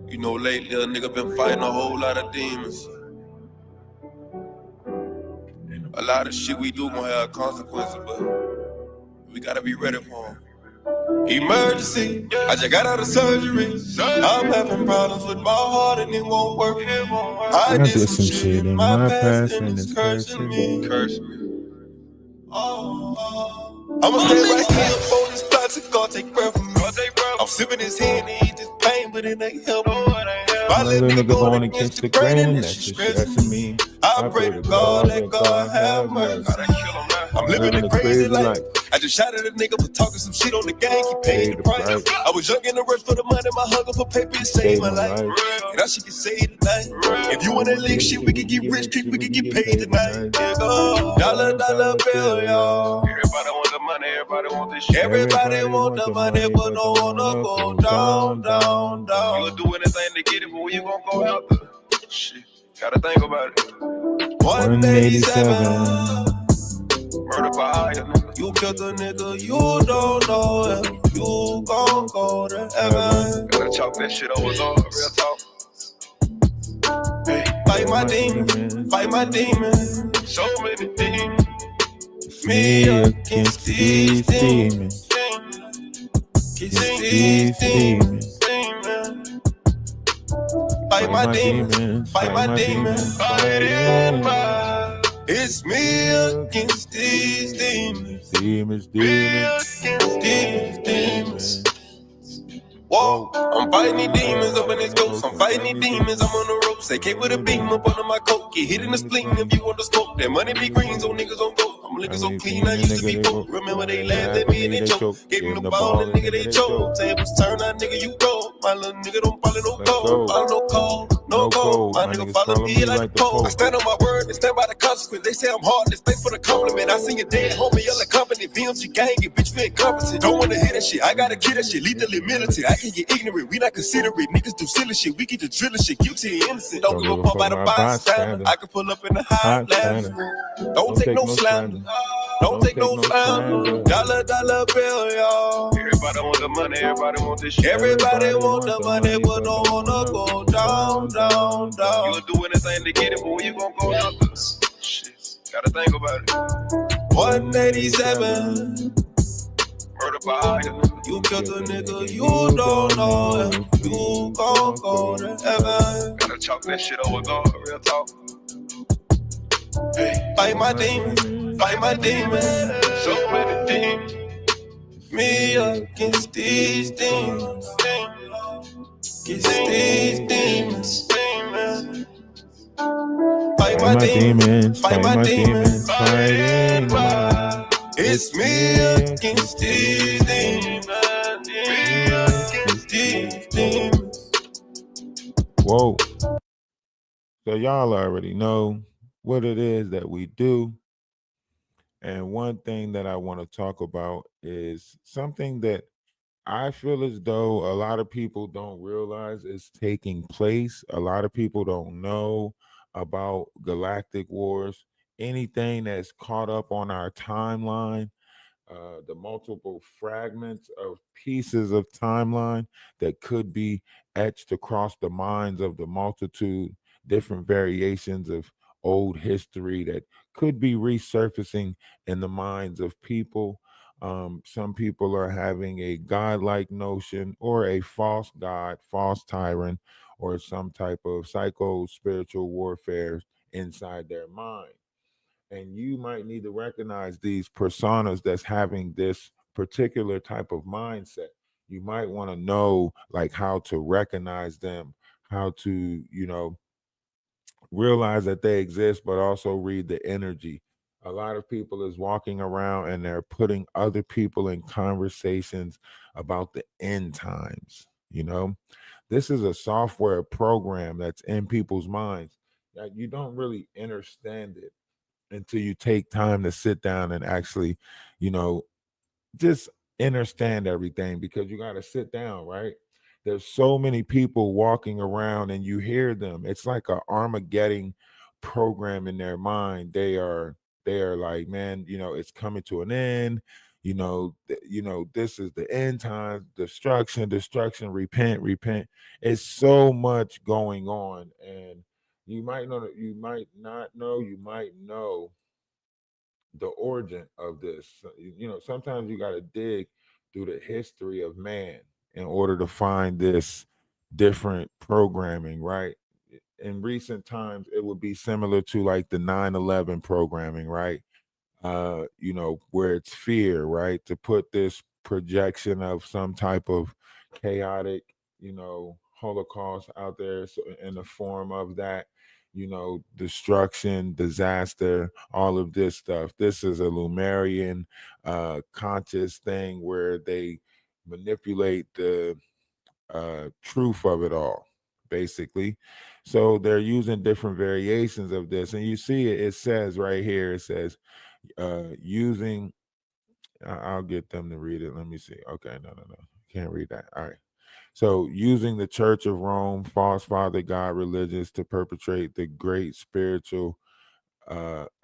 You know, lately a nigga been fighting a whole lot of demons. A lot of shit we do gonna have consequences, but we gotta be ready for them. Emergency, I just got out of surgery. I'm having problems with my heart and it won't work. I did some shit in my past and it's cursing me. I'ma stay right here for this plot to God take breath from me. I'm sipping his hand and eat this pain, but it ain't helping. My little nigga going against the grain and that's just stressing me. I pray to God that God have mercy. I'm living a crazy life. I just shot at a nigga for talking some shit on the gang. He paid the price. I was young and the rest for the money. My hunger for paper saved my life. And that shit can save tonight. If you want that lick shit, we can get rich, we can get paid tonight. Dollar bill, y'all. Everybody want the money, everybody want this shit. Everybody want the money, but don't wanna go down. You'll do anything to get it, but when you gonna go out there? Shit, gotta think about it. 187. Murder by iron. You killed a nigga, you don't know if you gon' go to heaven. Gotta chalk that shit over, dog. Real talk. Hey, fight my demons. So many demons. Me against these demons. Fight my demons. It's me against these demons. Me against these demons. Whoa, I'm fighting these demons up in this ghost. I'm fighting these demons, I'm on the ropes. They came with a beam up under my coat. Get hit in the spleen if you want to smoke. That money be green, so niggas don't go. I'm looking so clean, I used to be broke. Remember they laughed at me and they choked. Gave me the ball and nigga they choked. Tables turn, that nigga you go. My little nigga don't follow no code. Follow no code, no code. My nigga follow me like the pole. I stand on my word and stand by the consequence. They say I'm heartless, thanks for the compliment. I seen your dead homie, yell at company. VMG gang, get bitch for incompetent. Don't wanna hear that shit, I gotta kill that shit. Lethally militant, I can get ignorant, we not considerate. Niggas do silly shit, we get to drilling shit. Guilty and innocent, don't give a fuck by the bystander. I can pull up in the high land. Don't take no slander. Don't take no slander. Dollar bill, y'all. Everybody want the money, everybody want this shit. Everybody want the money, but don't wanna go down. You'll do anything to get it, but when you gon' go out there? Shit, gotta think about it. 187. Murder by iron. You killed a nigga, you don't know if you gon' go to heaven. Gotta chalk that shit over, God, real talk. Hey, fight my demons. So many demons. Me against these demons. Fight my demons. It's me against these demons. Whoa. So y'all already know what it is that we do. And one thing that I want to talk about is something that I feel as though a lot of people don't realize is taking place. A lot of people don't know about galactic wars, anything that's caught up on our timeline, the multiple fragments of pieces of timeline that could be etched across the minds of the multitude, different variations of old history that could be resurfacing in the minds of people. Some people are having a godlike notion or a false god, false tyrant, or some type of psycho spiritual warfare inside their mind. And you might need to recognize these personas that's having this particular type of mindset. You might want to know like how to recognize them, how to, realize that they exist, but also read the energy. A lot of people is walking around and they're putting other people in conversations about the end times. This is a software program that's in people's minds that you don't really understand it until you take time to sit down and actually, just understand everything, because you got to sit down, right? There's so many people walking around and you hear them. It's like a Armageddon program in their mind. They are like, man, it's coming to an end. this is the end times, destruction, repent. It's so much going on, and you might know that, you might not know, you might know the origin of this. Sometimes you got to dig through the history of man in order to find this different programming, right? In recent times, it would be similar to like the 9/11 programming, right? Where it's fear, right? To put this projection of some type of chaotic, Holocaust out there, so in the form of that, destruction, disaster, all of this stuff. This is a Lumerian conscious thing where they manipulate the truth of it all, basically. So they're using different variations of this, and you see it says right here, it says using I'll get them to read it. Let me see. Okay, no. Can't read that. All right. So using the Church of Rome, false father God religions to perpetrate the great spiritual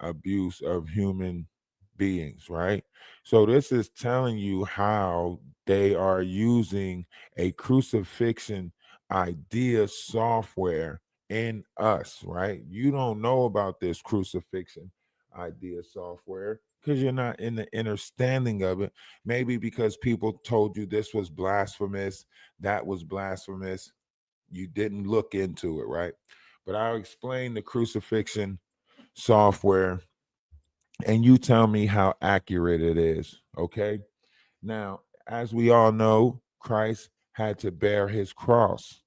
abuse of human beings, right? So this is telling you how they are using a crucifixion idea software in us, right? You don't know about this crucifixion idea software because you're not in the understanding of it. Maybe because people told you this was blasphemous, that was blasphemous. You didn't look into it, right? But I'll explain the crucifixion software and you tell me how accurate it is. Okay. Now, as we all know, Christ had to bear his cross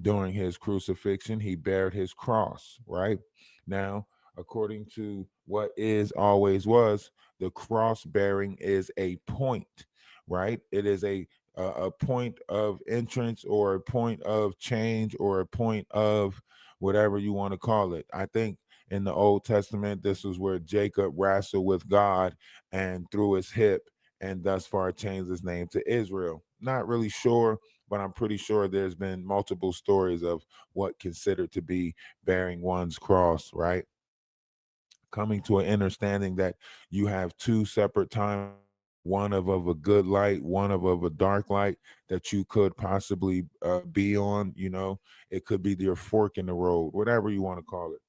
during his crucifixion. He bared his cross, right? Now, according to what is always was, the cross bearing is a point, right? It is a point of entrance or a point of change or a point of whatever you want to call it. I think in the Old Testament, this was where Jacob wrestled with God and threw his hip and thus far changed his name to Israel. Not really sure, but I'm pretty sure there's been multiple stories of what considered to be bearing one's cross, right? Coming to an understanding that you have two separate times, one of a good light, one of a dark light that you could possibly be on. It could be your fork in the road, whatever you want to call it.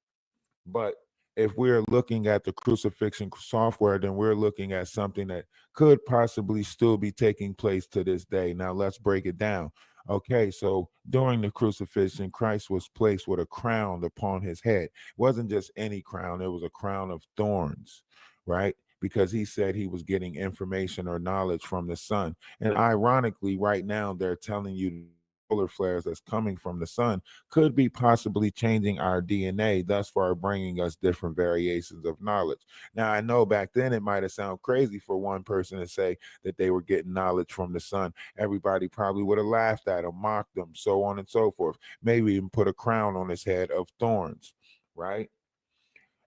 But if we're looking at the crucifixion software, then we're looking at something that could possibly still be taking place to this day. Now, let's break it down. Okay, so during the crucifixion, Christ was placed with a crown upon his head. It wasn't just any crown, it was a crown of thorns, right? Because he said he was getting information or knowledge from the sun. And ironically, right now, they're telling you solar flares that's coming from the sun could be possibly changing our DNA, thus far bringing us different variations of knowledge. Now, I know back then it might have sounded crazy for one person to say that they were getting knowledge from the sun. Everybody probably would have laughed at him, mocked him, so on and so forth. Maybe even put a crown on his head of thorns, right?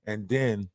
And then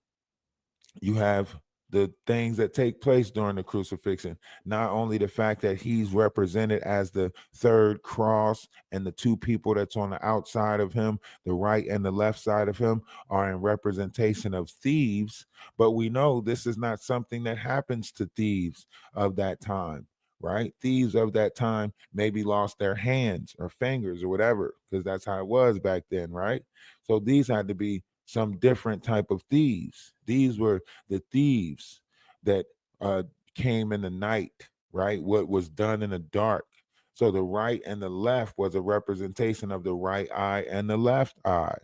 you have the things that take place during the crucifixion. Not only the fact that he's represented as the third cross, and the two people that's on the outside of him, the right and the left side of him, are in representation of thieves, but we know this is not something that happens to thieves of that time, right? Thieves of that time maybe lost their hands or fingers or whatever, because that's how it was back then, right? So these had to be some different type of thieves. These were the thieves that came in the night, right? What was done in the dark. So the right and the left was a representation of the right eye and the left eye,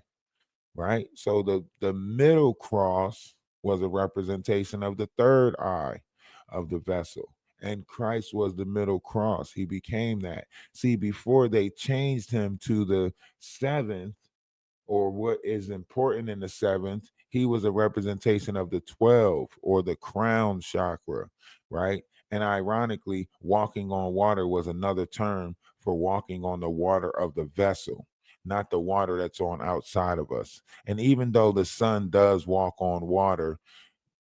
right? So the middle cross was a representation of the third eye of the vessel. And Christ was the middle cross. He became that. See, before they changed him to the seventh, or what is important in the seventh, he was a representation of the 12 or the crown chakra, right? And ironically, walking on water was another term for walking on the water of the vessel, not the water that's on outside of us. And even though the sun does walk on water,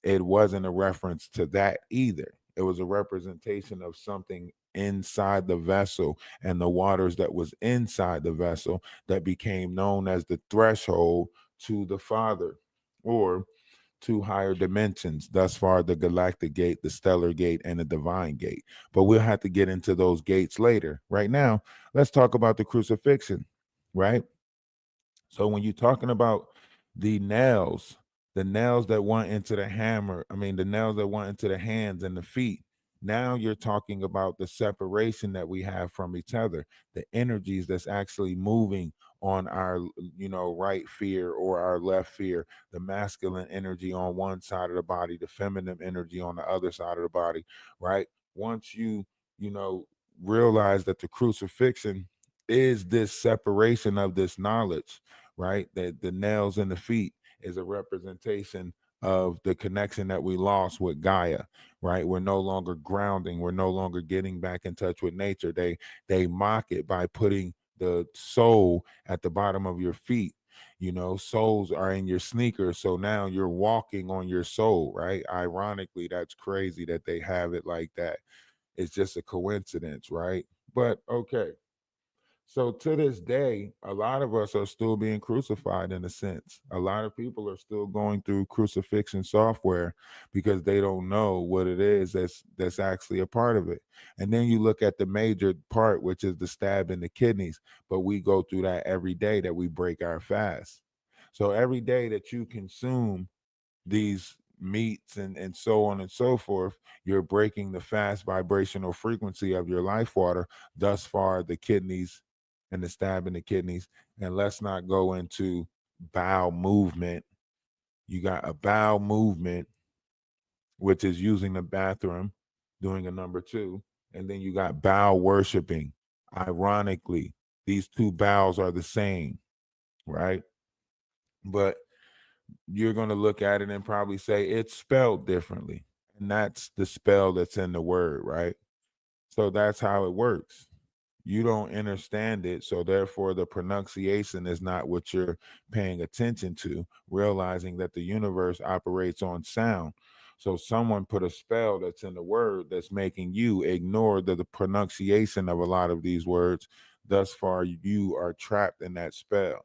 it wasn't a reference to that either. It was a representation of something inside the vessel and the waters that was inside the vessel that became known as the threshold to the Father, or two higher dimensions, thus far the galactic gate, the stellar gate, and the divine gate. But we'll have to get into those gates later. Right now, let's talk about the crucifixion, right? So when you're talking about the nails that went into the hammer, I mean the nails that went into the hands and the feet, now you're talking about the separation that we have from each other, the energies that's actually moving on our, right fear or our left fear, the masculine energy on one side of the body, the feminine energy on the other side of the body, right? Once you know, realize that the crucifixion is this separation of this knowledge, right? That the nails in the feet is a representation of the connection that we lost with Gaia, right? We're no longer grounding, we're no longer getting back in touch with nature. They mock it by putting the soul at the bottom of your feet. Souls are in your sneakers, so now you're walking on your soul, right? Ironically, that's crazy that they have it like that. It's just a coincidence, right? But okay. So to this day, a lot of us are still being crucified in a sense. A lot of people are still going through crucifixion software because they don't know what it is that's actually a part of it. And then you look at the major part, which is the stab in the kidneys, but we go through that every day that we break our fast. So every day that you consume these meats and so on and so forth, you're breaking the fast vibrational frequency of your life water, thus far the kidneys and the stab in the kidneys. And let's not go into bowel movement. You got a bowel movement, which is using the bathroom, doing a number two. And then you got bowel worshiping. Ironically, these two bowels are the same, right? But you're going to look at it and probably say it's spelled differently. And that's the spell that's in the word, right? So that's how it works. You don't understand it. So therefore, the pronunciation is not what you're paying attention to, realizing that the universe operates on sound. So someone put a spell that's in the word that's making you ignore the pronunciation of a lot of these words. Thus far, you are trapped in that spell.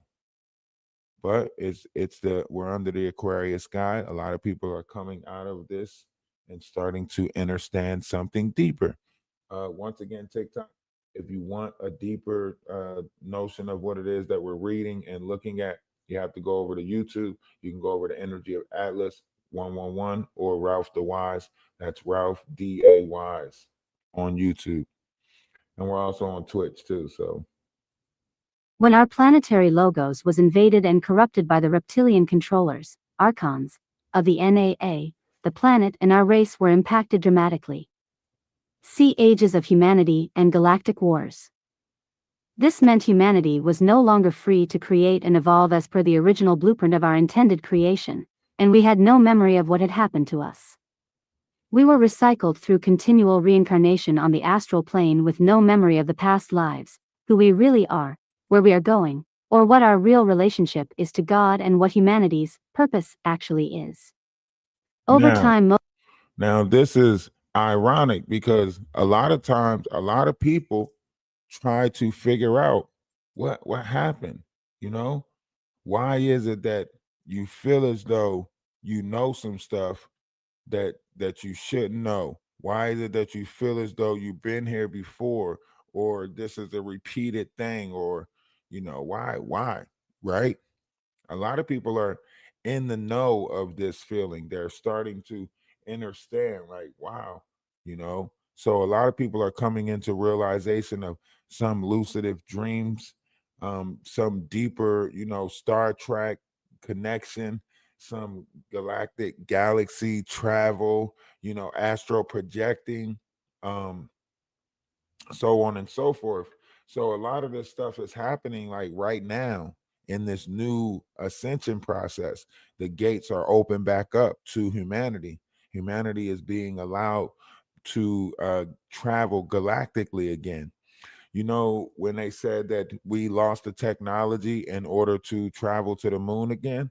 But we're under the Aquarius sky. A lot of people are coming out of this and starting to understand something deeper. Once again, TikTok, if you want a deeper notion of what it is that we're reading and looking at, you have to go over to YouTube. You can go over to Energy of Atlas 111 or Ralph DaWise. That's Ralph DaWise on YouTube. And we're also on Twitch too. So when our planetary logos was invaded and corrupted by the reptilian controllers, archons, of the NAA, the planet and our race were impacted dramatically. See Ages of Humanity and Galactic Wars. This meant humanity was no longer free to create and evolve as per the original blueprint of our intended creation, and we had no memory of what had happened to us. We were recycled through continual reincarnation on the astral plane with no memory of the past lives, who we really are, where we are going, or what our real relationship is to God and what humanity's purpose actually is. Over time, now this is ironic because a lot of times a lot of people try to figure out what happened. Why is it that you feel as though you know some stuff that you shouldn't know? Why is it that you feel as though you've been here before, or this is a repeated thing, or why, right? A lot of people are in the know of this feeling. They're starting to understand, like, wow, So a lot of people are coming into realization of some lucid dreams, some deeper, Star Trek connection, some galactic galaxy travel, astral projecting, so on and so forth. So a lot of this stuff is happening like right now in this new ascension process. The gates are open back up to humanity. Humanity is being allowed to travel galactically again. When they said that we lost the technology in order to travel to the moon again,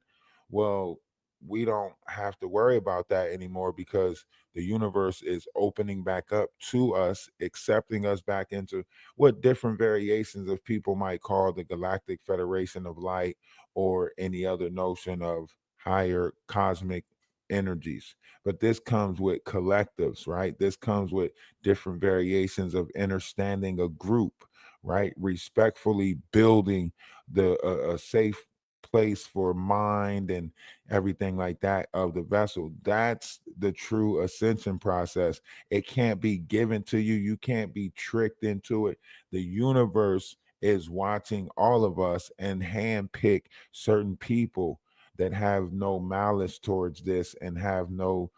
well, we don't have to worry about that anymore because the universe is opening back up to us, accepting us back into what different variations of people might call the Galactic Federation of Light or any other notion of higher cosmic energies, but this comes with collectives, right? This comes with different variations of understanding a group, right? Respectfully building a safe place for mind and everything like that of the vessel. That's the true ascension process. It can't be given to you. You can't be tricked into it. The universe is watching all of us and handpick certain people that have no malice towards this and have no,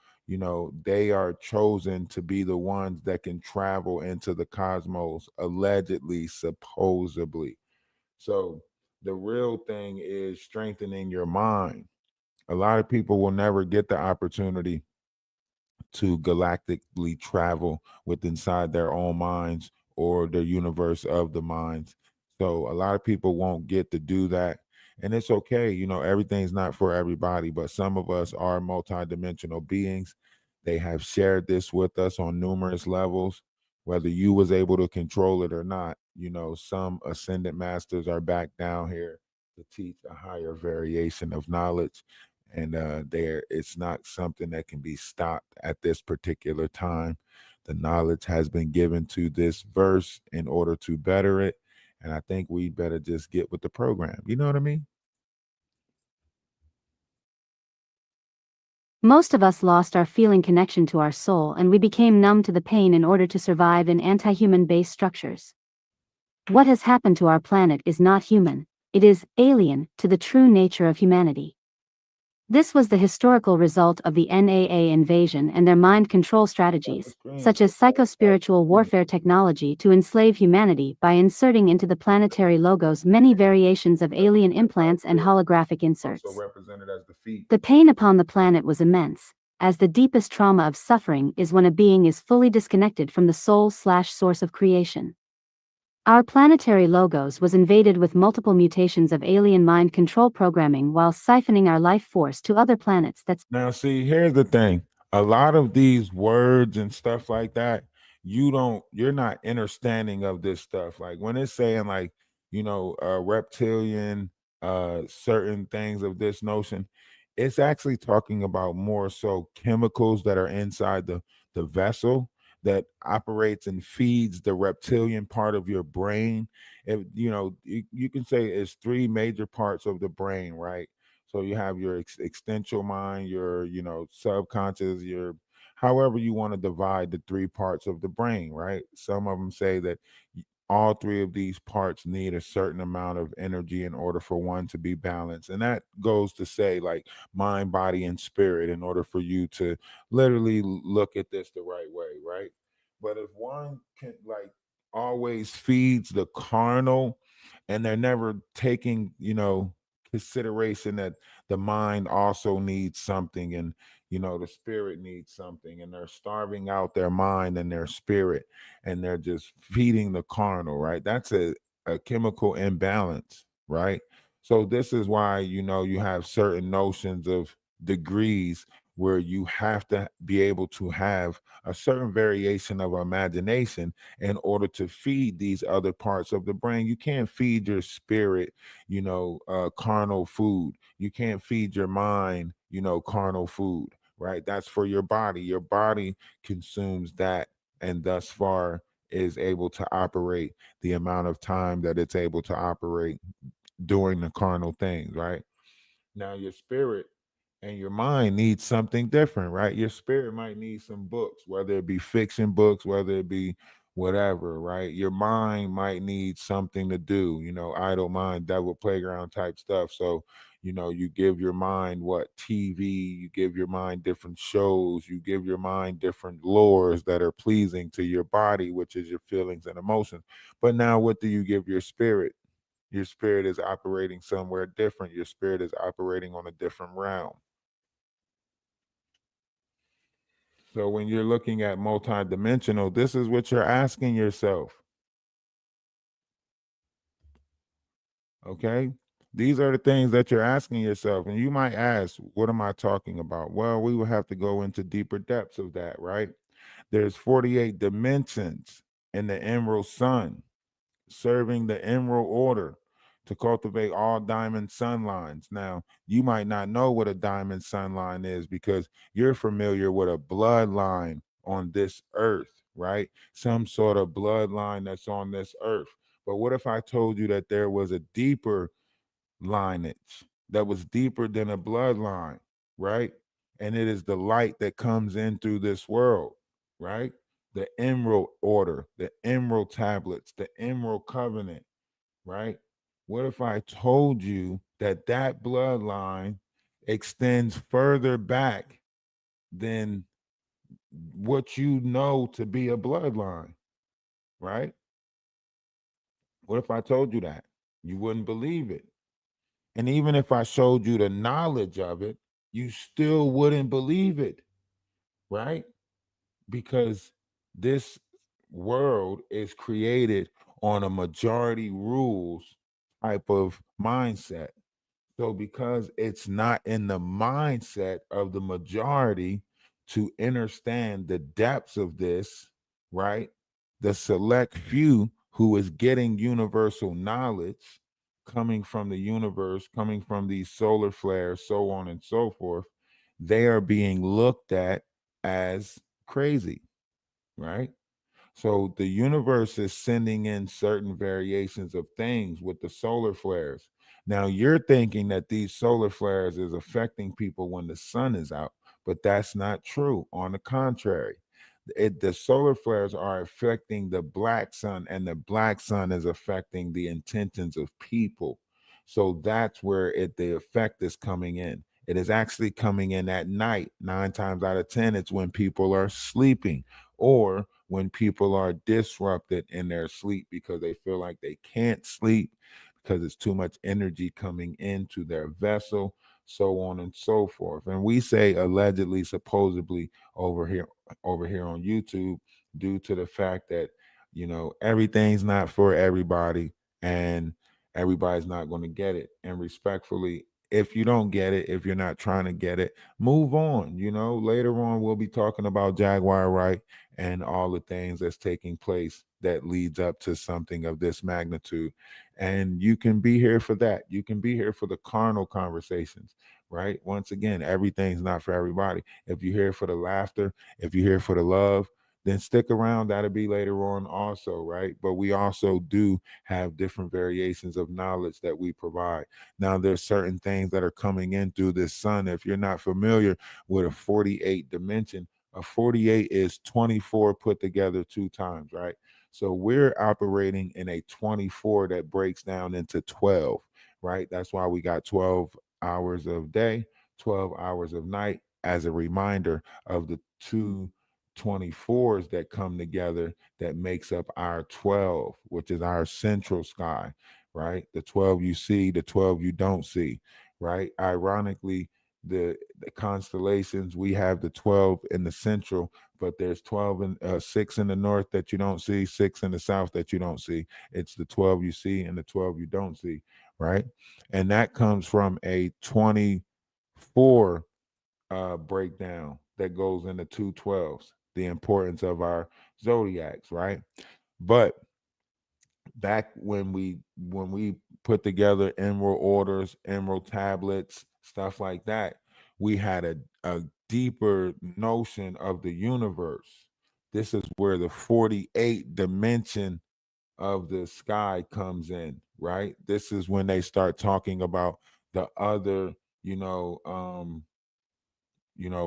they are chosen to be the ones that can travel into the cosmos, allegedly, supposedly. So the real thing is strengthening your mind. A lot of people will never get the opportunity to galactically travel with inside their own minds or the universe of the minds. So a lot of people won't get to do that. And it's okay. Everything's not for everybody, but some of us are multidimensional beings. They have shared this with us on numerous levels, whether you was able to control it or not. Some ascended masters are back down here to teach a higher variation of knowledge, and there it's not something that can be stopped at this particular time. The knowledge has been given to this verse in order to better it, and I think we better just get with the program. You know what I mean? Most of us lost our feeling connection to our soul and we became numb to the pain in order to survive in anti-human based structures. What has happened to our planet is not human, it is alien to the true nature of humanity. This was the historical result of the NAA invasion and their mind control strategies, such as psychospiritual warfare technology to enslave humanity by inserting into the planetary logos many variations of alien implants and holographic inserts. The pain upon the planet was immense, as the deepest trauma of suffering is when a being is fully disconnected from the soul/source of creation. Our planetary logos was invaded with multiple mutations of alien mind control programming while siphoning our life force to other planets. Now, see, here's the thing. A lot of these words and stuff like that, you're not understanding of this stuff. Like when it's saying like, reptilian, certain things of this notion, it's actually talking about more so chemicals that are inside the vessel that operates and feeds the reptilian part of your brain. If you can say it's three major parts of the brain, right? So you have your extential mind, your subconscious, your however you want to divide the three parts of the brain, right? Some of them say that all three of these parts need a certain amount of energy in order for one to be balanced. And that goes to say like mind, body, and spirit in order for you to literally look at this the right way, right? But if one can like always feeds the carnal and they're never taking, consideration that the mind also needs something, and the spirit needs something, and they're starving out their mind and their spirit, and they're just feeding the carnal, right? That's a chemical imbalance, right? So this is why you have certain notions of degrees where you have to be able to have a certain variation of imagination in order to feed these other parts of the brain. You can't feed your spirit carnal food. You can't feed your mind carnal food, right? That's for your body. Your body consumes that, and thus far is able to operate the amount of time that it's able to operate doing the carnal things, right? Now your spirit and your mind needs something different, right? Your spirit might need some books, whether it be fiction books, whether it be whatever, right? Your mind might need something to do, idle mind, devil playground type stuff. So, you give your mind what TV, you give your mind different shows, you give your mind different lures that are pleasing to your body, which is your feelings and emotions. But now what do you give your spirit? Your spirit is operating somewhere different. Your spirit is operating on a different realm. So when you're looking at multidimensional, this is what you're asking yourself. Okay? These are the things that you're asking yourself. And you might ask, what am I talking about? Well, we will have to go into deeper depths of that, right? There's 48 dimensions in the emerald sun, serving the emerald order to cultivate all diamond sun lines. Now, you might not know what a diamond sun line is because you're familiar with a bloodline on this earth, right? Some sort of bloodline that's on this earth. But what if I told you that there was a deeper lineage that was deeper than a bloodline, right? And it is the light that comes in through this world, right? The emerald order, the emerald tablets, the emerald covenant, right? What if I told you that that bloodline extends further back than what you know to be a bloodline, right? What if I told you that? You wouldn't believe it. And even if I showed you the knowledge of it, you still wouldn't believe it, right? Because this world is created on a majority rules type of mindset. So, because it's not in the mindset of the majority to understand the depths of this, right? The select few who is getting universal knowledge coming from the universe, coming from these solar flares, so on and so forth, they are being looked at as crazy, right? So the universe is sending in certain variations of things with the solar flares. Now you're thinking that these solar flares is affecting people when the sun is out, but that's not true. On the contrary, the solar flares are affecting the black sun, and the black sun is affecting the intentions of people. So that's where the effect is coming in. It is actually coming in at night. 9 times out of 10, it's when people are sleeping or when people are disrupted in their sleep because they feel like they can't sleep because it's too much energy coming into their vessel, so on and so forth. And we say allegedly, supposedly over here on YouTube due to the fact that everything's not for everybody and everybody's not going to get it. And respectfully, if you don't get it, if you're not trying to get it, move on. Later on we'll be talking about Jaguar, Wright, and all the things that's taking place that leads up to something of this magnitude. And you can be here for that. You can be here for the carnal conversations, right? Once again, everything's not for everybody. If you're here for the laughter, if you're here for the love, then stick around. That'll be later on also, right? But we also do have different variations of knowledge that we provide. Now, there's certain things that are coming in through this sun. If you're not familiar with a 48 dimension, a 48 is 24 put together 2 times, right? So we're operating in a 24 that breaks down into 12, right? That's why we got 12 hours of day, 12 hours of night as a reminder of the two 24s that come together that makes up our 12, which is our central sky, right? The 12 you see, the 12 you don't see, right? Ironically, the constellations, we have the 12 in the central, but there's 12 and 6 in the north that you don't see, 6 in the south that you don't see. It's the 12 you see and the 12 you don't see, right? And that comes from a 24 breakdown that goes into 2 12s, the importance of our zodiacs, right? But back when we put together emerald orders, emerald tablets, stuff like that, we had a deeper notion of the universe. This is where the 48 dimension of the sky comes in, right? This is when they start talking about the other,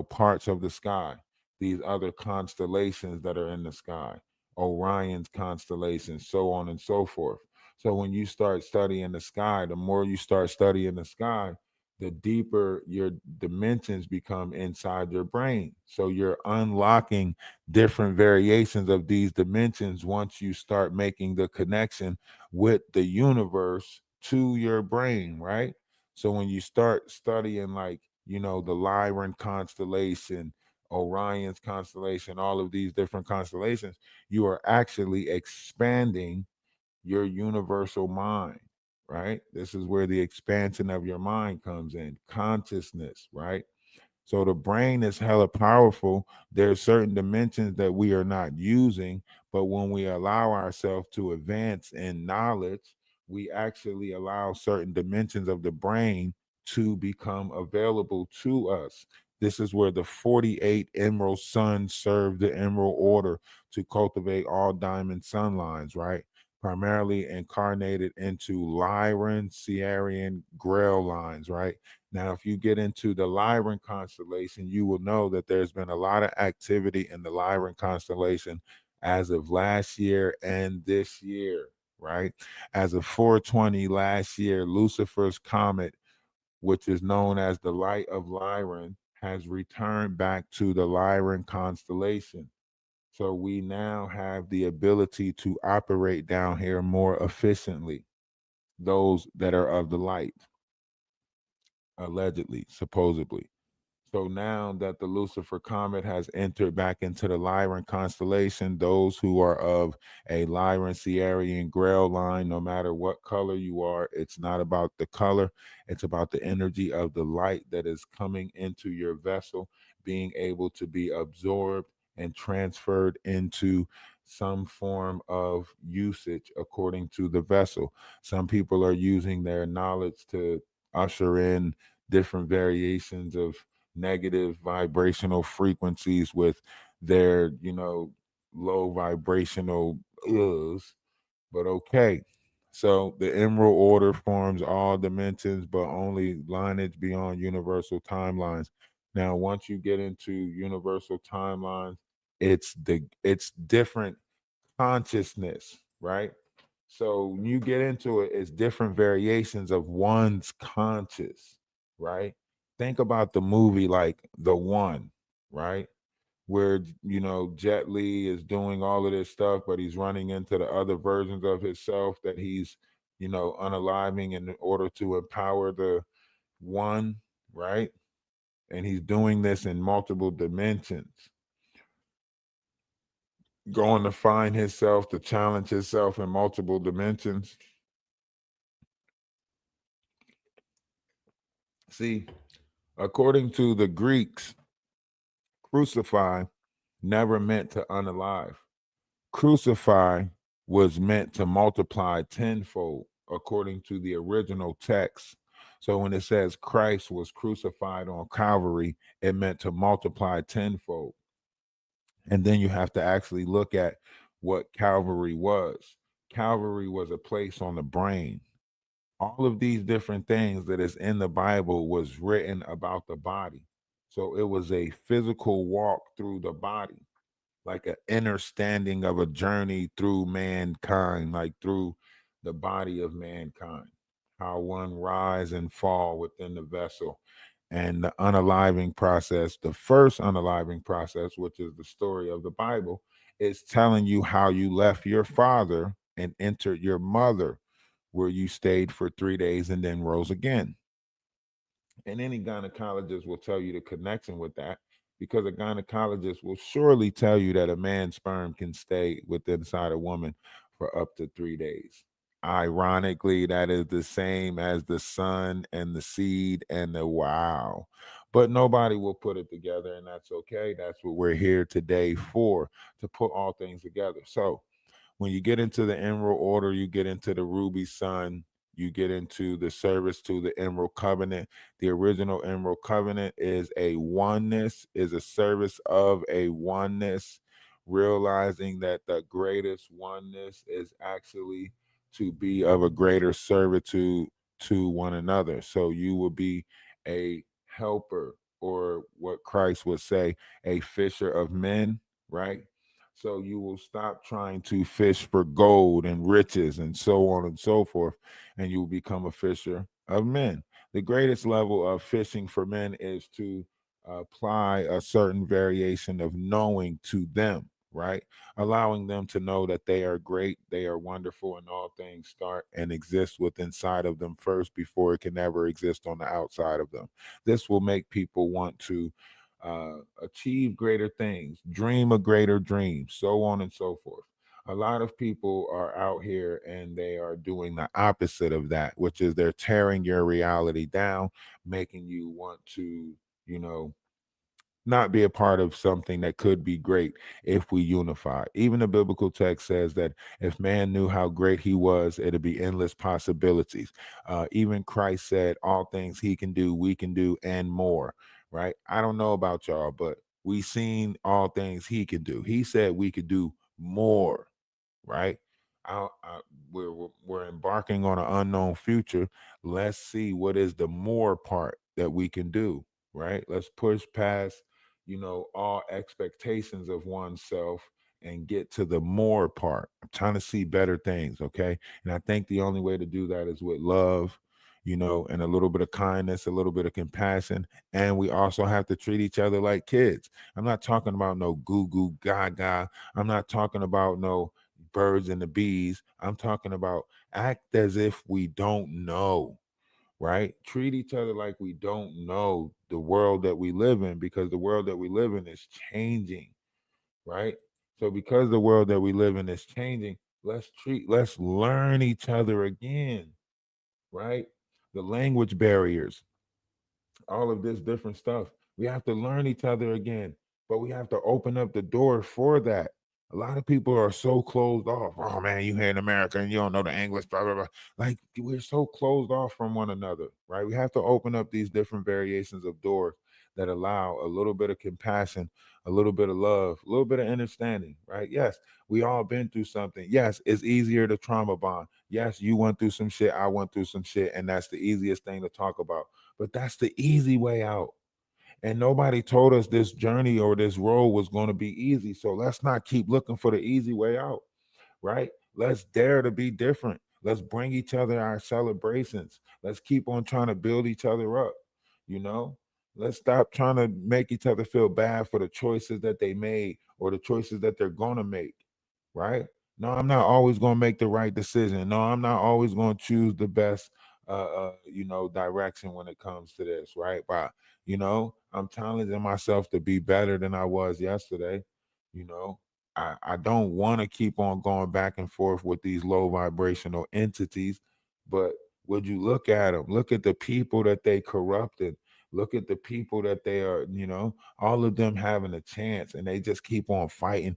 parts of the sky, these other constellations that are in the sky, Orion's constellation, so on and so forth. So when you start studying the sky, the more you start studying the sky, the deeper your dimensions become inside your brain. So you're unlocking different variations of these dimensions once you start making the connection with the universe to your brain, right? So when you start studying, like, the Lyran constellation, Orion's constellation, all of these different constellations, you are actually expanding your universal mind, right? This is where the expansion of your mind comes in, consciousness, right? So the brain is hella powerful. There's certain dimensions that we are not using, but when we allow ourselves to advance in knowledge, we actually allow certain dimensions of the brain to become available to us. This is where the 48 emerald suns serve the emerald order to cultivate all diamond sun lines, right? Primarily incarnated into Lyran, Sierran, Grail lines, right? Now, if you get into the Lyran constellation, you will know that there's been a lot of activity in the Lyran constellation as of last year and this year, right? As of 420 last year, Lucifer's comet, which is known as the Light of Lyran, has returned back to the Lyran constellation. So we now have the ability to operate down here more efficiently, those that are of the light, allegedly, supposedly. So now that the Lucifer comet has entered back into the Lyran constellation, those who are of a Lyran, Sierran, Grail line, no matter what color you are, it's not about the color, it's about the energy of the light that is coming into your vessel, being able to be absorbed and transferred into some form of usage according to the vessel. Some people are using their knowledge to usher in different variations of negative vibrational frequencies with their, low vibrational ills. But okay. So the emerald order forms all dimensions, but only lineage beyond universal timelines. Now, once you get into universal timelines, it's different consciousness, right? So when you get into it, it's different variations of one's conscious, right? Think about the movie like The One, right? Where, Jet Li is doing all of this stuff, but he's running into the other versions of himself that he's, unaliving in order to empower the one, right? And he's doing this in multiple dimensions, going to find himself, to challenge himself in multiple dimensions. See, according to the Greeks, crucify never meant to unalive. Crucify was meant to multiply tenfold, according to the original text. So when it says Christ was crucified on Calvary, it meant to multiply tenfold. And then you have to actually look at what Calvary was. Calvary was a place on the brain. All of these different things that is in the Bible was written about the body. So it was a physical walk through the body, like an understanding of a journey through mankind, like through the body of mankind, how one rise and fall within the vessel. And the unaliving process, the first unaliving process, which is the story of the Bible, is telling you how you left your father and entered your mother, where you stayed for 3 days and then rose again. And any gynecologist will tell you the connection with that, because a gynecologist will surely tell you that a man's sperm can stay within inside a woman for up to 3 days. Ironically, that is the same as the sun and the seed and the wow. But nobody will put it together, and that's okay. That's what we're here today for, to put all things together. So when you get into the emerald order, you get into the ruby sun, you get into the service to the emerald covenant. The original emerald covenant is a oneness, is a service of a oneness, realizing that the greatest oneness is actually to be of a greater servitude to one another. So you will be a helper, or what Christ would say, a fisher of men, right? So you will stop trying to fish for gold and riches and so on and so forth, and you will become a fisher of men. The greatest level of fishing for men is to apply a certain variation of knowing to them, right? Allowing them to know that they are great, they are wonderful, and all things start and exist within inside of them first before it can ever exist on the outside of them. This will make people want to achieve greater things, dream a greater dream, so on and so forth. A lot of people are out here and they are doing the opposite of that, which is they're tearing your reality down, making you want to, you know, not be a part of something that could be great if we unify. Even the biblical text says that if man knew how great he was, it'd be endless possibilities. Even Christ said, all things he can do, we can do, and more, right? I don't know about y'all, but we seen all things he can do. He said we could do more, right? We're embarking on an unknown future. Let's see what is the more part that we can do, right? Let's push past, all expectations of oneself and get to the more part. I'm trying to see better things, okay? And I think the only way to do that is with love, and a little bit of kindness, a little bit of compassion. And we also have to treat each other like kids. I'm not talking about no goo goo gaga. I'm not talking about no birds and the bees. I'm talking about act as if we don't know, right? Treat each other like we don't know the world that we live in, because the world that we live in is changing, right? So because the world that we live in is changing, let's learn each other again, right? The language barriers, all of this different stuff. We have to learn each other again, but we have to open up the door for that. A lot of people are so closed off. Oh man, you here in America and you don't know the English, blah, blah, blah. Like we're so closed off from one another, right? We have to open up these different variations of doors that allow a little bit of compassion, a little bit of love, a little bit of understanding, right? Yes, we all been through something. Yes, it's easier to trauma bond. Yes, you went through some shit, I went through some shit, and that's the easiest thing to talk about. But that's the easy way out. And nobody told us this journey or this road was going to be easy. So let's not keep looking for the easy way out, right? Let's dare to be different. Let's bring each other our celebrations. Let's keep on trying to build each other up, you know? Let's stop trying to make each other feel bad for the choices that they made or the choices that they're going to make, right? No, I'm not always going to make the right decision. No, I'm not always going to choose the best direction when it comes to this, right? But I'm challenging myself to be better than I was yesterday. You know, I don't want to keep on going back and forth with these low vibrational entities, but would you look at them? Look at the people that they corrupted. Look at the people that they are, all of them having a chance, and they just keep on fighting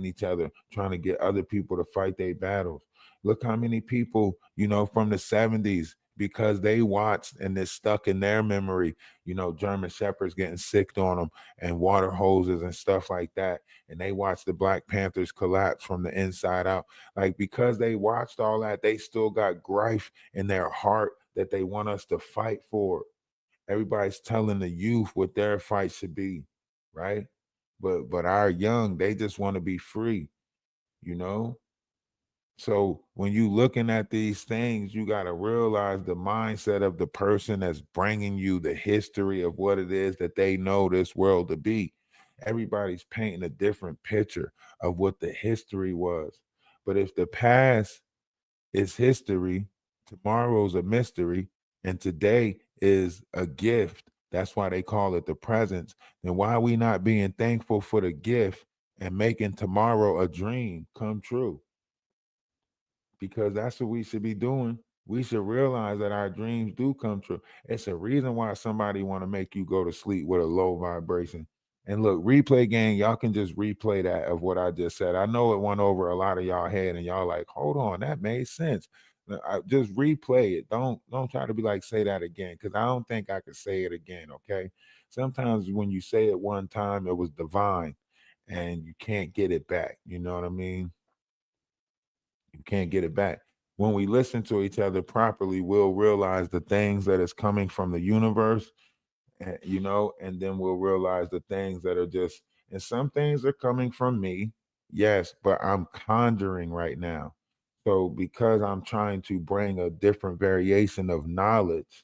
each other, trying to get other people to fight their battles. Look how many people, from the 70s, because they watched and it's stuck in their memory, German shepherds getting sicked on them and water hoses and stuff like that. And they watched the Black Panthers collapse from the inside out. Like, because they watched all that, they still got grief in their heart that they want us to fight for. Everybody's telling the youth what their fight should be, right? But our young, they just want to be free, you know? So when you looking at these things, you got to realize the mindset of the person that's bringing you the history of what it is that they know this world to be. Everybody's painting a different picture of what the history was. But if the past is history, tomorrow's a mystery, and today is a gift, that's why they call it the presence, then why are we not being thankful for the gift and making tomorrow a dream come true? Because that's what we should be doing. We should realize that our dreams do come true. It's a reason why somebody want to make you go to sleep with a low vibration. And look, replay gang, y'all can just replay that of what I just said. I know it went over a lot of y'all head, and y'all like, hold on, that made sense. Just replay it. Don't try to be like say that again, because I don't think I could say it again. Okay. Sometimes when you say it one time, it was divine, and you can't get it back. You know what I mean? You can't get it back. When we listen to each other properly, we'll realize the things that is coming from the universe, and then we'll realize the things that are just, and some things are coming from me, yes, but I'm conjuring right now. So because I'm trying to bring a different variation of knowledge,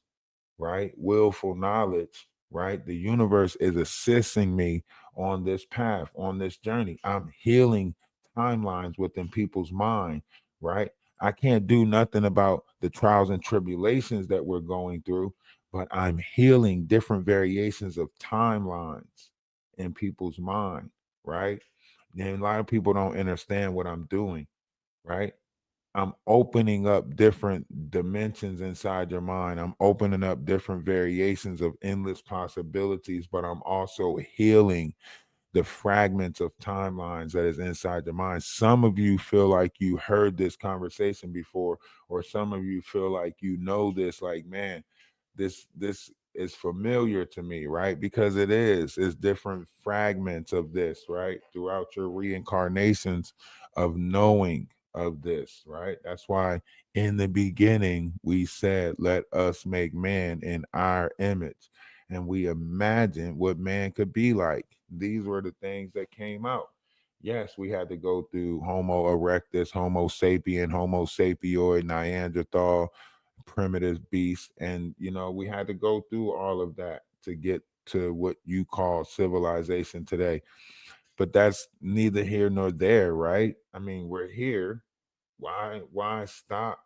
right? Willful knowledge, right? The universe is assisting me on this path, on this journey. I'm healing timelines within people's mind, right? I can't do nothing about the trials and tribulations that we're going through, but I'm healing different variations of timelines in people's mind, right? And a lot of people don't understand what I'm doing, right? I'm opening up different dimensions inside your mind. I'm opening up different variations of endless possibilities, but I'm also healing the fragments of timelines that is inside your mind. Some of you feel like you heard this conversation before, or some of you feel like you know this, like, man, this is familiar to me, right? Because it is. It's different fragments of this, right? Throughout your reincarnations of knowing of this, right? That's why in the beginning we said, let us make man in our image. And we imagined what man could be like. These were the things that came out. Yes, we had to go through Homo erectus, Homo sapien, Homo sapioid, Neanderthal, primitive beast. And, we had to go through all of that to get to what you call civilization today. But that's neither here nor there, right? I mean, we're here. Why stop?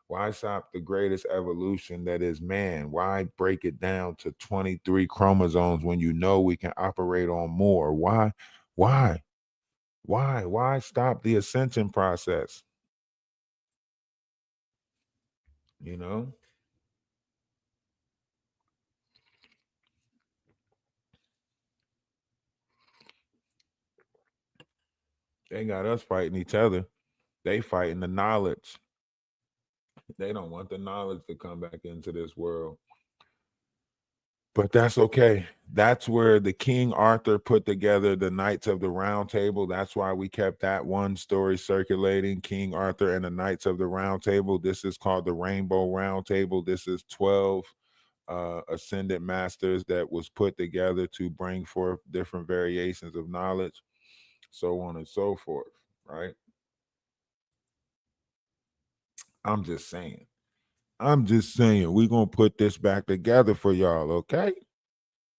Why stop the greatest evolution that is man? Why break it down to 23 chromosomes when you know we can operate on more? Why? Why stop the ascension process? You know? They got us fighting each other. They fighting the knowledge. They don't want the knowledge to come back into this world. But that's okay. That's where the King Arthur put together the Knights of the Round Table. That's why we kept that one story circulating, King Arthur and the Knights of the Round Table. This is called the Rainbow Round Table. This is 12 ascended masters that was put together to bring forth different variations of knowledge, so on and so forth, right? I'm just saying. We're going to put this back together for y'all, okay?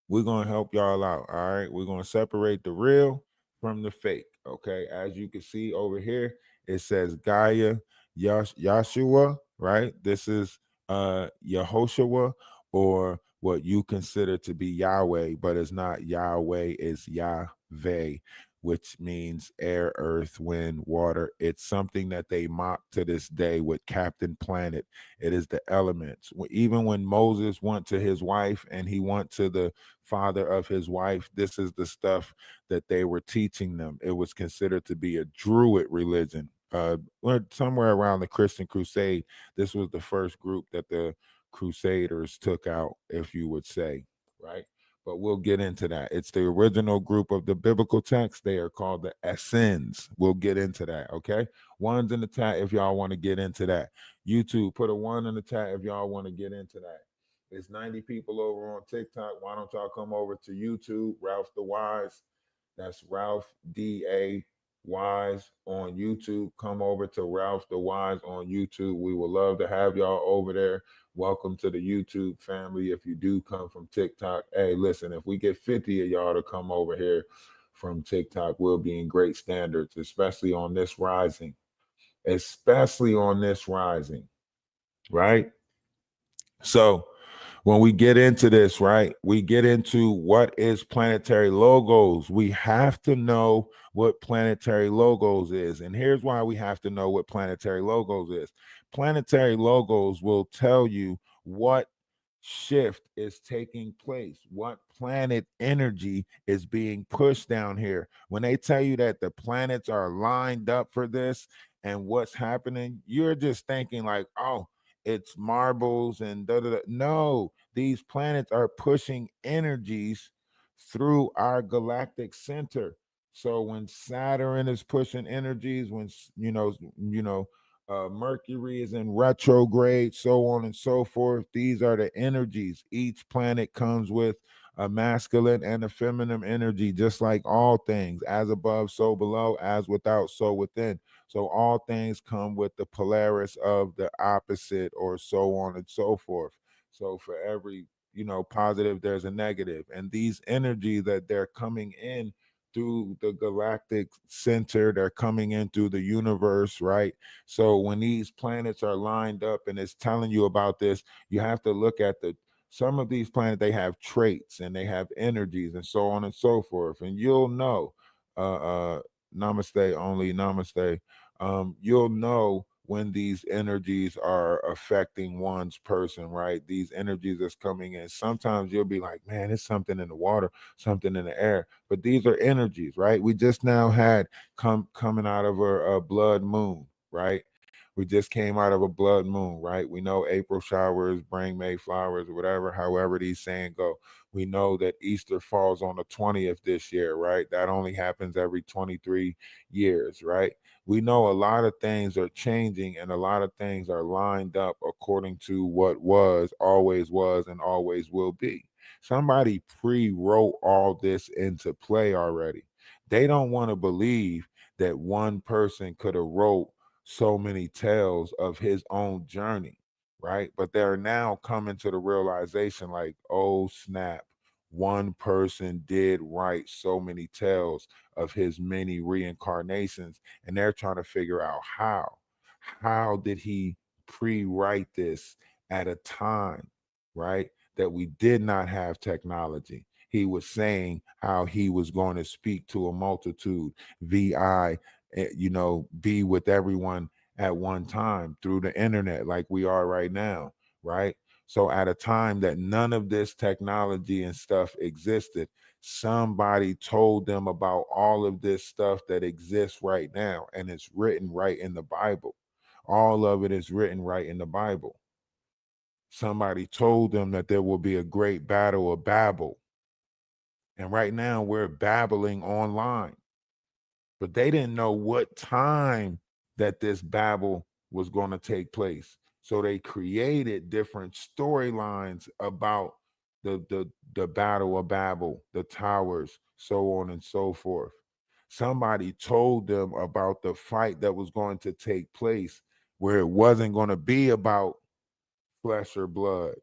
We're going to help y'all out. All right. We're going to separate the real from the fake. Okay. As you can see over here, it says Gaia Yahshua, right? This is Yehoshua, or what you consider to be Yahweh, but it's not Yahweh, it's Yahweh, which means air, earth, wind, water. It's something that they mock to this day with Captain Planet. It is the elements. Even when Moses went to his wife and he went to the father of his wife, this is the stuff that they were teaching them. It was considered to be a Druid religion. Somewhere around the Christian Crusade, this was the first group that the Crusaders took out, if you would say, right? But we'll get into that. It's the original group of the biblical text. They are called the Essenes. We'll get into that, okay? One's in the chat if y'all want to get into that. YouTube, put a 1 in the chat if y'all want to get into that. It's 90 people over on TikTok. Why don't y'all come over to YouTube, Ralph DaWise? That's Ralph D.A. Wise on YouTube. Come over to Ralph DaWise on YouTube. We would love to have y'all over there. Welcome to the YouTube family. If you do come from TikTok, hey, listen, if we get 50 of y'all to come over here from TikTok, we'll be in great standards, especially on this rising. Right? So when we get into this, right, we get into what is planetary logos. We have to know what planetary logos is. And here's why we have to know what planetary logos is. Planetary logos will tell you what shift is taking place, what planet energy is being pushed down here. When they tell you that the planets are lined up for this and what's happening, you're just thinking like, oh, it's marbles and da da da. No, these planets are pushing energies through our galactic center. So when Saturn is pushing energies, when Mercury is in retrograde, so on and so forth. These are the energies. Each planet comes with a masculine and a feminine energy, just like all things, as above, so below, as without, so within. So all things come with the Polaris of the opposite, or so on and so forth. So for every positive, there's a negative, and these energies that they're coming in through the galactic center, they're coming in through the universe, right? So when these planets are lined up and it's telling you about this, you have to look at some of these planets, they have traits and they have energies and so on and so forth. And you'll know, namaste only, namaste. You'll know when these energies are affecting one's person, right? These energies that's coming in. Sometimes you'll be like, man, it's something in the water, something in the air. But these are energies, right? We just now had coming out of a blood moon, right? We just came out of a blood moon, right? We know April showers bring May flowers, or whatever, however these saying go. We know that Easter falls on the 20th this year, right? That only happens every 23 years, right? We know a lot of things are changing and a lot of things are lined up according to what was, and always will be. Somebody pre-wrote all this into play already. They don't want to believe that one person could have wrote so many tales of his own journey, right? But they're now coming to the realization like, oh snap, one person did write so many tales of his many reincarnations, and they're trying to figure out how did he pre-write this at a time, right, that we did not have technology. He was saying how he was going to speak to a multitude, be with everyone at one time through the internet like we are right now, right? So at a time that none of this technology and stuff existed, somebody told them about all of this stuff that exists right now, and it's written right in the Bible. All of it is written right in the Bible. Somebody told them that there will be a great battle of Babel. And right now we're babbling online. But they didn't know what time that this Babel was going to take place. So they created different storylines about the Battle of Babel, the towers, so on and so forth. Somebody told them about the fight that was going to take place, where it wasn't going to be about flesh or blood.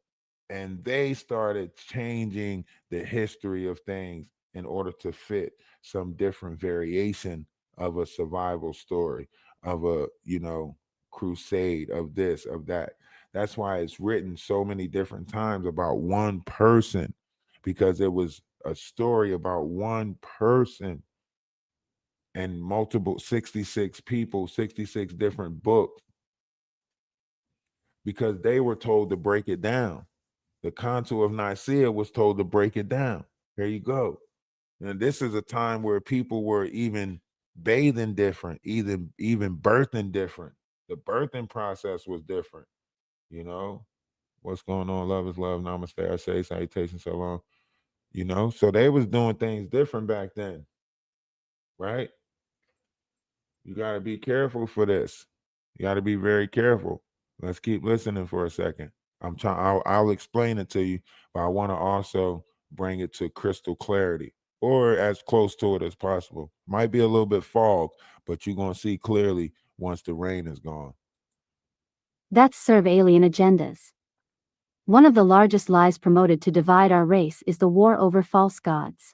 And they started changing the history of things in order to fit some different variation of a survival story, of a, crusade, of this, of that. That's why it's written so many different times about one person, because it was a story about one person and multiple 66 people, 66 different books, because they were told to break it down. The Council of Nicaea was told to break it down. There you go. And this is a time where people were even bathing different, even birthing different. The birthing process was different. What's going on? Love is love. Namaste. I say salutations so long. So they was doing things different back then, right? You got to be careful for this. You got to be very careful. Let's keep listening for a second. I'll explain it to you, but I want to also bring it to crystal clarity, or as close to it as possible. Might be a little bit fog, but you're going to see clearly once the rain is gone. That's serve alien agendas. One of the largest lies promoted to divide our race is the war over false gods.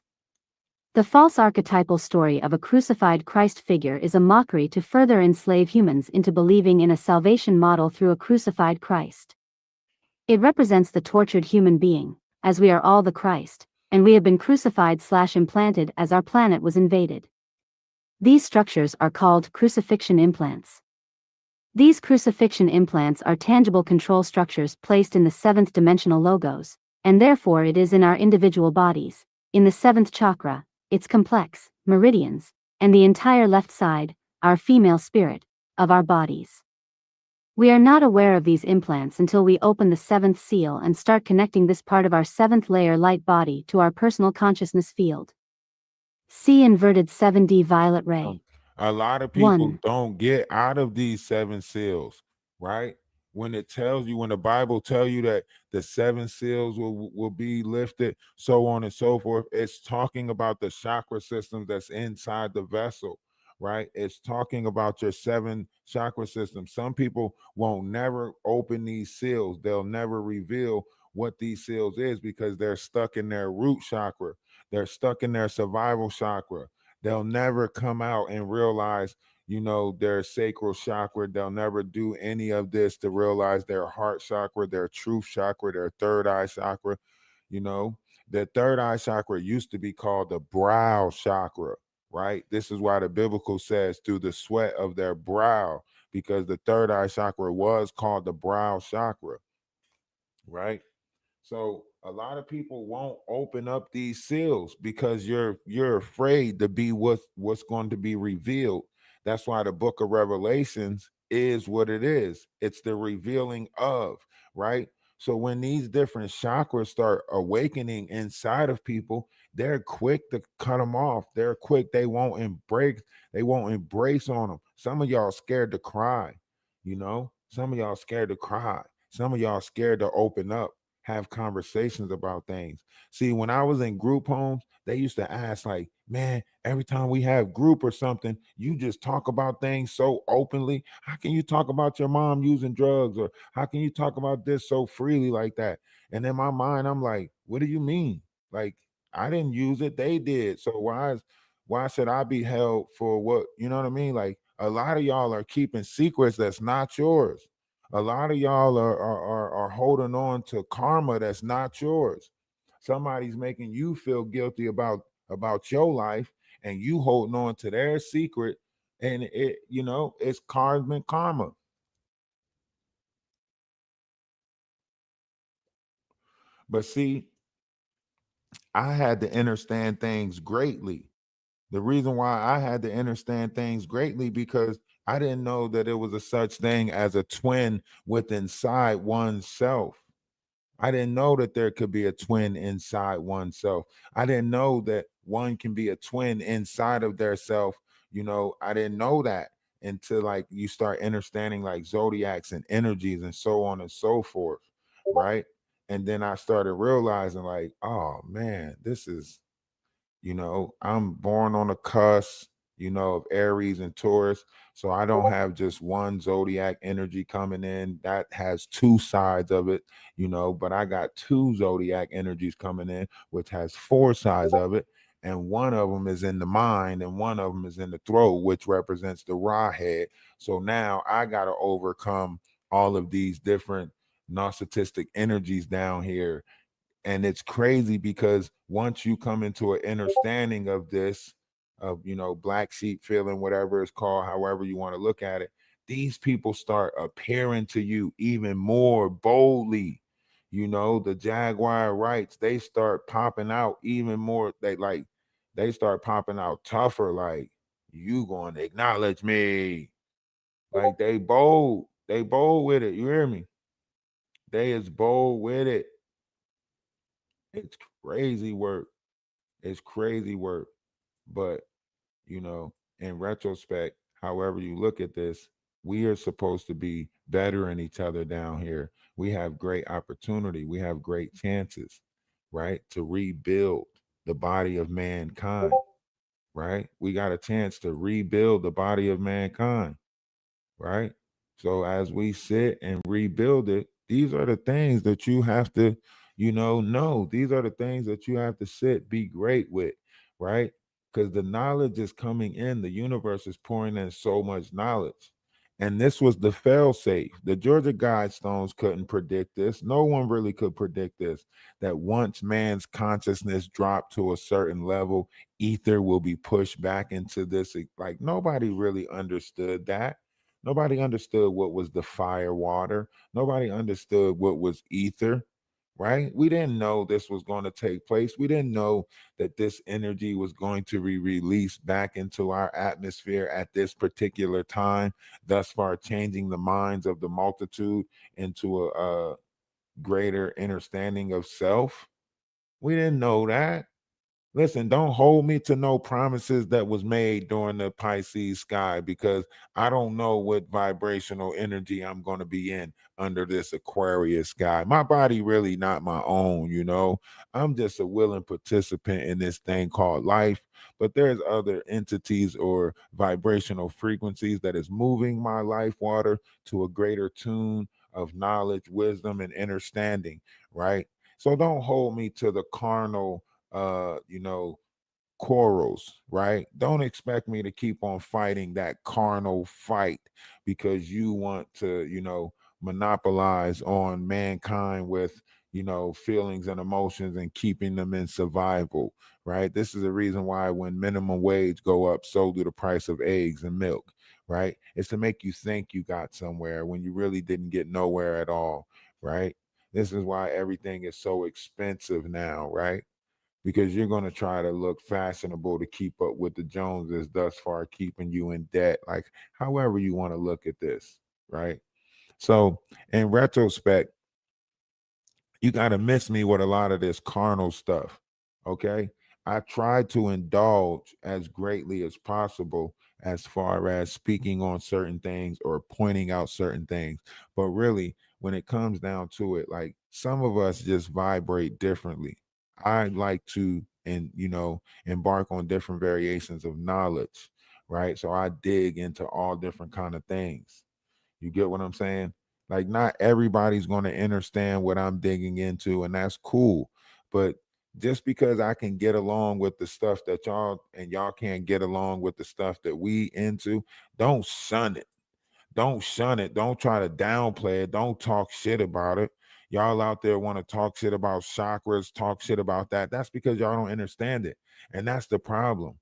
The false archetypal story of a crucified Christ figure is a mockery to further enslave humans into believing in a salvation model through a crucified Christ. It represents the tortured human being, as we are all the Christ, and we have been crucified/implanted as our planet was invaded. These structures are called crucifixion implants. These crucifixion implants are tangible control structures placed in the seventh dimensional logos, and therefore it is in our individual bodies, in the seventh chakra, its complex, meridians, and the entire left side, our female spirit, of our bodies. We are not aware of these implants until we open the seventh seal and start connecting this part of our seventh layer light body to our personal consciousness field. See inverted 7D violet ray. A lot of people don't get out of these seven seals, right? When the Bible tell you that the seven seals will be lifted, so on and so forth, it's talking about the chakra system that's inside the vessel, right? It's talking about your seven chakra systems. Some people won't never open these seals. They'll never reveal what these seals is because they're stuck in their root chakra. They're stuck in their survival chakra. They'll never come out and realize, their sacral chakra. They'll never do any of this to realize their heart chakra, their truth chakra, their third eye chakra. The third eye chakra used to be called the brow chakra, right? This is why the biblical says through the sweat of their brow, because the third eye chakra was called the brow chakra, right? So a lot of people won't open up these seals because you're afraid to be what's going to be revealed. That's why the book of Revelations is what it is. It's the revealing of, right? So when these different chakras start awakening inside of people, they're quick to cut them off. They're quick. They won't embrace on them. Some of y'all scared to cry, you know? Some of y'all scared to cry. Some of y'all scared to open up, have conversations about things. See, when I was in group homes, they used to ask, like, man, every time we have group or something, you just talk about things so openly. How can you talk about your mom using drugs? Or how can you talk about this so freely like that? And in my mind, I'm like, what do you mean? Like, I didn't use it, they did. So why should I be held for what, you know what I mean? Like, a lot of y'all are keeping secrets that's not yours. A lot of y'all are holding on to karma that's not yours. Somebody's making you feel guilty about your life, and you holding on to their secret, and it, you know, it's cosmic karma. But see, I had to understand things greatly. The reason why I had to understand things greatly, because I didn't know that it was a such thing as a twin with inside oneself. I didn't know that there could be a twin inside oneself. I didn't know that one can be a twin inside of their self. You know, I didn't know that until like you start understanding like zodiacs and energies and so on and so forth, right? And then I started realizing like, oh man, this is, you know, I'm born on a cusp, you know, of Aries and Taurus. So I don't have just one zodiac energy coming in. That has two sides of it, you know, but I got two zodiac energies coming in, which has four sides of it. And one of them is in the mind and one of them is in the throat, which represents the raw head. So now I got to overcome all of these different narcissistic energies down here. And it's crazy because once you come into an understanding of this, of, you know, black sheep feeling, whatever it's called, however you want to look at it, these people start appearing to you even more boldly. You know, the Jaguar Wrights, they start popping out even more. They start popping out tougher, like, you going to acknowledge me. Like, they bold with it. You hear me? They is bold with it. It's crazy work. It's crazy work. But, you know, in retrospect, however you look at this, we are supposed to be bettering each other down here. We have great opportunity. We have great chances, right? To rebuild the body of mankind, right? We got a chance to rebuild the body of mankind, right? So as we sit and rebuild it, these are the things that you have to, you know, these are the things that you have to sit, be great with, right? Because the knowledge is coming in, the universe is pouring in so much knowledge. And this was the fail safe. The Georgia Guidestones couldn't predict this. No one really could predict this. That once man's consciousness dropped to a certain level, ether will be pushed back into this. Like, nobody really understood that. Nobody understood what was the fire water. Nobody understood what was ether, right? We didn't know this was going to take place. We didn't know that this energy was going to be released back into our atmosphere at this particular time, thus far changing the minds of the multitude into a greater understanding of self. We didn't know that. Listen, don't hold me to no promises that was made during the Pisces sky, because I don't know what vibrational energy I'm going to be in under this Aquarius sky. My body really not my own, you know. I'm just a willing participant in this thing called life, but there's other entities or vibrational frequencies that is moving my life water to a greater tune of knowledge, wisdom, and understanding, right? So don't hold me to the carnal you know, quarrels, right? Don't expect me to keep on fighting that carnal fight because you want to, you know, monopolize on mankind with, you know, feelings and emotions and keeping them in survival, right? This is the reason why when minimum wage go up, so do the price of eggs and milk, right? It's to make you think you got somewhere when you really didn't get nowhere at all, right? This is why everything is so expensive now, right? Because you're going to try to look fashionable to keep up with the Joneses, thus far keeping you in debt, like however you want to look at this, right? So in retrospect, you got to miss me with a lot of this carnal stuff. Okay. I try to indulge as greatly as possible as far as speaking on certain things or pointing out certain things. But really, when it comes down to it, like some of us just vibrate differently. I like to, and embark on different variations of knowledge, right? So I dig into all different kind of things. You get what I'm saying? Like, not everybody's going to understand what I'm digging into, and that's cool. But just because I can get along with the stuff that y'all can't get along with the stuff that we into, don't shun it. Don't shun it. Don't try to downplay it. Don't talk shit about it. Y'all out there want to talk shit about chakras, talk shit about that. That's because y'all don't understand it. And that's the problem.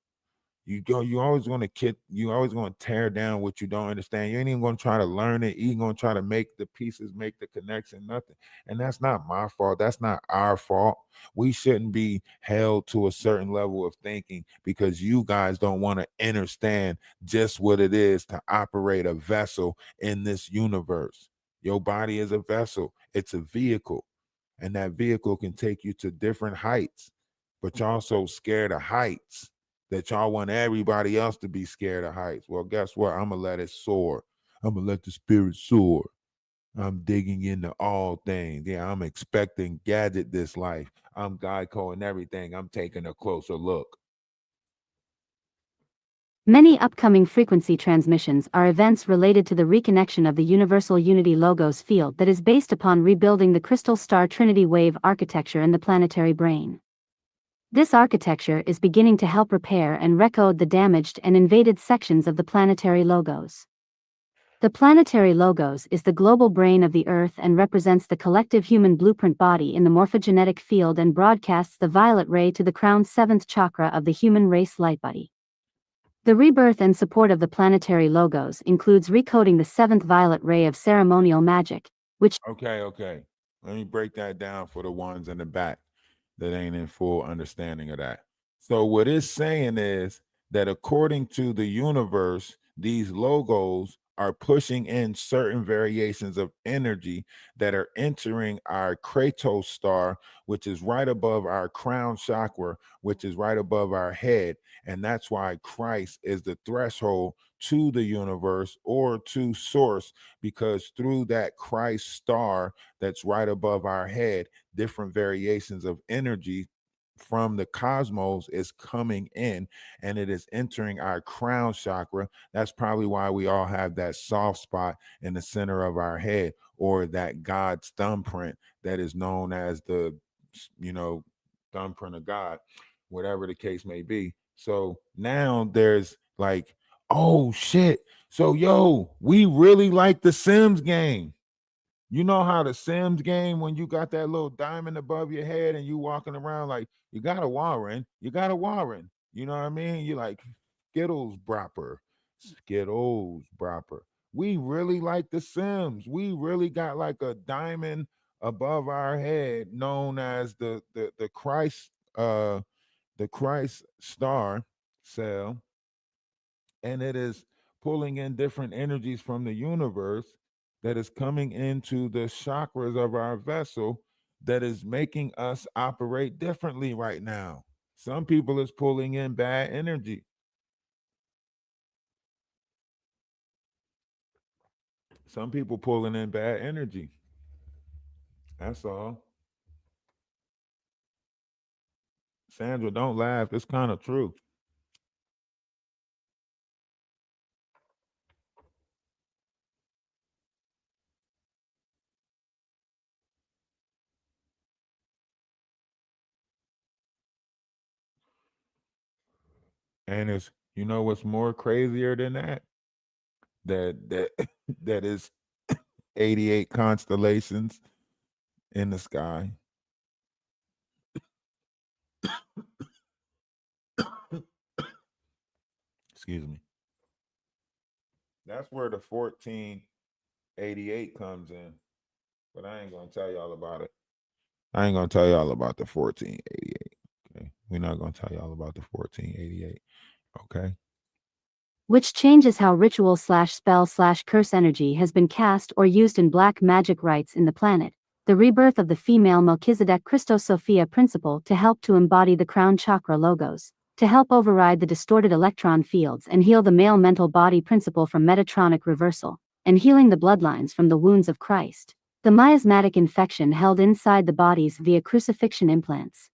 You always going to you always going to tear down what you don't understand. You ain't even going to try to learn it. You ain't going to try to make the pieces, make the connection, nothing. And that's not my fault. That's not our fault. We shouldn't be held to a certain level of thinking because you guys don't want to understand just what it is to operate a vessel in this universe. Your body is a vessel. It's a vehicle. And that vehicle can take you to different heights, but y'all so scared of heights that y'all want everybody else to be scared of heights. Well, guess what? I'm gonna let it soar. I'm gonna let the spirit soar. I'm digging into all things. Yeah, I'm expecting gadget this life. I'm Geico and everything. I'm taking a closer look. Many upcoming frequency transmissions are events related to the reconnection of the Universal Unity Logos field that is based upon rebuilding the crystal star Trinity wave architecture in the planetary brain. This architecture is beginning to help repair and recode the damaged and invaded sections of the planetary logos. The planetary logos is the global brain of the Earth and represents the collective human blueprint body in the morphogenetic field and broadcasts the violet ray to the crowned seventh chakra of the human race light body. The rebirth and support of the planetary logos includes recoding the seventh violet ray of ceremonial magic, which... Okay. Let me break that down for the ones in the back that ain't in full understanding of that. So what it's saying is that according to the universe, these logos are pushing in certain variations of energy that are entering our Kratos star, which is right above our crown chakra, which is right above our head. And that's why Christ is the threshold to the universe or to source, because through that Christ star that's right above our head, different variations of energy from the cosmos is coming in and it is entering our crown chakra. That's probably why we all have that soft spot in the center of our head, or that God's thumbprint that is known as the thumbprint of God, whatever the case may be. So now there's like, oh shit, so yo, we really like the Sims game. You know how the Sims game, when you got that little diamond above your head and you walking around like you got a Warren, you got a Warren. You know what I mean? You like Skittles Bropper, Skittles Bropper. We really like the Sims. We really got like a diamond above our head, known as the Christ the Christ star cell, and it is pulling in different energies from the universe that is coming into the chakras of our vessel that is making us operate differently right now. Some people is pulling in bad energy. Some people pulling in bad energy. That's all. Sandra, don't laugh. It's kind of true. And it's, you know what's more crazier than that? That that is 88 constellations in the sky. Excuse me. That's where the 1488 comes in. But I ain't gonna tell y'all about it. I ain't gonna tell y'all about the 1488. Okay. We're not gonna tell y'all about the 1488. Okay. Which changes how ritual/spell/curse energy has been cast or used in black magic rites in the planet. The rebirth of the female Melchizedek Christos Sophia principle to help to embody the crown chakra logos, to help override the distorted electron fields and heal the male mental body principle from Metatronic reversal, and healing the bloodlines from the wounds of Christ. The miasmatic infection held inside the bodies via crucifixion implants.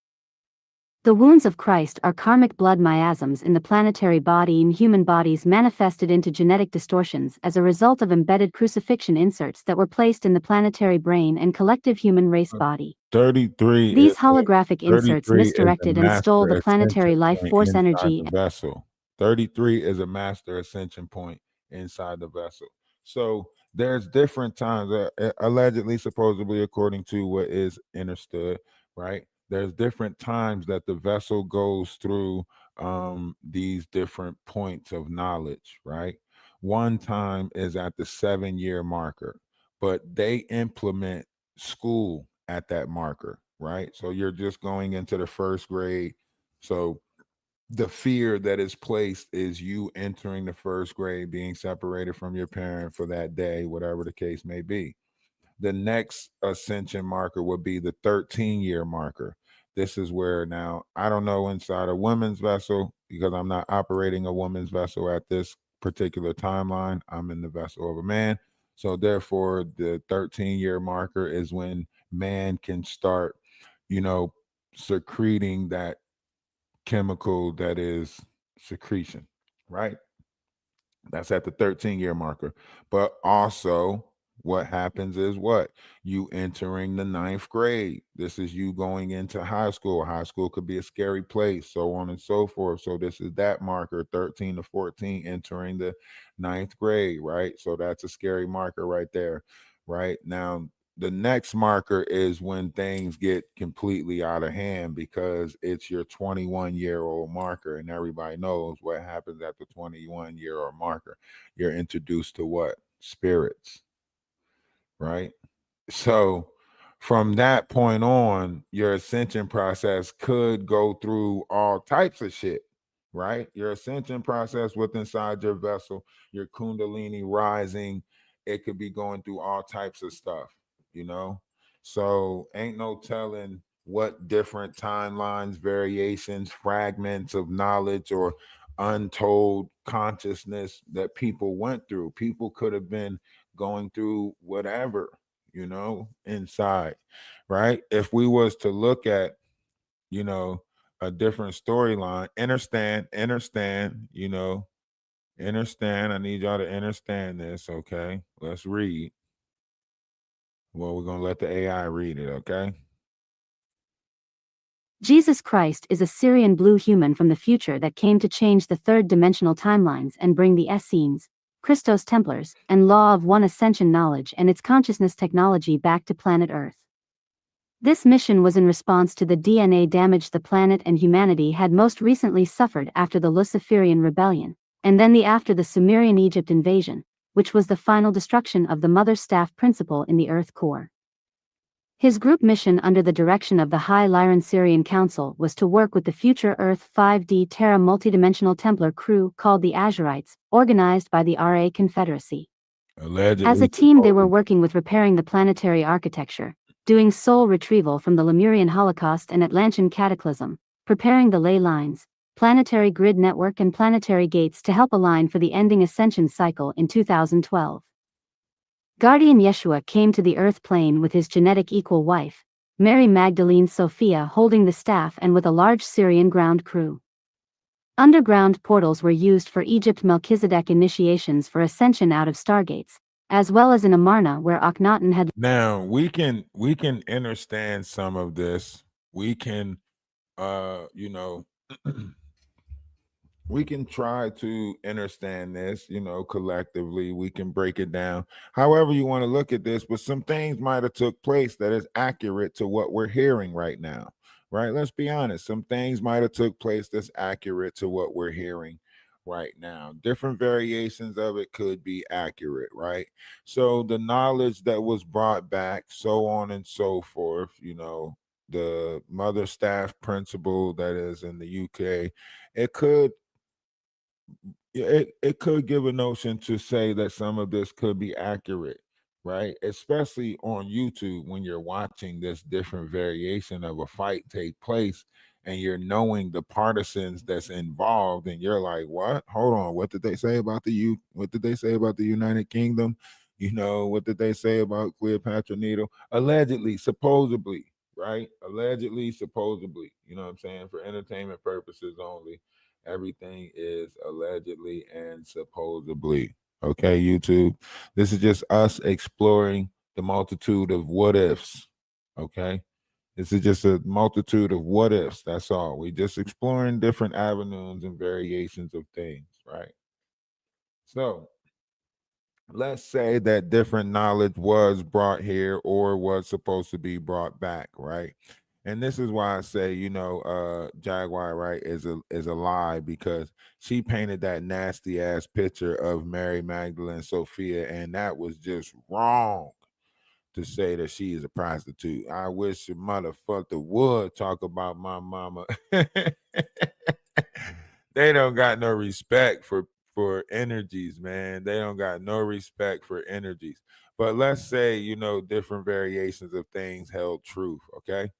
The wounds of Christ are karmic blood miasms in the planetary body and human bodies manifested into genetic distortions as a result of embedded crucifixion inserts that were placed in the planetary brain and collective human race body. 33 These holographic inserts 33 is the misdirected and stole the master planetary ascension life point force inside energy. the vessel. 33 is a master ascension point inside the vessel. So there's different times, allegedly, supposedly, according to what is understood, right? There's different times that the vessel goes through these different points of knowledge, right? One time is at the 7-year marker, but they implement school at that marker, right? So you're just going into the first grade. So the fear that is placed is you entering the first grade, being separated from your parent for that day, whatever the case may be. The next ascension marker would be the 13-year marker. This is where now I don't know inside a woman's vessel because I'm not operating a woman's vessel at this particular timeline. I'm in the vessel of a man. So therefore, the 13-year marker is when man can start, secreting that chemical that is secretion, right? That's at the 13-year marker. But also, what happens is what? You entering the 9th grade. This is you going into high school. High school could be a scary place, so on and so forth. So this is that marker, 13 to 14, entering the 9th grade, right? So that's a scary marker right there, right? Now, the next marker is when things get completely out of hand because it's your 21-year-old marker, and everybody knows what happens at the 21-year-old marker. You're introduced to what? Spirits, right? So from that point on, your ascension process could go through all types of shit, right? Your ascension process with inside your vessel, your kundalini rising, it could be going through all types of stuff, So ain't no telling what different timelines, variations, fragments of knowledge or untold consciousness that people went through. People could have been going through whatever, inside, right? If we was to look at, a different storyline, understand, I need y'all to understand this, okay? Let's read. Well, we're going to let the AI read it, okay? Jesus Christ is a Syrian blue human from the future that came to change the third-dimensional timelines and bring the Essenes, Christos Templars, and Law of One Ascension knowledge and its consciousness technology back to planet Earth. This mission was in response to the DNA damage the planet and humanity had most recently suffered after the Luciferian rebellion, and then after the Sumerian Egypt invasion, which was the final destruction of the Mother Staff principle in the Earth core. His group mission under the direction of the High Lyran Syrian Council was to work with the future Earth 5D Terra multidimensional Templar crew called the Azurites, organized by the RA Confederacy. Allegedly, as a team they were working with repairing the planetary architecture, doing soul retrieval from the Lemurian Holocaust and Atlantean Cataclysm, preparing the ley lines, planetary grid network and planetary gates to help align for the ending ascension cycle in 2012. Guardian Yeshua came to the Earth plane with his genetic equal wife, Mary Magdalene Sophia, holding the staff and with a large Syrian ground crew. Underground portals were used for Egypt Melchizedek initiations for ascension out of stargates, as well as in Amarna where Akhenaten had. Now we can understand some of this. We can we can try to understand this, collectively. We can break it down however you want to look at this, but some things might have took place that is accurate to what we're hearing right now, right? Let's be honest. Some things might have took place that's accurate to what we're hearing right now. Different variations of it could be accurate, right? So the knowledge that was brought back, so on and so forth, the mother staff principle that is in the UK, it could it could give a notion to say that some of this could be accurate, right? Especially on YouTube when you're watching this different variation of a fight take place and you're knowing the partisans that's involved and you're like, what? Hold on, what did they say about what did they say about the United Kingdom? What did they say about Cleopatra Needle? Allegedly, supposedly, right? Allegedly, supposedly, you know what I'm saying? For entertainment purposes only. Everything is allegedly and supposedly. Okay, YouTube. This is just us exploring the multitude of what ifs. Okay. This is just a multitude of what ifs. That's all. We just exploring different avenues and variations of things, right? So let's say that different knowledge was brought here or was supposed to be brought back, right? And this is why I say, Jaguar, right, is a lie, because she painted that nasty ass picture of Mary Magdalene Sophia, and that was just wrong to say that she is a prostitute. I wish a motherfucker would talk about my mama. They don't got no respect for energies, man. They don't got no respect for energies. But let's say, different variations of things held truth, okay?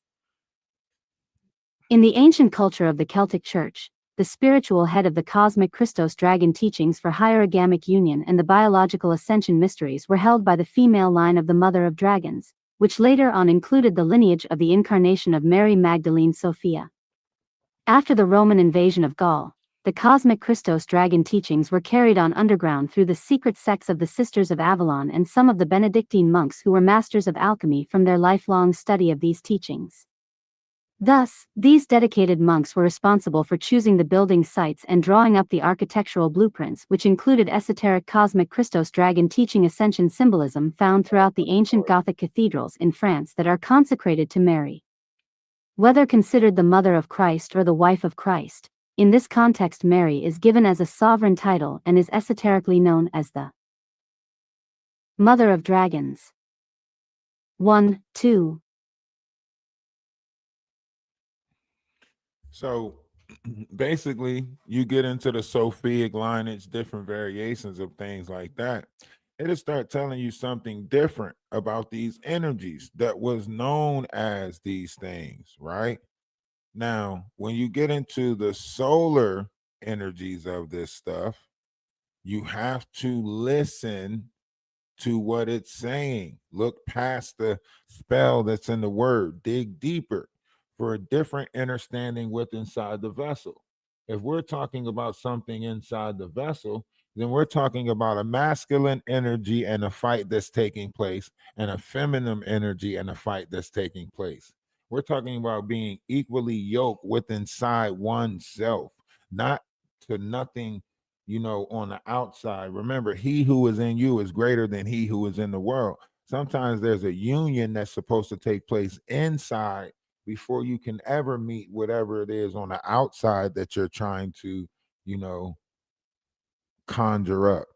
In the ancient culture of the Celtic Church, the spiritual head of the cosmic Christos dragon teachings for hierogamic union and the biological ascension mysteries were held by the female line of the Mother of Dragons, which later on included the lineage of the incarnation of Mary Magdalene Sophia. After the Roman invasion of Gaul, the cosmic Christos dragon teachings were carried on underground through the secret sects of the Sisters of Avalon and some of the Benedictine monks who were masters of alchemy from their lifelong study of these teachings. Thus, these dedicated monks were responsible for choosing the building sites and drawing up the architectural blueprints, which included esoteric cosmic Christos dragon teaching ascension symbolism found throughout the ancient Gothic cathedrals in France that are consecrated to Mary. Whether considered the mother of Christ or the wife of Christ, in this context Mary is given as a sovereign title and is esoterically known as the Mother of Dragons. 1, 2. So basically, you get into the Sophic lineage, different variations of things like that. It'll start telling you something different about these energies that was known as these things, right? Now, when you get into the solar energies of this stuff, you have to listen to what it's saying. Look past the spell that's in the word, dig deeper for a different understanding what's inside the vessel. If we're talking about something inside the vessel, then we're talking about a masculine energy and a fight that's taking place, and a feminine energy and a fight that's taking place. We're talking about being equally yoked with inside oneself, not to nothing on the outside. Remember, he who is in you is greater than he who is in the world. Sometimes there's a union that's supposed to take place inside before you can ever meet whatever it is on the outside that you're trying to, conjure up.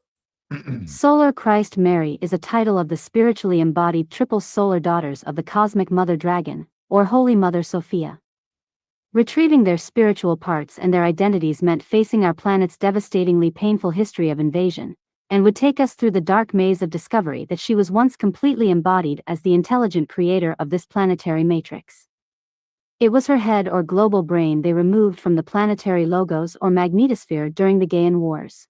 Solar Christ Mary is a title of the spiritually embodied triple solar daughters of the cosmic Mother Dragon, or Holy Mother Sophia. Retrieving their spiritual parts and their identities meant facing our planet's devastatingly painful history of invasion, and would take us through the dark maze of discovery that she was once completely embodied as the intelligent creator of this planetary matrix. It was her head or global brain they removed from the planetary logos or magnetosphere during the Gaian Wars.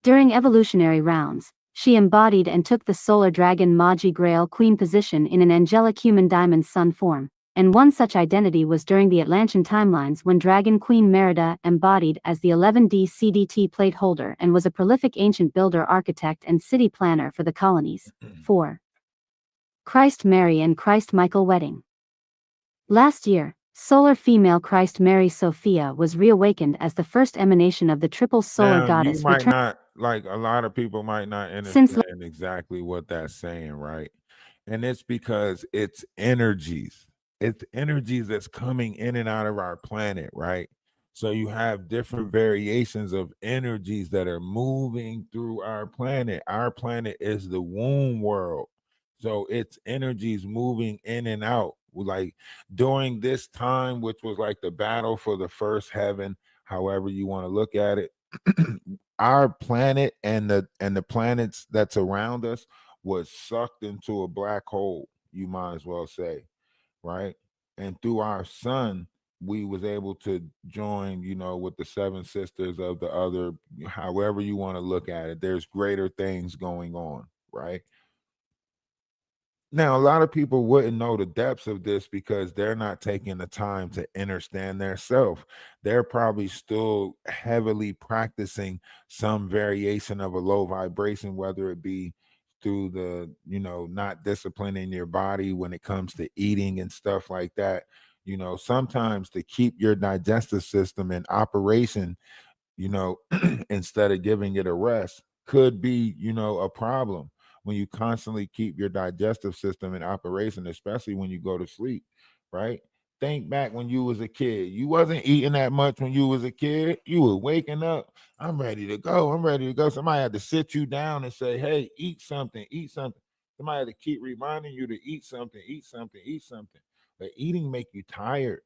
During evolutionary rounds, she embodied and took the solar dragon Magi Grail queen position in an angelic human diamond sun form, and one such identity was during the Atlantean timelines when Dragon Queen Merida embodied as the 11D CDT plate holder and was a prolific ancient builder, architect, and city planner for the colonies. 4. Christ Mary and Christ Michael wedding. Last year, solar female Christ Mary Sophia was reawakened as the first emanation of the triple solar Now, goddess. you might not, like, a lot of people might not understand exactly what that's saying, right? And it's because it's energies. It's energies that's coming in and out of our planet, right? So you have different variations of energies that are moving through our planet. Our planet is the womb world. So it's energies moving in and out. Like during this time, which was like the battle for the first heaven, however you want to look at it, our planet and the planets that's around us was sucked into a black hole, you might as well say, right? And through our sun, we was able to join, with the seven sisters of the other, however you want to look at it. There's greater things going on, right? Now, a lot of people wouldn't know the depths of this because they're not taking the time to understand their self. They're probably still heavily practicing some variation of a low vibration, whether it be through the, not disciplining your body when it comes to eating and stuff like that. Sometimes to keep your digestive system in operation, instead of giving it a rest, could be, a problem when you constantly keep your digestive system in operation, especially when you go to sleep, right? Think back when you was a kid. You wasn't eating that much when you was a kid. You were waking up, I'm ready to go. I'm ready to go. Somebody had to sit you down and say, hey, eat something, eat something. Somebody had to keep reminding you to eat something, eat something, eat something. But eating make you tired.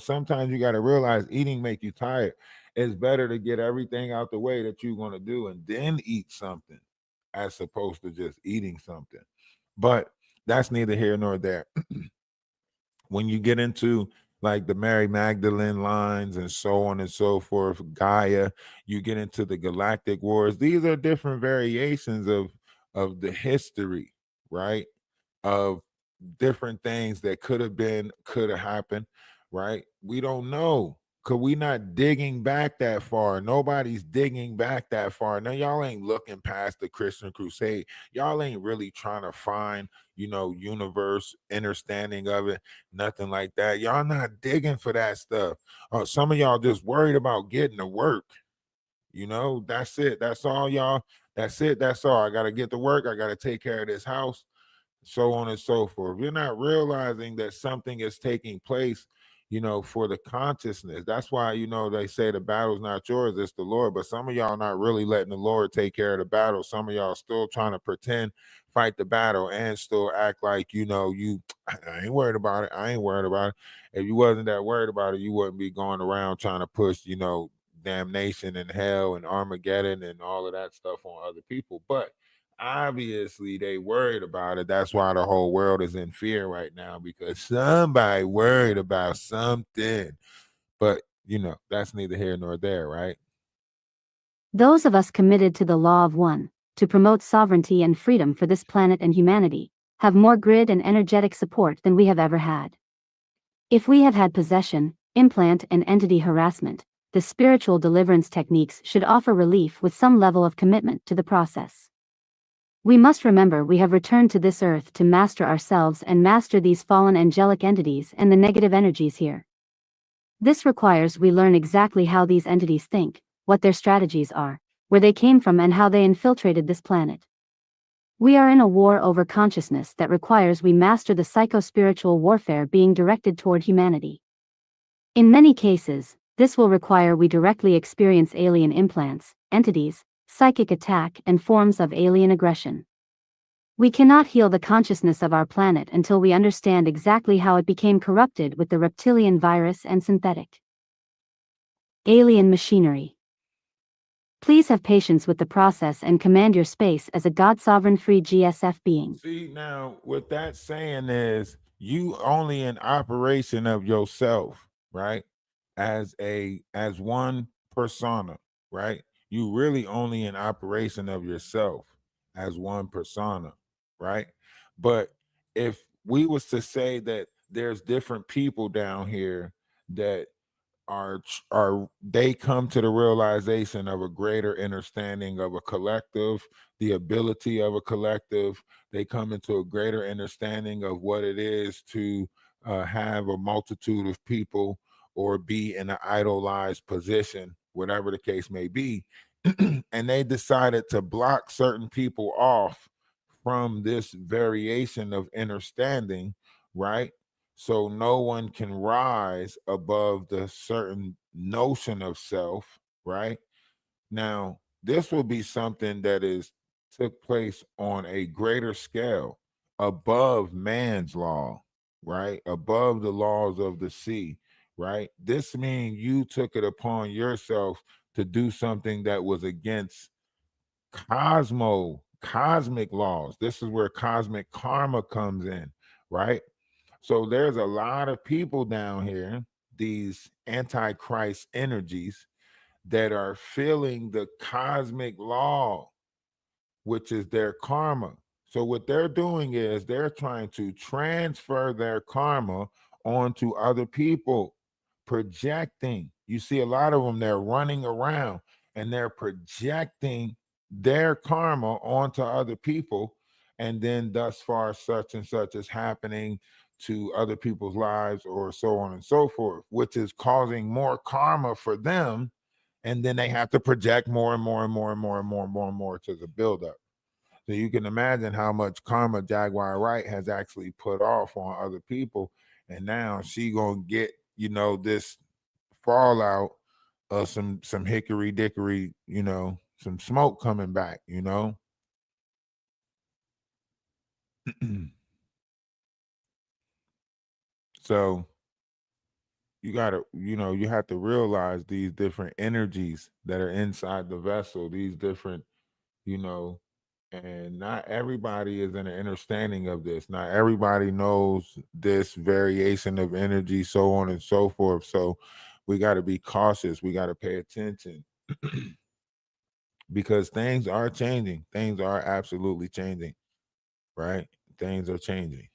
Sometimes you got to realize eating make you tired. It's better to get everything out the way that you're going to do and then eat something as opposed to just eating something. But that's neither here nor there. When you get into like the Mary Magdalene lines and so on and so forth, Gaia, you get into the Galactic Wars. These are different variations of the history, right? Of different things that could have happened, right? We don't know because we not digging back that far. Nobody's digging back that far. Now y'all ain't looking past the Christian crusade. Y'all ain't really trying to find, universe understanding of it, nothing like that. Y'all not digging for that stuff. Some of y'all just worried about getting to work. That's it. That's all, y'all. That's it. That's all. I gotta get to work. I gotta take care of this house, so on and so forth. You're not realizing that something is taking place, for the consciousness. That's why, they say the battle's not yours, it's the Lord. But some of y'all not really letting the Lord take care of the battle. Some of y'all still trying to pretend fight the battle and still act like, I ain't worried about it. I ain't worried about it. If you wasn't that worried about it, you wouldn't be going around trying to push, damnation and hell and Armageddon and all of that stuff on other people. But obviously they worried about it. That's why the whole world is in fear right now, because somebody worried about something. But that's neither here nor there, right? Those of us committed to the law of one, to promote sovereignty and freedom for this planet and humanity, have more grid and energetic support than we have ever had. If we have had possession, implant and entity harassment, the spiritual deliverance techniques should offer relief with some level of commitment to the process. We must remember we have returned to this earth to master ourselves and master these fallen angelic entities and the negative energies here. This requires we learn exactly how these entities think, what their strategies are, where they came from and how they infiltrated this planet. We are in a war over consciousness that requires we master the psycho-spiritual warfare being directed toward humanity. In many cases, this will require we directly experience alien implants, entities, psychic attack and forms of alien aggression. We cannot heal the consciousness of our planet until we understand exactly how it became corrupted with the reptilian virus and synthetic alien machinery. Please have patience with the process and command your space as a God-sovereign free GSF being. See, now what that's saying is you only in operation of yourself, right? As one persona, right? You really only in operation of yourself as one persona, right? But if we was to say that there's different people down here that are they come to the realization of a greater understanding of a collective, the ability of a collective. They come into a greater understanding of what it is to have a multitude of people or be in an idolized position, whatever the case may be. And they decided to block certain people off from this variation of understanding, right? So no one can rise above the certain notion of self, right? Now, this will be something that is took place on a greater scale, above man's law, right? Above the laws of the sea, right? This means you took it upon yourself to do something that was against cosmic laws. This is where cosmic karma comes in, right? So there's a lot of people down here, these antichrist energies, that are feeling the cosmic law, which is their karma. So what they're doing is they're trying to transfer their karma onto other people, projecting. You see a lot of them, they're running around and they're projecting their karma onto other people. And then thus far, such and such is happening to other people's lives, or so on and so forth, which is causing more karma for them. And then they have to project more and more and more and more and more and more and more to the buildup. So you can imagine how much karma Jaguar Wright has actually put off on other people. And now she gonna get, this fallout of some hickory dickory, some smoke coming back, So you gotta, you have to realize these different energies that are inside the vessel, these different, and not everybody is in an understanding of this. Not everybody knows this variation of energy, so on and so forth. So we got to be cautious. We got to pay attention because things are changing. Things are absolutely changing, right? Things are changing.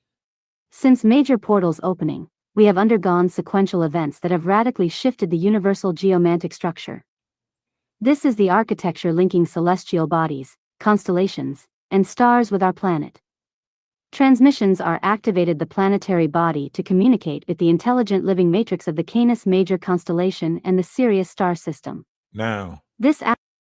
Since major portals opening, we have undergone sequential events that have radically shifted the universal geomantic structure. This is the architecture linking celestial bodies, constellations, and stars with our planet. Transmissions are activated the planetary body to communicate with the intelligent living matrix of the Canis Major constellation and the Sirius star system. Now,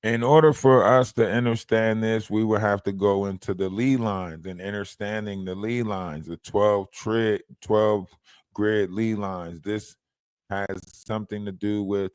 in order for us to understand this, we will have to go into the Lee lines and understanding the Lee lines, the 12 grid Lee lines. This has something to do with,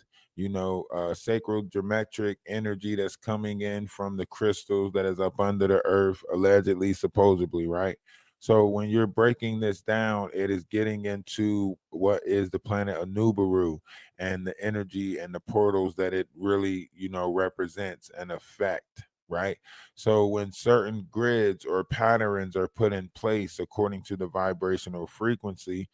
sacral geometric energy that's coming in from the crystals that is up under the earth, allegedly, supposedly, right? So when you're breaking this down, it is getting into what is the planet Anubaru and the energy and the portals that it really, represents and affect, right? So when certain grids or patterns are put in place according to the vibrational frequency,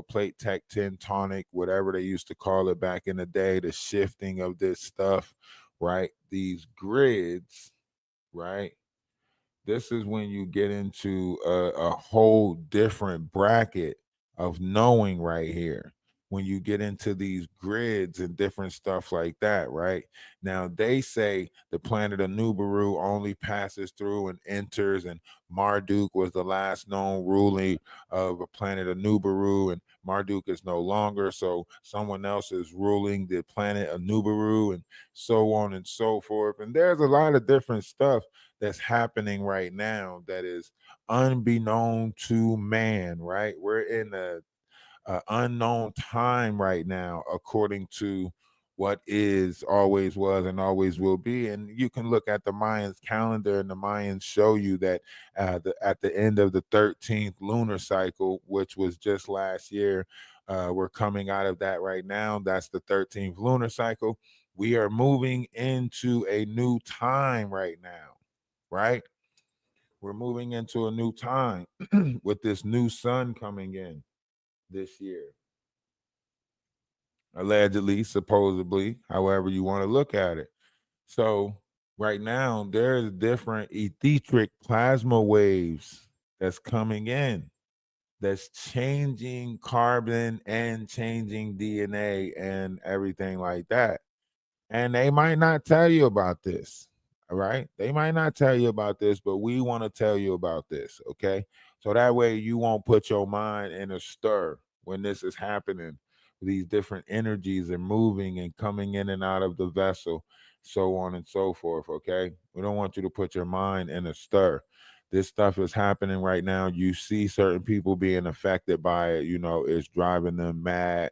plate tectonic, whatever they used to call it back in the day, the shifting of this stuff, right? These grids, right? This is when you get into a whole different bracket of knowing right here. When you get into these grids and different stuff like that, right? Now, they say the planet of Nubaru only passes through and enters, and Marduk was the last known ruler of a planet of Nubaru, and Marduk is no longer, so someone else is ruling the planet of Nubaru, and so on and so forth. And there's a lot of different stuff that's happening right now that is unbeknown to man, right? We're in a unknown time right now, according to what is, always was, and always will be. And you can look at the Mayans calendar, and the Mayans show you that at the end of the 13th lunar cycle, which was just last year, we're coming out of that right now. That's the 13th lunar cycle. We are moving into a new time right now, right? We're moving into a new time with this new sun coming in this year. Allegedly, supposedly, however you want to look at it. So right now, there's different etheric plasma waves that's coming in, that's changing carbon and changing DNA and everything like that. And they might not tell you about this. All right. They might not tell you about this, but we want to tell you about this. Okay. So that way you won't put your mind in a stir when this is happening. These different energies are moving and coming in and out of the vessel, so on and so forth. Okay. We don't want you to put your mind in a stir. This stuff is happening right now. You see certain people being affected by it, it's driving them mad.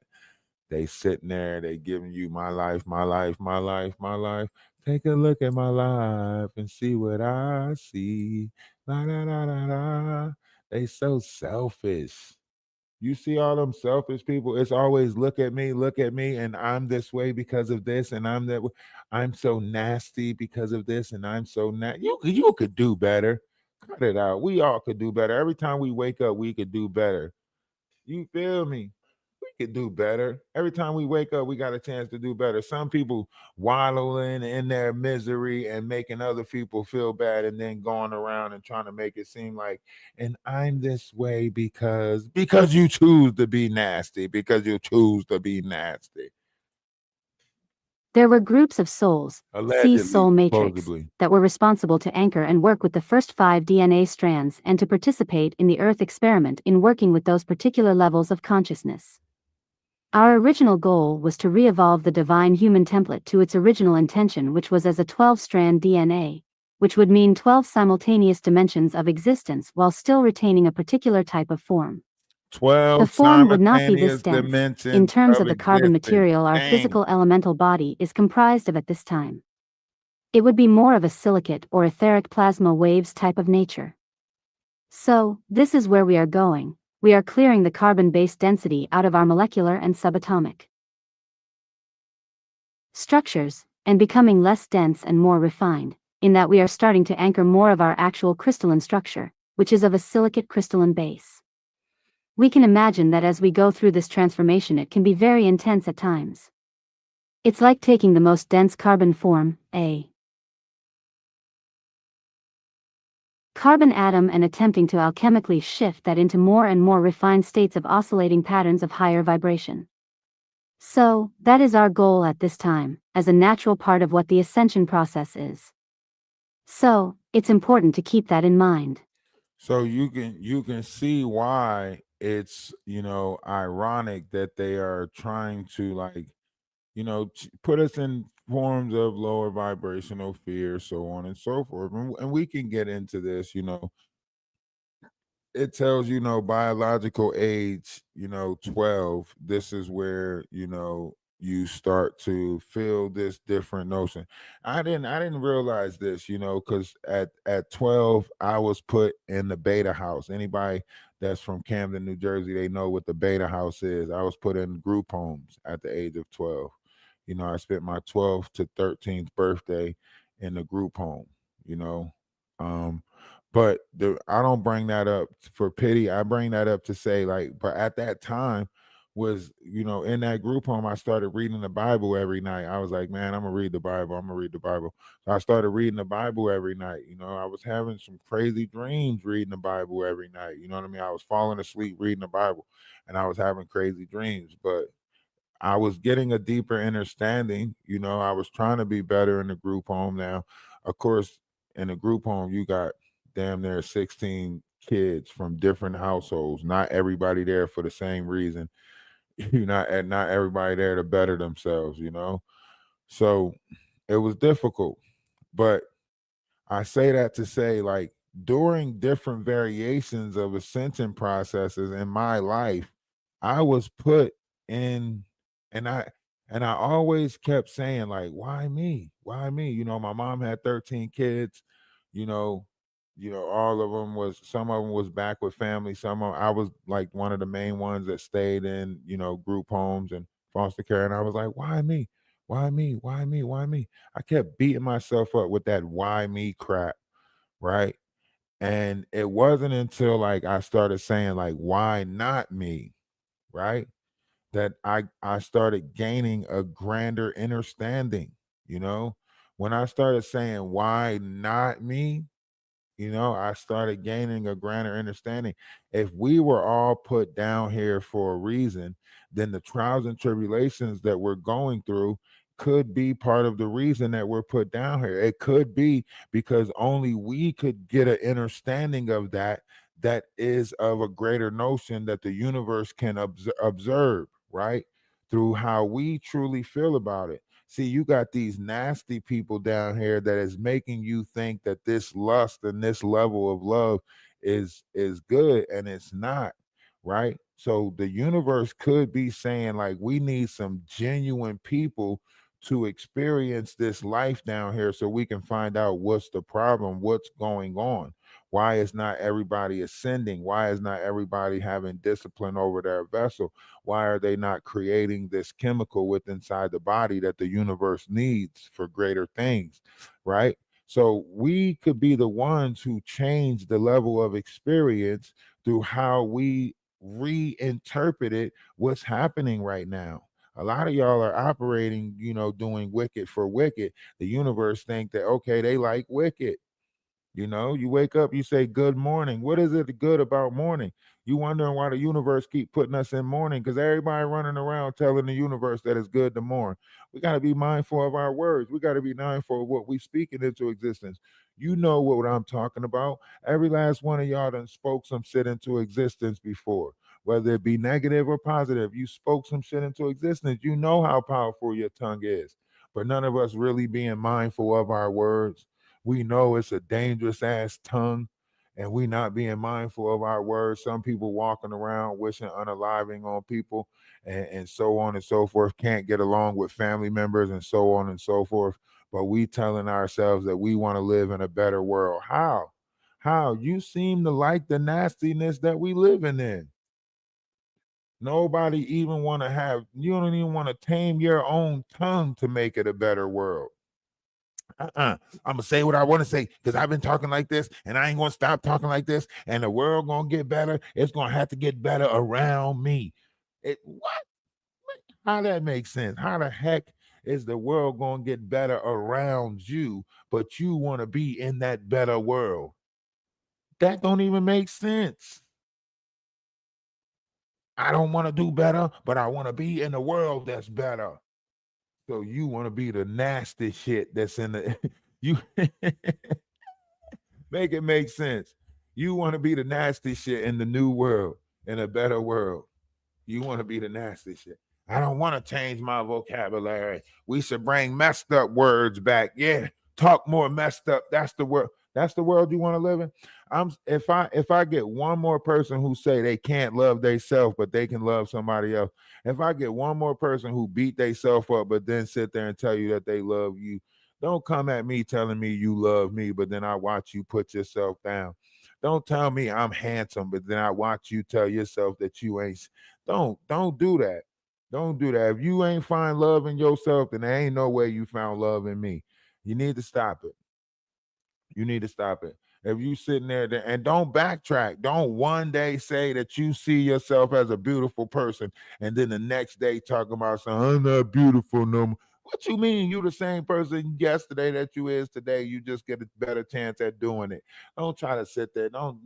They sitting there, they giving you my life, my life, my life, my life. Take a look at my life and see what I see. La la la la la. They so selfish. You see all them selfish people. It's always look at me, and I'm this way because of this, and I'm that way. I'm so nasty because of this, and I'm so You could do better. Cut it out. We all could do better. Every time we wake up, we could do better. You feel me? We could do better. Every time we wake up, we got a chance to do better. Some people wallowing in their misery and making other people feel bad, and then going around and trying to make it seem like, and I'm this way because you choose to be nasty, because you choose to be nasty. There were groups of souls, see soul matrix, supposedly, that were responsible to anchor and work with the first 5 DNA strands and to participate in the Earth experiment in working with those particular levels of consciousness. Our original goal was to re-evolve the divine human template to its original intention, which was as a 12-strand DNA, which would mean 12 simultaneous dimensions of existence while still retaining a particular type of form. 12 The form would not be this simultaneous dense, dimensions in terms of the carbon existence. material our Dang. physical elemental body is comprised of at this time. It would be more of a silicate or etheric plasma waves type of nature. So, this is where we are going. We are clearing the carbon-based density out of our molecular and subatomic structures, and becoming less dense and more refined, in that we are starting to anchor more of our actual crystalline structure, which is of a silicate crystalline base. We can imagine that as we go through this transformation, it can be very intense at times. It's like taking the most dense carbon form, a carbon atom, and attempting to alchemically shift that into more and more refined states of oscillating patterns of higher vibration. So, that is our goal at this time, as a natural part of what the ascension process is. So, it's important to keep that in mind. So you can see why it's, ironic that they are trying to, like, put us in forms of lower vibrational fear, so on and so forth. And we can get into this. It tells, biological age, 12. This is where, you start to feel this different notion. I didn't realize this, because at 12 I was put in the beta house. Anybody that's from Camden, New Jersey, they know what the beta house is. I was put in group homes at the age of 12. I spent my 12th to 13th birthday in the group home. um but I don't bring that up for pity. I bring that up to say, like, but at that time was, in that group home, I started reading the Bible every night. I was like, man, I'm gonna read the Bible. I'm gonna read the Bible. So I started reading the Bible every night. I was having some crazy dreams reading the Bible every night. You know what I mean? I was falling asleep reading the Bible, and I was having crazy dreams. But I was getting a deeper understanding. I was trying to be better in the group home. Now, of course, in a group home, you got damn near 16 kids from different households. Not everybody there for the same reason. Not everybody there to better themselves. So it was difficult. But I say that to say, like, during different variations of ascension processes in my life, I was put in, and I always kept saying, like, why me? Why me? My mom had 13 kids, you know, all of them was, some of them was back with family. I was like one of the main ones that stayed in, group homes and foster care. And I was like, why me? Why me? Why me? Why me? I kept beating myself up with that why me crap, right? And it wasn't until, like, I started saying, like, why not me, right? That I started gaining a grander understanding, When I started saying why not me, I started gaining a grander understanding. If we were all put down here for a reason, then the trials and tribulations that we're going through could be part of the reason that we're put down here. It could be because only we could get an understanding of that is of a greater notion that the universe can observe, right? Through how we truly feel about it. See, you got these nasty people down here that is making you think that this lust and this level of love is good, and it's not, right? So the universe could be saying, like, we need some genuine people to experience this life down here so we can find out what's the problem, what's going on. Why is not everybody ascending? Why is not everybody having discipline over their vessel? Why are they not creating this chemical within inside the body that the universe needs for greater things, right? So we could be the ones who change the level of experience through how we reinterpreted what's happening right now. A lot of y'all are operating, doing wicked for wicked. The universe think that, okay, they like wicked. You wake up, you say good morning. What is it good about morning? You wondering why the universe keep putting us in mourning, because everybody running around telling the universe that it's good to mourn. We got to be mindful of our words. We got to be mindful of what we speaking into existence. You know what I'm talking about. Every last one of y'all done spoke some shit into existence before, whether it be negative or positive. You spoke some shit into existence. You know how powerful your tongue is, but none of us really being mindful of our words. We know it's a dangerous ass tongue, and we not being mindful of our words. Some people walking around wishing unaliving on people, and so on and so forth, can't get along with family members and so on and so forth. But we telling ourselves that we want to live in a better world. How? How? You seem to like the nastiness that we living in. Nobody even want to have, you don't even want to tame your own tongue to make it a better world. I'm gonna say what I want to say because I've been talking like this, and I ain't gonna stop talking like this, and the world gonna get better. It's gonna have to get better around me. What? How that makes sense? How the heck is the world gonna get better around you, but you want to be in that better world? That don't even make sense. I don't want to do better, but I want to be in a world that's better. So you want to be the nasty shit that's in the you make it make sense. You want to be the nasty shit in the new world, in a better world. You want to be the nasty shit. I don't want to change my vocabulary. We should bring messed up words back. Yeah, talk more messed up. That's the world. That's the world you want to live in. If I get one more person who say they can't love themselves, but they can love somebody else. If I get one more person who beat themselves up, but then sit there and tell you that they love you, don't come at me telling me you love me, but then I watch you put yourself down. Don't tell me I'm handsome, but then I watch you tell yourself that you ain't. Don't do that. Don't do that. If you ain't find love in yourself, then there ain't no way you found love in me. You need to stop it. You need to stop it. If you sitting there and don't backtrack, don't one day say that you see yourself as a beautiful person, and then the next day talking about something, I'm not beautiful no more. What you mean? You the same person yesterday that you is today. You just get a better chance at doing it. Don't try to sit there. Don't.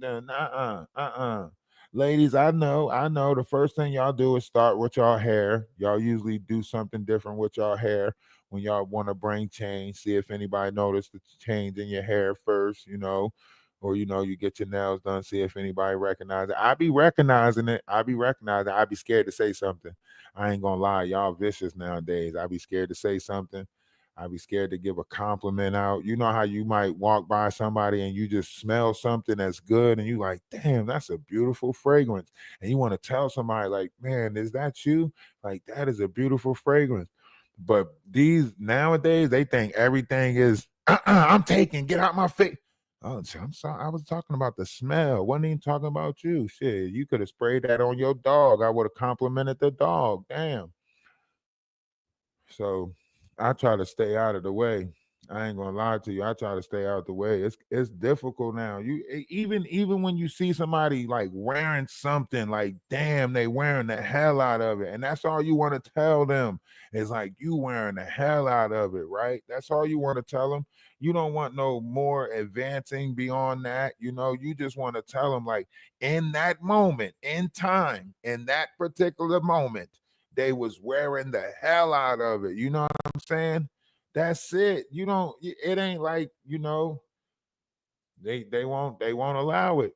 Ladies, I know. The first thing y'all do is start with y'all hair. Y'all usually do something different with y'all hair when y'all want to bring change. See if anybody noticed the change in your hair first, or you get your nails done. See if anybody recognize it. I be recognizing it. I be scared to say something. I ain't gonna lie, y'all vicious nowadays. I be scared to say something. I be scared to give a compliment out. You know how you might walk by somebody and you just smell something that's good and you like, damn, that's a beautiful fragrance. And you want to tell somebody like, man, is that you? Like, that is a beautiful fragrance. But these nowadays, they think everything is, I'm taking, get out my face. Oh, I'm sorry. I was talking about the smell. Wasn't even talking about you. Shit, you could have sprayed that on your dog. I would have complimented the dog. Damn. So I try to stay out of the way. I ain't gonna lie to you. I try to stay out the way. It's difficult now. Even when you see somebody like wearing something, like damn, they wearing the hell out of it, and that's all you want to tell them is like you wearing the hell out of it, right? That's all you want to tell them. You don't want no more advancing beyond that. You just want to tell them like in that moment, in time, in that particular moment, they was wearing the hell out of it. You know what I'm saying? That's it. You don't. It ain't like they won't allow it.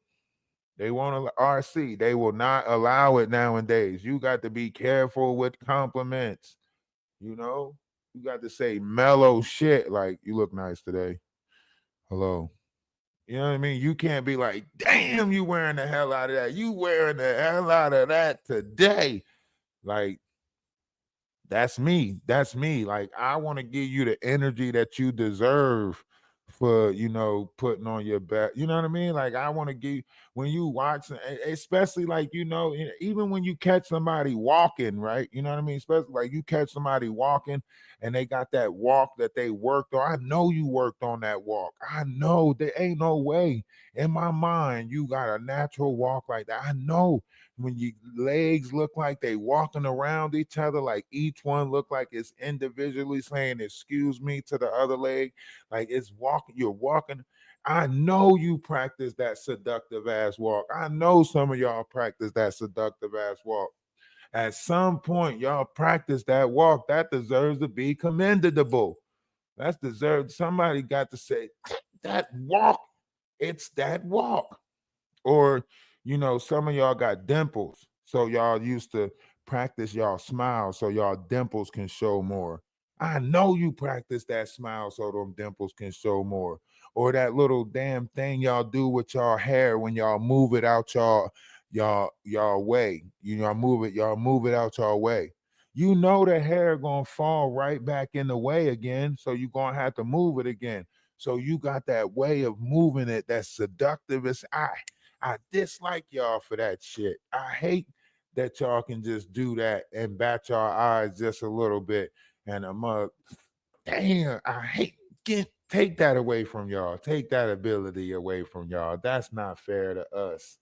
They won't allow RC. They will not allow it nowadays. You got to be careful with compliments. You got to say mellow shit like you look nice today. Hello. You know what I mean? You can't be like, damn, you wearing the hell out of that. You wearing the hell out of that today. Like, that's me. That's me. Like, I want to give you the energy that you deserve for, putting on your back. You know what I mean? Like, I want to give, when you watch, especially like, even when you catch somebody walking, right? You know what I mean? Especially like you catch somebody walking and they got that walk that they worked on. I know you worked on that walk. I know there ain't no way in my mind you got a natural walk like that. I know when your legs look like they walking around each other, like each one look like it's individually saying excuse me to the other leg, like it's walking, you're walking. I know you practice that seductive ass walk. I know some of y'all practice that seductive ass walk. At some point y'all practice that walk. That deserves to be commendable. That's deserved. Somebody got to say that walk, it's that walk. Or, some of y'all got dimples. So y'all used to practice y'all smile so y'all dimples can show more. I know you practice that smile so them dimples can show more. Or that little damn thing y'all do with y'all hair when y'all move it out y'all way. Y'all move it out y'all way. You know the hair gonna fall right back in the way again. So you're gonna have to move it again. So you got that way of moving it that's seductive as I dislike y'all for that shit. I hate that y'all can just do that and bat y'all eyes just a little bit. And damn, I hate, take that away from y'all. Take that ability away from y'all. That's not fair to us.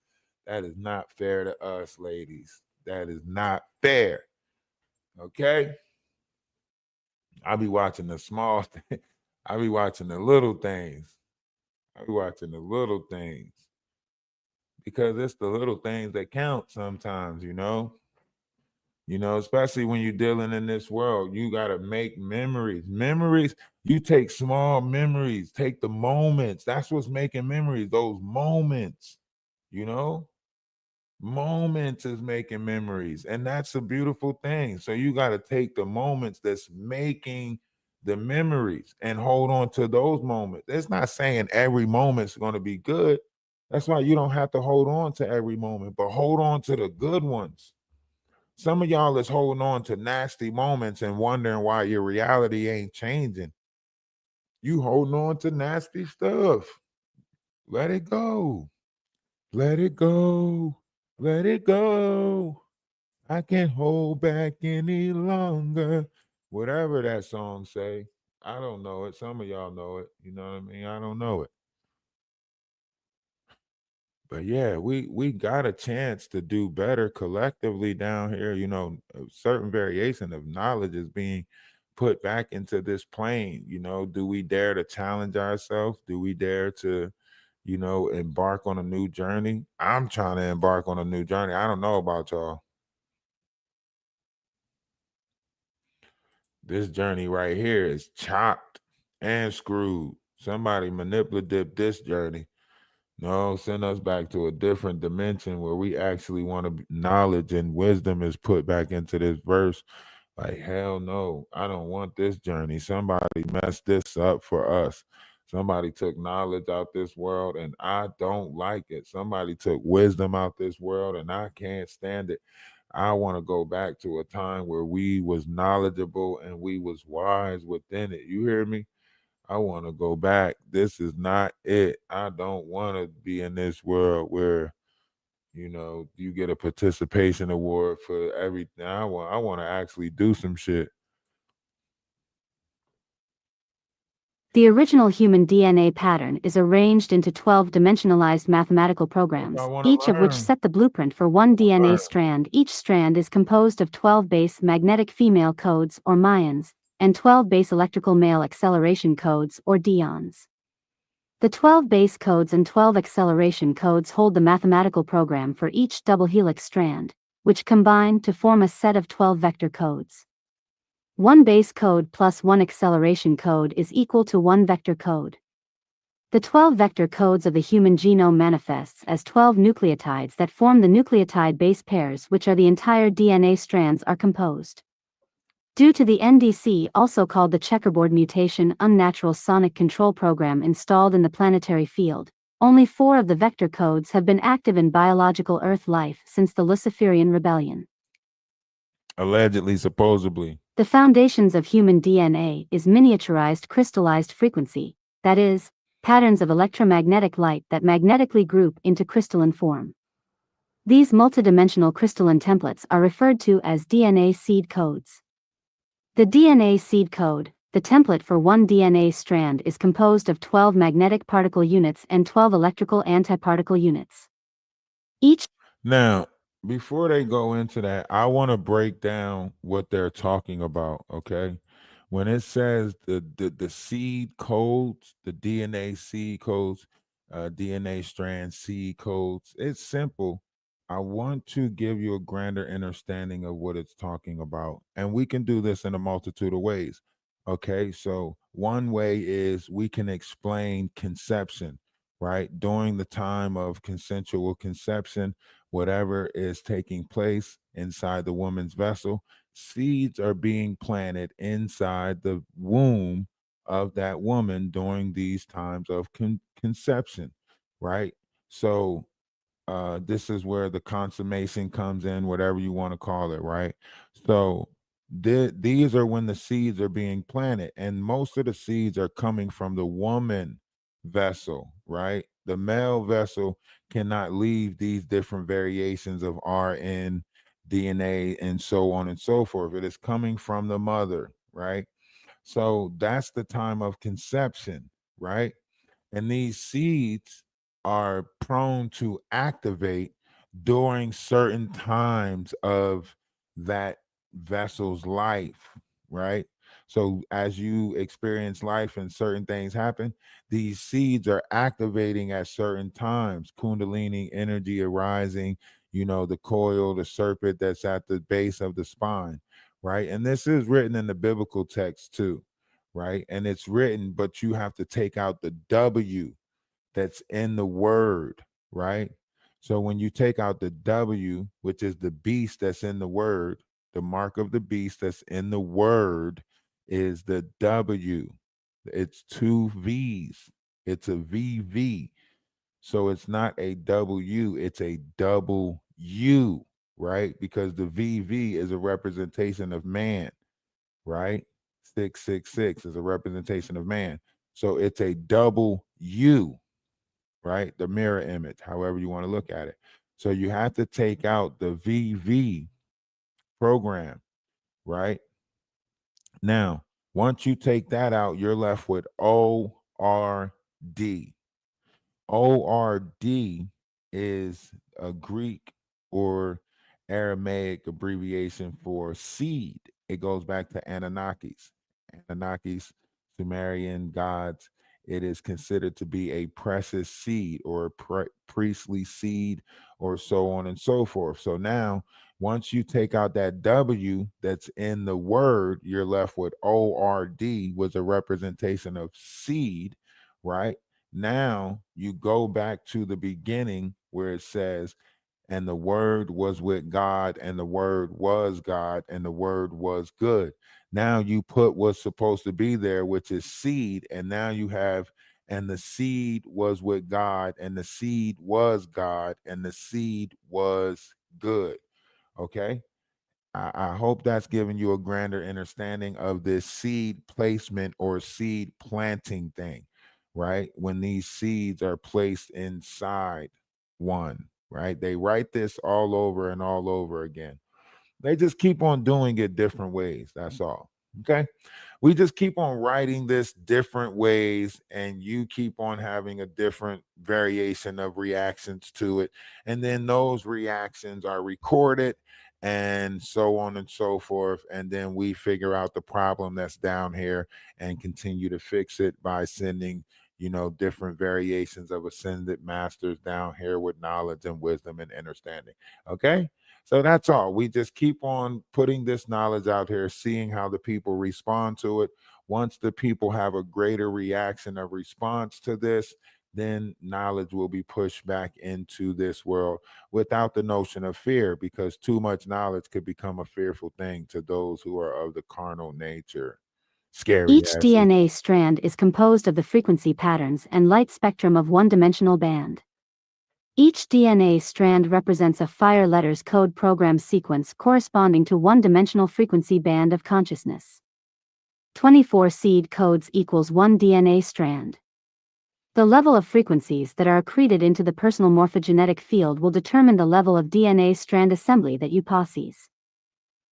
That is not fair to us, ladies. That is not fair. Okay? I be watching the small things. I be watching the little things. I be watching the little things. Because it's the little things that count sometimes, especially when you're dealing in this world. You got to make memories. You take small memories, take the moments. That's what's making memories. Those moments, moments is making memories. And that's a beautiful thing. So you got to take the moments that's making the memories and hold on to those moments. It's not saying every moment's going to be good. That's why you don't have to hold on to every moment, but hold on to the good ones. Some of y'all is holding on to nasty moments and wondering why your reality ain't changing. You holding on to nasty stuff. Let it go. Let it go. Let it go. I can't hold back any longer. Whatever that song say. I don't know it. Some of y'all know it. You know what I mean? I don't know it. But yeah, we got a chance to do better collectively down here. A certain variation of knowledge is being put back into this plane. Do we dare to challenge ourselves? Do we dare to, embark on a new journey? I'm trying to embark on a new journey. I don't know about y'all. This journey right here is chopped and screwed. Somebody manipulative this journey. No, send us back to a different dimension where we actually want to knowledge and wisdom is put back into this verse. Like, hell no, I don't want this journey. Somebody messed this up for us. Somebody took knowledge out this world and I don't like it. Somebody took wisdom out this world and I can't stand it. I want to go back to a time where we was knowledgeable and we was wise within it. You hear me? I want to go back. This is not it. I don't want to be in this world where, you get a participation award for everything. I want to actually do some shit. The original human DNA pattern is arranged into 12 dimensionalized mathematical programs, each of which set the blueprint for one DNA strand. Each strand is composed of 12 base magnetic female codes, or myons, and 12 base electrical male acceleration codes, or dyons. The 12 base codes and 12 acceleration codes hold the mathematical program for each double helix strand, which combine to form a set of 12 vector codes. One base code plus one acceleration code is equal to one vector code. The 12 vector codes of the human genome manifests as 12 nucleotides that form the nucleotide base pairs, which are the entire DNA strands are composed. Due to the NDC, also called the checkerboard mutation, unnatural sonic control program installed in the planetary field, Only 4 of the vector codes have been active in biological Earth life since the Luciferian rebellion. Allegedly, supposedly. The foundations of human DNA is miniaturized crystallized frequency, that is, patterns of electromagnetic light that magnetically group into crystalline form. These multidimensional crystalline templates are referred to as DNA seed codes. The DNA seed code, the template for one DNA strand, is composed of 12 magnetic particle units and 12 electrical antiparticle units. Now, before they go into that, I want to break down what they're talking about, okay? When it says the seed codes, the DNA seed codes, DNA strand seed codes, it's simple. I want to give you a grander understanding of what it's talking about. And we can do this in a multitude of ways. Okay, so one way is we can explain conception, right? During the time of consensual conception, whatever is taking place inside the woman's vessel, seeds are being planted inside the womb of that woman during these times of conception, right? So this is where the consummation comes in, whatever you want to call it, right? So these are when the seeds are being planted, and most of the seeds are coming from the woman vessel, right? The male vessel cannot leave these different variations of RN, DNA, and so on and so forth. It is coming from the mother, right? So that's the time of conception, right? And these seeds are prone to activate during certain times of that vessel's life, right? So as you experience life and certain things happen, these seeds are activating at certain times. Kundalini energy arising, the coil, the serpent that's at the base of the spine, right? And this is written in the biblical text too, right? And it's written, but you have to take out the W that's in the word, right? So when you take out the W, which is the beast that's in the word, the mark of the beast that's in the word is the W. It's 2 V's. It's a VV. So it's not a W, it's a double U, right? Because the VV is a representation of man, right? 666 is a representation of man. So it's a double U, right? The mirror image, however you want to look at it. So you have to take out the VV program, right? Now, once you take that out, you're left with ORD. ORD is a Greek or Aramaic abbreviation for seed. It goes back to Anunnakis. Anunnakis, Sumerian gods. It is considered to be a precious seed or a priestly seed or so on and so forth. So now, once you take out that W that's in the word, you're left with ORD, was a representation of seed, right? Now you go back to the beginning where it says, and the word was with God, and the word was God, and the word was good. Now you put what's supposed to be there, which is seed, and now you have, and the seed was with God, and the seed was God, and the seed was good. Okay. I hope that's giving you a grander understanding of this seed placement or seed planting thing, right? When these seeds are placed inside one, right? They write this all over and all over again. They just keep on doing it different ways. That's all. Okay. We just keep on writing this different ways, and you keep on having a different variation of reactions to it. And then those reactions are recorded and so on and so forth. And then we figure out the problem that's down here and continue to fix it by sending, different variations of ascended masters down here with knowledge and wisdom and understanding. Okay. So that's all. We just keep on putting this knowledge out here, seeing how the people respond to it. Once the people have a greater reaction of response to this, then knowledge will be pushed back into this world without the notion of fear, because too much knowledge could become a fearful thing to those who are of the carnal nature. Scary Each asses. DNA strand is composed of the frequency patterns and light spectrum of one-dimensional band. Each DNA strand represents a fire letters code program sequence corresponding to one-dimensional frequency band of consciousness. 24 seed codes equals one DNA strand. The level of frequencies that are accreted into the personal morphogenetic field will determine the level of DNA strand assembly that you possess.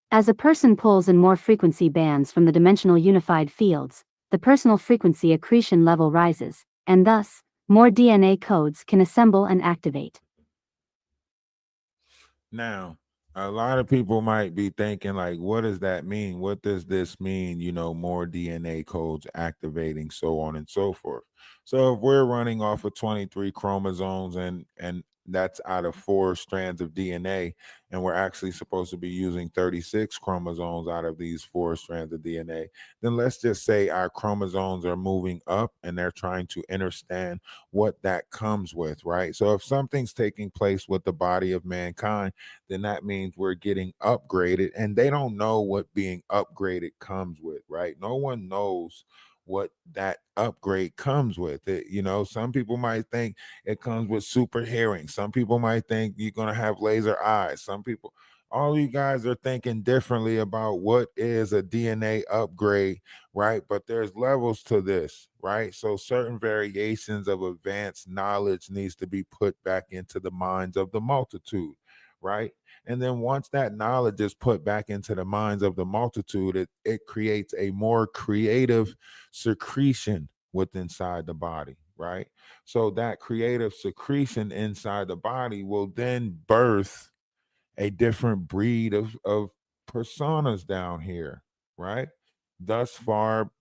As a person pulls in more frequency bands from the dimensional unified fields, the personal frequency accretion level rises, and thus, more DNA codes can assemble and activate. Now, a lot of people might be thinking, like, what does that mean? What does this mean? More DNA codes activating, so on and so forth. So if we're running off of 23 chromosomes and that's out of 4 strands of DNA, and we're actually supposed to be using 36 chromosomes out of these 4 strands of DNA, then let's just say our chromosomes are moving up and they're trying to understand what that comes with, right? So if something's taking place with the body of mankind, then that means we're getting upgraded, and they don't know what being upgraded comes with, right? No one knows what that upgrade comes with it. Some people might think it comes with super hearing. Some people might think you're going to have laser eyes. Some people, all you guys are thinking differently about what is a DNA upgrade, right? But there's levels to this, right? So certain variations of advanced knowledge needs to be put back into the minds of the multitude, right? And then once that knowledge is put back into the minds of the multitude, it creates a more creative secretion within inside the body, right? So that creative secretion inside the body will then birth a different breed of personas down here, right? Thus far,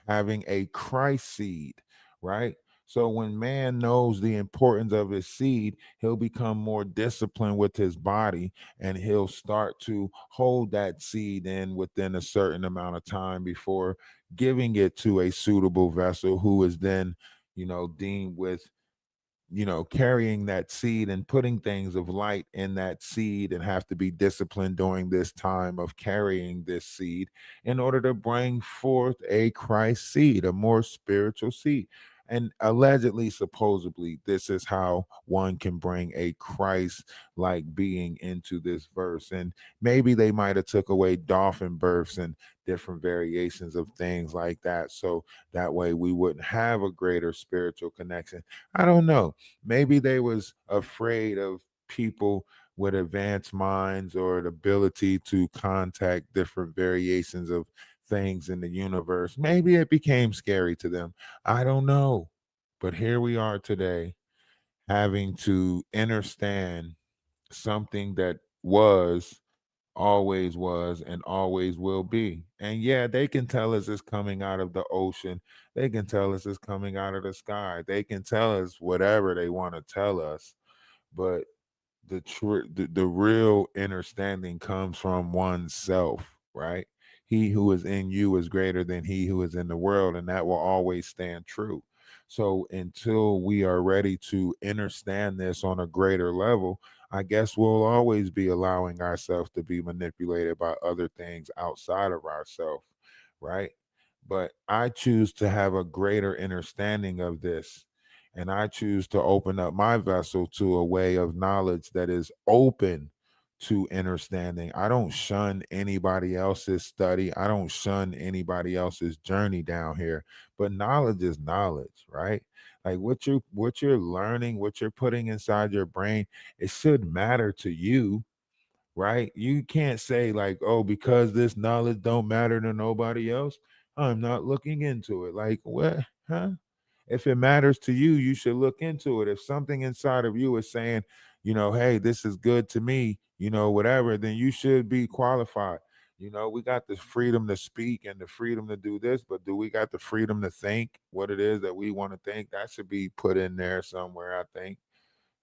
having a Christ seed, right? So when man knows the importance of his seed, he'll become more disciplined with his body, and he'll start to hold that seed in within a certain amount of time before giving it to a suitable vessel who is then, deemed with carrying that seed and putting things of light in that seed, and have to be disciplined during this time of carrying this seed in order to bring forth a Christ seed, a more spiritual seed. And allegedly, supposedly, this is how one can bring a Christ like being into this verse. And maybe they might have took away dolphin births and different variations of things like that, so that way we wouldn't have a greater spiritual connection. I don't know. Maybe they was afraid of people with advanced minds or the ability to contact different variations of things in the universe. Maybe it became scary to them. I don't know. But here we are today, having to understand something that always was, and always will be. And yeah, they can tell us it's coming out of the ocean. They can tell us it's coming out of the sky. They can tell us whatever they want to tell us. But the real understanding comes from oneself, right? He who is in you is greater than he who is in the world, and that will always stand true. So until we are ready to understand this on a greater level, I guess we'll always be allowing ourselves to be manipulated by other things outside of ourselves, right? But I choose to have a greater understanding of this, and I choose to open up my vessel to a way of knowledge that is open to understanding. I don't shun anybody else's study. I don't shun anybody else's journey down here. But knowledge is knowledge, right? Like what you're learning, what you're putting inside your brain, it should matter to you, right? You can't say like, oh, because this knowledge don't matter to nobody else, I'm not looking into it. Like, what? Huh? If it matters to you, you should look into it. If something inside of you is saying, hey, this is good to me, whatever, then you should be qualified. We got the freedom to speak and the freedom to do this, but do we got the freedom to think what it is that we want to think? That should be put in there somewhere, I think.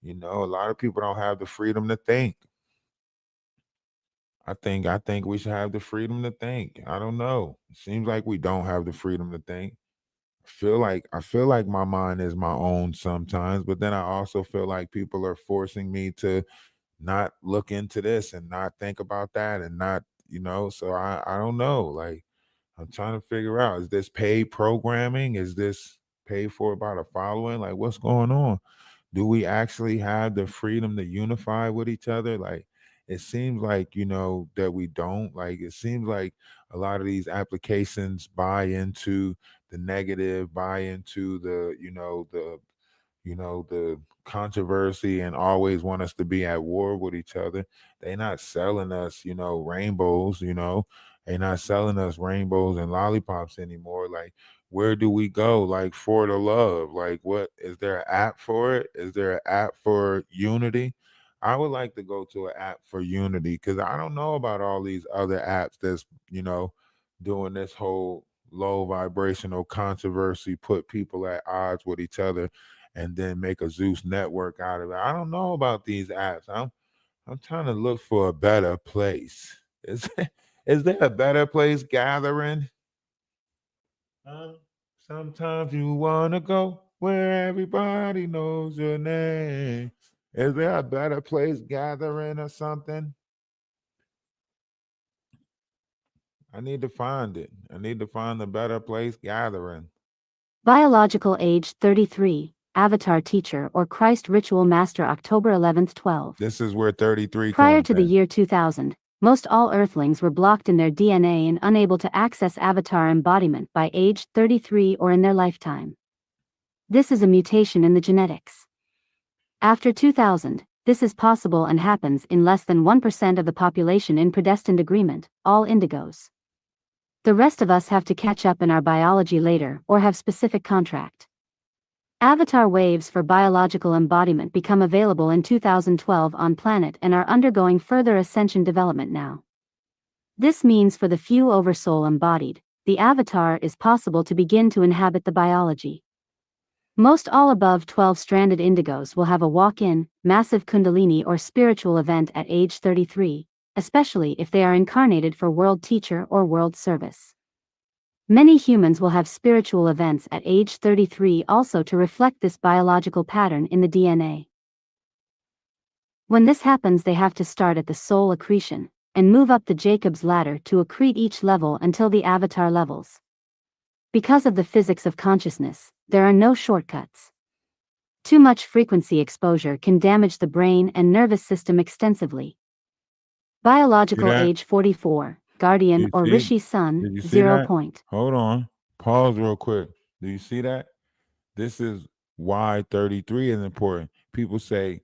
A lot of people don't have the freedom to think. I think we should have the freedom to think. I don't know. It seems like we don't have the freedom to think. I feel like my mind is my own sometimes, but then I also feel like people are forcing me to not look into this and not think about that and not, so I don't know. Like I'm trying to figure out, is this paid programming? Is this paid for by the following? Like, what's going on? Do we actually have the freedom to unify with each other? Like, it seems like, that we don't. Like, it seems like a lot of these applications buy into the negative, buy into the controversy, and always want us to be at war with each other. They're not selling us, rainbows, they're not selling us rainbows and lollipops anymore. Like, where do we go, like, for the love? Like, what is there an app for it? Is there an app for unity? I would like to go to an app for unity, because I don't know about all these other apps that's, doing this whole low vibrational controversy, put people at odds with each other, and then make a Zeus network out of it. I don't know about these apps. I'm trying to look for a better place. Is there a better place gathering? Sometimes you wanna go where everybody knows your name. Is there a better place gathering or something? I need to find it. I need to find the better place gathering. Biological age 33, Avatar Teacher or Christ Ritual Master October 11th 12. This is where 33 Prior comes to the in. year 2000, most all Earthlings were blocked in their DNA and unable to access avatar embodiment by age 33 or in their lifetime. This is a mutation in the genetics. After 2000, this is possible and happens in less than 1% of the population in predestined agreement, all indigos. The rest of us have to catch up in our biology later or have specific contract. Avatar waves for biological embodiment become available in 2012 on planet and are undergoing further ascension development now. This means for the few oversoul embodied, the avatar is possible to begin to inhabit the biology. Most all above 12-stranded indigos will have a walk-in, massive kundalini or spiritual event at age 33, especially if they are incarnated for world teacher or world service. Many humans will have spiritual events at age 33 also to reflect this biological pattern in the DNA. When this happens, they have to start at the soul accretion and move up the Jacob's ladder to accrete each level until the avatar levels. Because of the physics of consciousness, there are no shortcuts. Too much frequency exposure can damage the brain and nervous system extensively. Biological age 44, Guardian or Rishi's son, Did you see 0 that? point. Hold on. Pause real quick. Do you see that? This is why 33 is important. People say,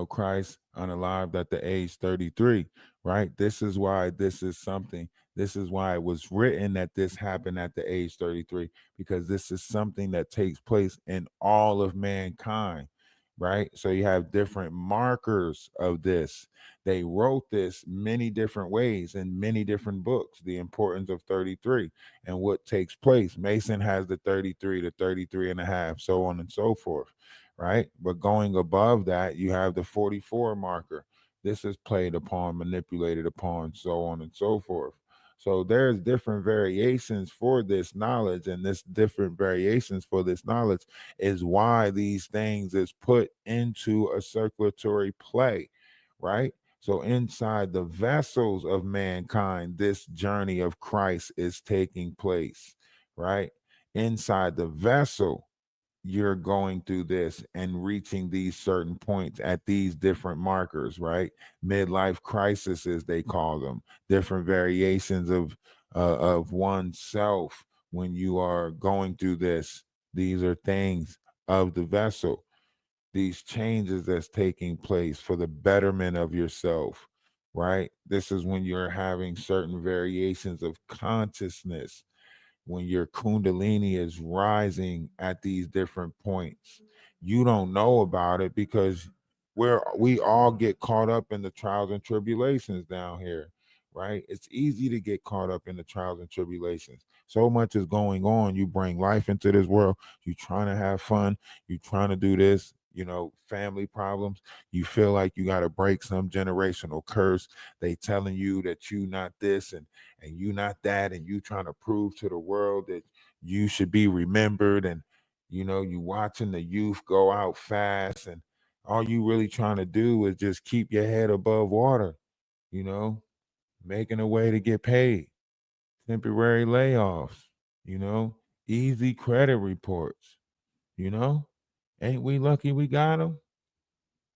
Christ unalived at the age 33, right? This is why this is something. This is why it was written that this happened at the age 33, because this is something that takes place in all of mankind, right? So you have different markers of this. They wrote this many different ways in many different books, the importance of 33 and what takes place. Mason has the 33 to 33 and a half, so on and so forth, right? But going above that, you have the 44 marker. This is played upon, manipulated upon, so on and so forth. So there's different variations for this knowledge, and this different variations for this knowledge is why these things is put into a circulatory play, right? So inside the vessels of mankind, this journey of Christ is taking place, right? Inside the vessel, you're going through this and reaching these certain points at these different markers, right? Midlife crises, they call them, different variations of oneself when you are going through this. These are things of the vessel, these changes that's taking place for the betterment of yourself, right? This is when you're having certain variations of consciousness, when your kundalini is rising at these different points. You don't know about it because we all get caught up in the trials and tribulations down here, right? It's easy to get caught up in the trials and tribulations. So much is going on. You bring life into this world. You trying to have fun. You trying to do this, family problems. You feel like you got to break some generational curse. They telling you that you not this and you not that, and you trying to prove to the world that you should be remembered, and you watching the youth go out fast, and all you really trying to do is just keep your head above water, making a way to get paid. temporary layoffs, easy credit reports, ain't we lucky we got them?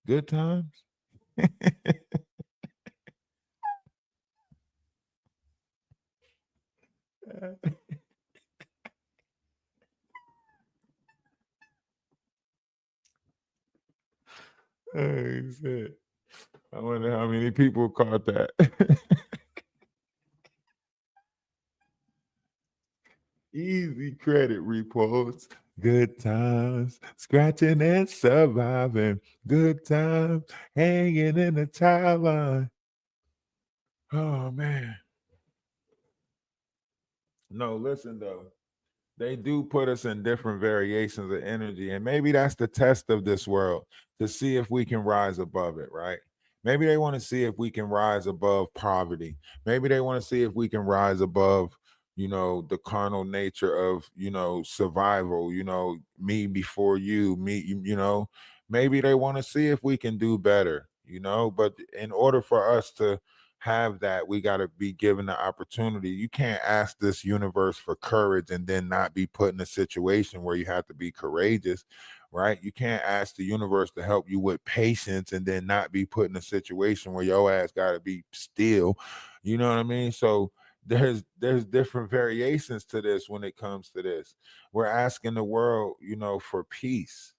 Good times. Oh, shit. I wonder how many people caught that. Easy credit reports, good times, scratching and surviving, good times, hanging in the tile line. Oh, man. No, listen, though. They do put us in different variations of energy, and maybe that's the test of this world, to see if we can rise above it, right? Maybe they want to see if we can rise above poverty. Maybe they want to see if we can rise above, the carnal nature of, survival, me before you, me, maybe they want to see if we can do better, but in order for us to have that, we got to be given the opportunity. You can't ask this universe for courage and then not be put in a situation where you have to be courageous, right? You can't ask the universe to help you with patience and then not be put in a situation where your ass got to be still. You know what I mean? So there's different variations to this. When it comes to this, we're asking the world, for peace,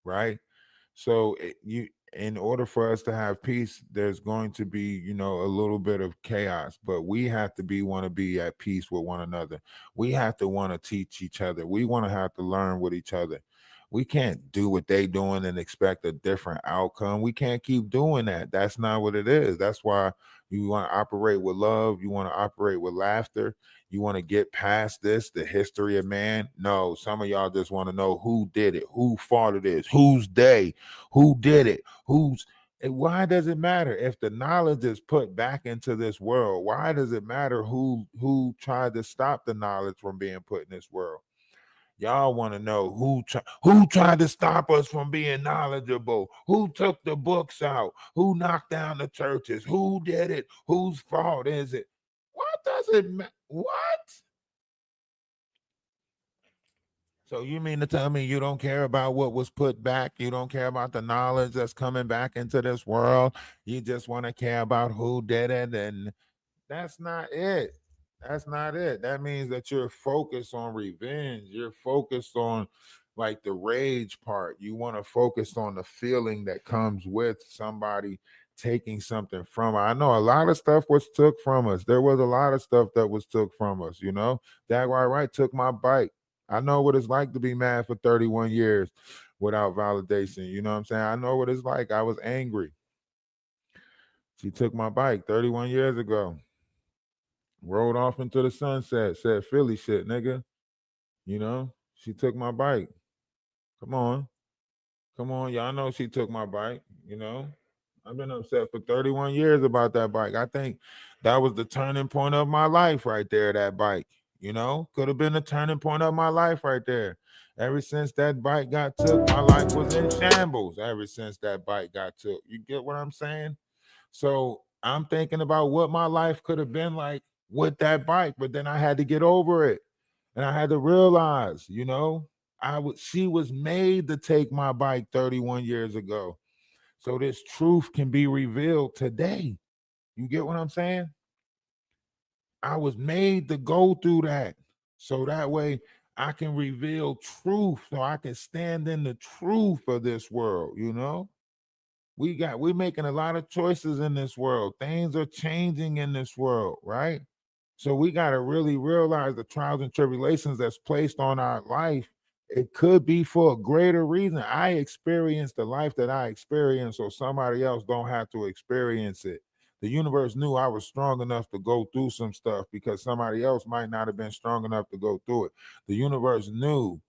right? So in order for us to have peace, there's going to be, a little bit of chaos, but we have to want to be at peace with one another. We have to want to teach each other. We want to have to learn with each other. We can't do what they doing and expect a different outcome. We can't keep doing that. That's not what it is. That's why you want to operate with love. You want to operate with laughter. You want to get past this, the history of man. No, some of y'all just want to know who did it, who fault it is, who's they, who did it, why does it matter if the knowledge is put back into this world? Why does it matter who tried to stop the knowledge from being put in this world? Y'all want to know who tried to stop us from being knowledgeable, who took the books out, who knocked down the churches, who did it, whose fault is it? What does it matter? What? So you mean to tell me you don't care about what was put back? You don't care about the knowledge that's coming back into this world? You just want to care about who did it? And that's not it. That's not it. That means that you're focused on revenge. You're focused on like the rage part. You want to focus on the feeling that comes with somebody taking something from us. I know a lot of stuff was took from us. There was a lot of stuff that was took from us, Jaguar Wright took my bike. I know what it's like to be mad for 31 years without validation. You know what I'm saying? I know what it's like. I was angry. She took my bike 31 years ago. Rode off into the sunset, said Philly shit, nigga. She took my bike. Come on. Come on. Y'all know she took my bike, I've been upset for 31 years about that bike. I think that was the turning point of my life right there, that bike. Could have been the turning point of my life right there. Ever since that bike got took, my life was in shambles. Ever since that bike got took. You get what I'm saying? So I'm thinking about what my life could have been like with that bike, but then I had to get over it. And I had to realize, she was made to take my bike 31 years ago. So this truth can be revealed today. You get what I'm saying? I was made to go through that. So that way I can reveal truth. So I can stand in the truth of this world, we're making a lot of choices in this world. Things are changing in this world, right? So we got to really realize the trials and tribulations that's placed on our life. It could be for a greater reason. I experienced the life that I experienced, so somebody else don't have to experience it. The universe knew I was strong enough to go through some stuff because somebody else might not have been strong enough to go through it. The universe knew,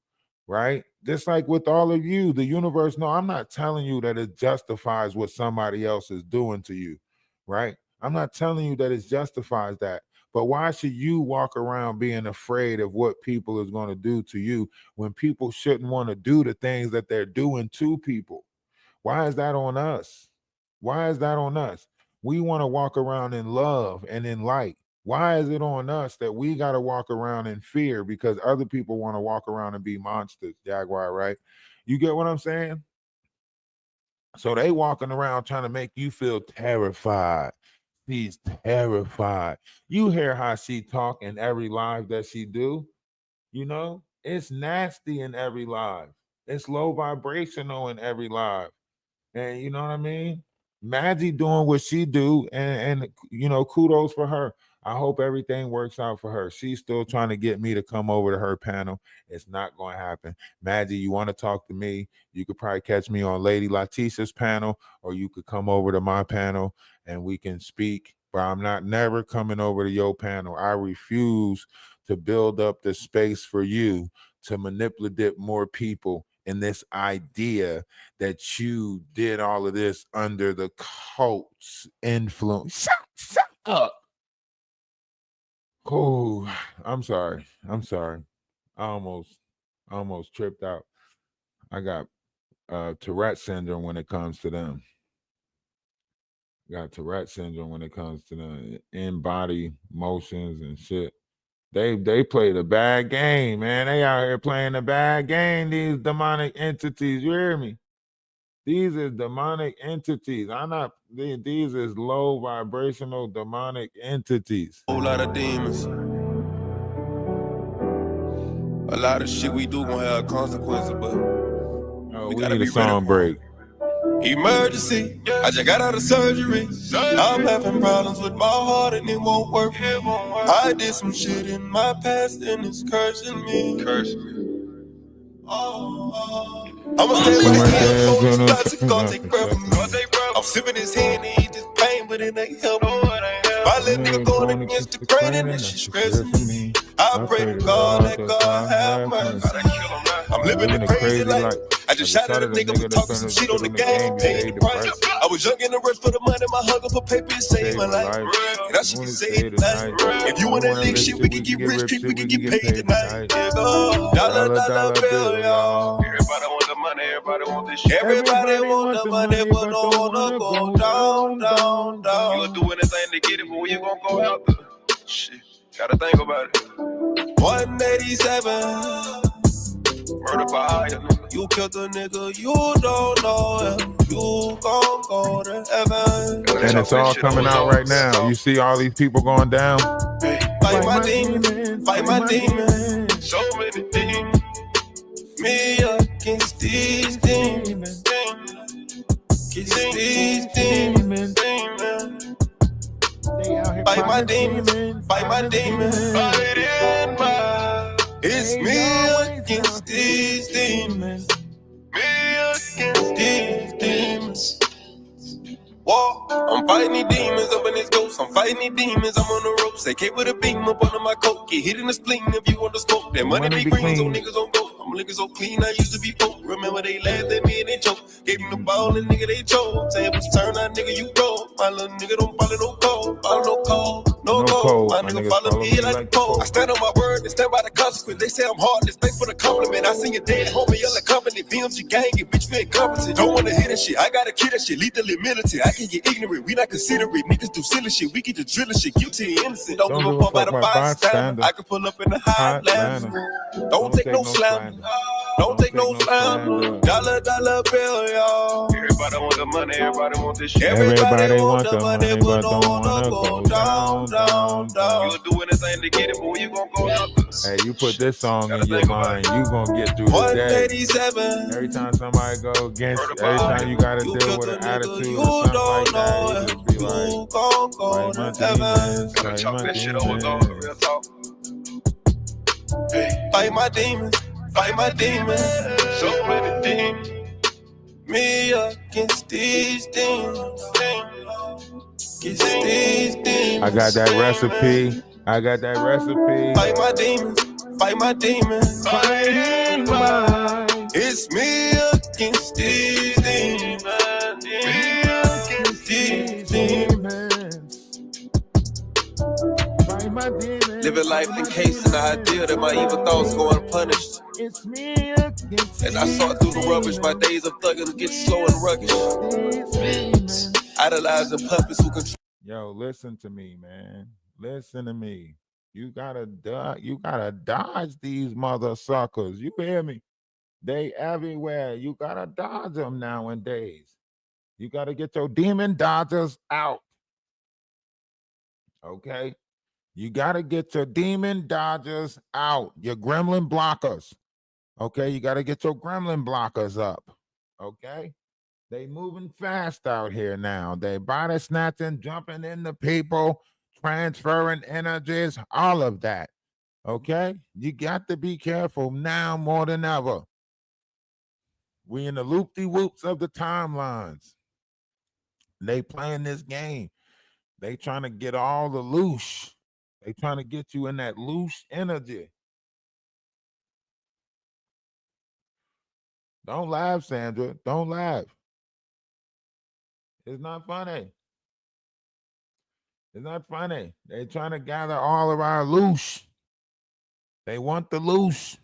right? Just like with all of you, the universe, no, I'm not telling you that it justifies what somebody else is doing to you, right? I'm not telling you that it justifies that. But why should you walk around being afraid of what people is going to do to you when people shouldn't want to do the things that they're doing to people? Why is that on us? Why is that on us? We want to walk around in love and in light. Why is it on us that we got to walk around in fear because other people want to walk around and be monsters, Jaguar, right? You get what I'm saying? So they walking around trying to make you feel terrified. She's terrified. You hear how she talk in every live that she do, you know? It's nasty in every live. It's low vibrational in every live. And you know what I mean? Maddie doing what she do, and you know, kudos for her. I hope everything works out for her. She's still trying to get me to come over to her panel. It's not going to happen. Maddie, you want to talk to me? You could probably catch me on Lady Letitia's panel, or you could come over to my panel and we can speak. But I'm not never coming over to your panel. I refuse to build up the space for you to manipulate more people in this idea that you did all of this under the cult's influence. Shut up. Oh, I'm sorry. I almost tripped out. I got Tourette syndrome when it comes to them. Got Tourette syndrome when it comes to the in-body motions and shit. They played a bad game, man. They out here playing a bad game, these demonic entities. You hear me? These is demonic entities. These is low vibrational demonic entities. Whole lot of demons. A lot of shit we do gonna have consequences, but we gotta need be a song break. Emergency, I just got out of surgery. I'm having problems with my heart and it won't work. I did some shit in my past and it's cursing me. I'ma stay right here, hold this plastic, gonna take breath from me. I'm sipping his hand and eat this pain, but it ain't helping. My little nigga going against the grain and that shit stressing me. I pray to God that God have mercy. I'm living a crazy life. I just shot at a nigga for talking some shit on the game, paying the price. I was young and the rest for the money, my hunger for paper and saved my life. And I should say it tonight. If you wanna lick shit, we can get rich quick, we can get paid tonight. Dollar bill, y'all. Everybody want the money, everybody want this shit. Everybody want the money, but don't wanna go down. You gonna do anything to get it, but when you gonna go out there? Shit, gotta think about it. 187. Murder by eye, nigga. You killed a nigga, you don't know him. You gon' go to heaven. And it's all coming out right now. You see all these people going down. Fight my demons, fight my demons. So many demons. Me against these demons. Against these demons. Fight my demons, fight my demons. Fight in my. It's me against these demons. Me against these demons. Whoa, I'm fighting these demons up in this ghost. I'm fighting these demons, I'm on the ropes. They came with a beam up under my coat. Get hit in the spleen if you want to smoke. That money be green, so niggas don't go. I'm looking so clean, I used to be broke. Remember they laughed at me and they choked. Gave them the ball and nigga they chose. Say it was turn out, nigga, you go. My little nigga don't follow no code. Follow no code, no code. My nigga follow me like a pole. I stand on my word and stand by the consequence. They say I'm heartless, thanks for the compliment. I seen your dead homie, yelling company. BMG gang, and bitch feel incompetent. Don't wanna hear that shit, I gotta kill that shit. Lethally militant, I can get ignorant. We not considerate, niggas do silly shit. We get to drilling shit, guilty and innocent. Don't give a fuck about a bystander. I can pull up in the Highlands. Don't take no slander. Don't take no slander. Dollar bill, y'all. Everybody want the money, everybody want this shit. Everybody want the money, but don't wanna go down. You'll do anything to get it, but when you gon' go out there? Hey, you put this song in your mind, you gonna get through the day. 187. Every time somebody go against, every time you gotta deal with an attitude or something like that, you just be like, go to heaven. Gotta chalk that shit over, real talk. Fight my demons, fight my demons. So many demons. Me against these demons. Against these demons. I got that recipe. Fight my demons, fight my demons. Fighting mine. It's me against these demons. Me against these demons. Fight my demons. Living life encased in the idea that my evil thoughts go unpunished. It's me against As I sort through the rubbish, my days of thugging get slow and rugged. Idolizing puppets who control. Yo, listen to me, man. Listen to me. You gotta dodge these mother suckers. You hear me? They everywhere. You gotta dodge them nowadays. You gotta get your demon dodgers out. Okay? You gotta get your demon dodgers out. Your gremlin blockers. Okay, you gotta get your gremlin blockers up. Okay? They moving fast out here now. They body snatching, jumping into people, transferring energies, all of that. Okay? You got to be careful now more than ever. We in the loop-de-whoops of the timelines. They playing this game. They trying to get all the loose. They trying to get you in that loose energy. Don't laugh, Sandra. Don't laugh. It's not funny. It's not funny. They're trying to gather all of our loose. They want the loose.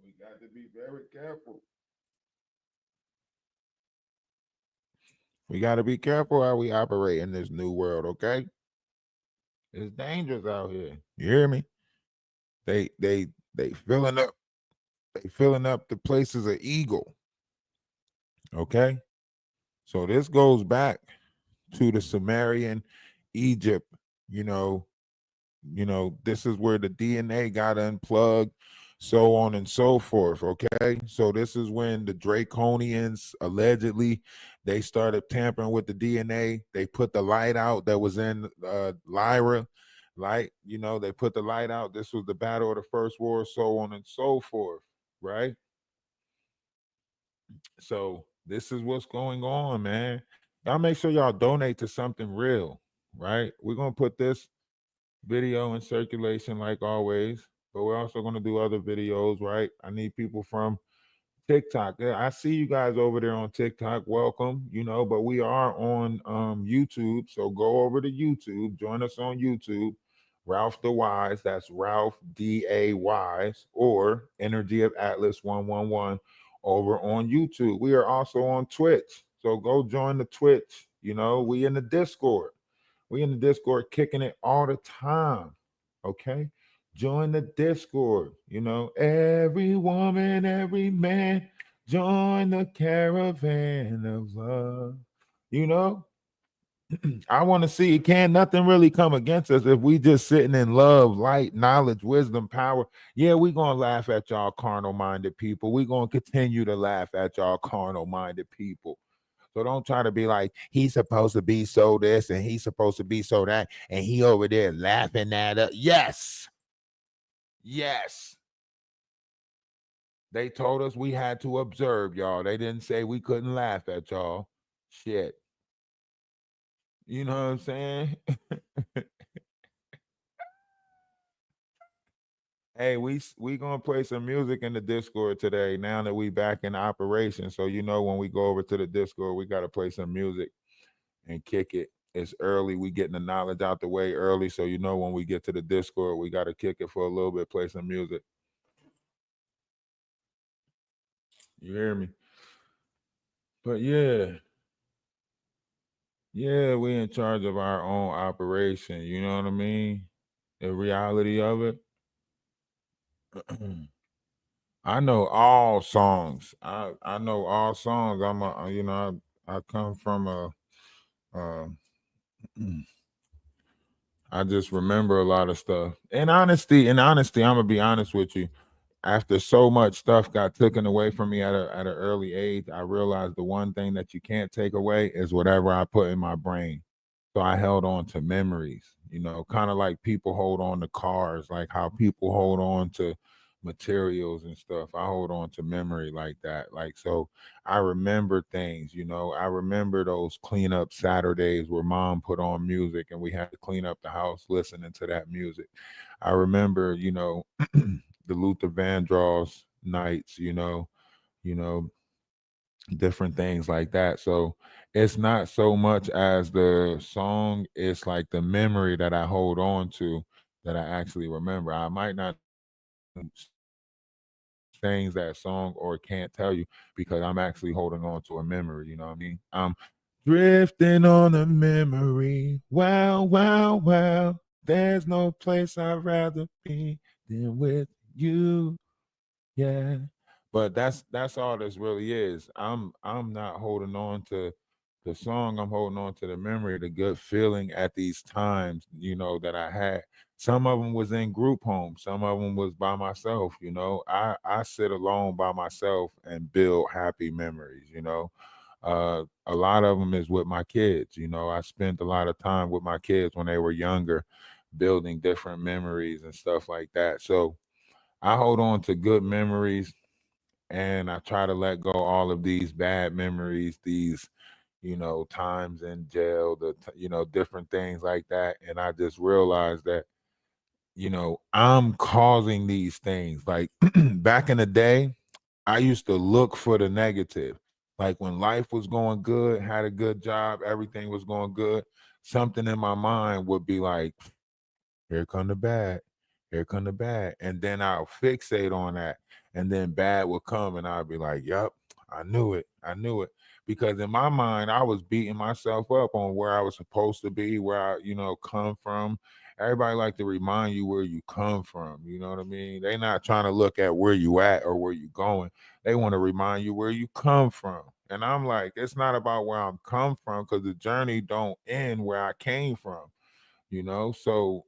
We got to be very careful. We got to be careful how we operate in this new world, okay? It's dangerous out here. You hear me? They filling up. They filling up the places of eagle. Okay? So this goes back to the Sumerian Egypt, this is where the DNA got unplugged, so on and so forth. Okay, so this is when the Draconians allegedly they started tampering with the DNA. They put the light out that was in Lyra light. They put the light out. This was the battle of the first war, so on and so forth. Right. So this is what's going on, man. Y'all make sure y'all donate to something real. Right. We're gonna put this video in circulation like always, but we're also going to do other videos, right? I need people from TikTok. Yeah, I see you guys over there on TikTok. Welcome, but we are on YouTube. So go over to YouTube, join us on YouTube. Ralph DaWise, that's Ralph DaWise, or Energy of Atlas 111 over on YouTube. We are also on Twitch. So go join the Twitch. We in the Discord. We in the Discord kicking it all the time. Okay. Join the Discord. Every woman, every man, join the caravan of love. I want to see, can nothing really come against us if we just sitting in love, light, knowledge, wisdom, power. Yeah, we're going to laugh at y'all carnal-minded people. We're going to continue to laugh at y'all carnal-minded people. So don't try to be like, he's supposed to be so this and he's supposed to be so that, and he over there laughing at us. Yes. Yes. They told us we had to observe, y'all. They didn't say we couldn't laugh at y'all. Shit. You know what I'm saying? Hey, we gonna play some music in the Discord today. Now that we back in operation, so when we go over to the Discord, we gotta play some music and kick it. It's early. We getting the knowledge out the way early, so when we get to the Discord, we gotta kick it for a little bit, play some music. You hear me? But yeah, we in charge of our own operation. You know what I mean? The reality of it. I know all songs. I know all songs. I come from I just remember a lot of stuff. In honesty, I'm gonna be honest with you. After so much stuff got taken away from me at an early age, I realized the one thing that you can't take away is whatever I put in my brain. So I held on to memories, kind of like people hold on to cars, like how people hold on to materials and stuff. I hold on to memory like that. Like, so I remember things, I remember those cleanup Saturdays where mom put on music and we had to clean up the house listening to that music. I remember, the Luther Vandross nights, different things like that. So it's not so much as the song, it's like the memory that I hold on to that I actually remember. I might not sings that song or can't tell you because I'm actually holding on to a memory, you know what I mean? I'm drifting on a memory. Wow, wow, wow. There's no place I'd rather be than with you. Yeah. But that's all this really is. I'm not holding on to the song. I'm holding on to the memory, the good feeling at these times, that I had. Some of them was in group homes, some of them was by myself. I sit alone by myself and build happy memories. A lot of them is with my kids. I spent a lot of time with my kids when they were younger, building different memories and stuff like that. So I hold on to good memories, and I try to let go all of these bad memories, these times in jail, different things like that. And I just realized that I'm causing these things. Like back in the day, I used to look for the negative. Like when life was going good, had a good job, everything was going good, something in my mind would be like, here come the bad. Here come the bad. And then I'll fixate on that. And then bad will come and I'll be like, yep, I knew it. I knew it. Because in my mind, I was beating myself up on where I was supposed to be, where I, come from. Everybody like to remind you where you come from. You know what I mean? They're not trying to look at where you at or where you going. They want to remind you where you come from. And I'm like, it's not about where I'm come from, because the journey don't end where I came from, So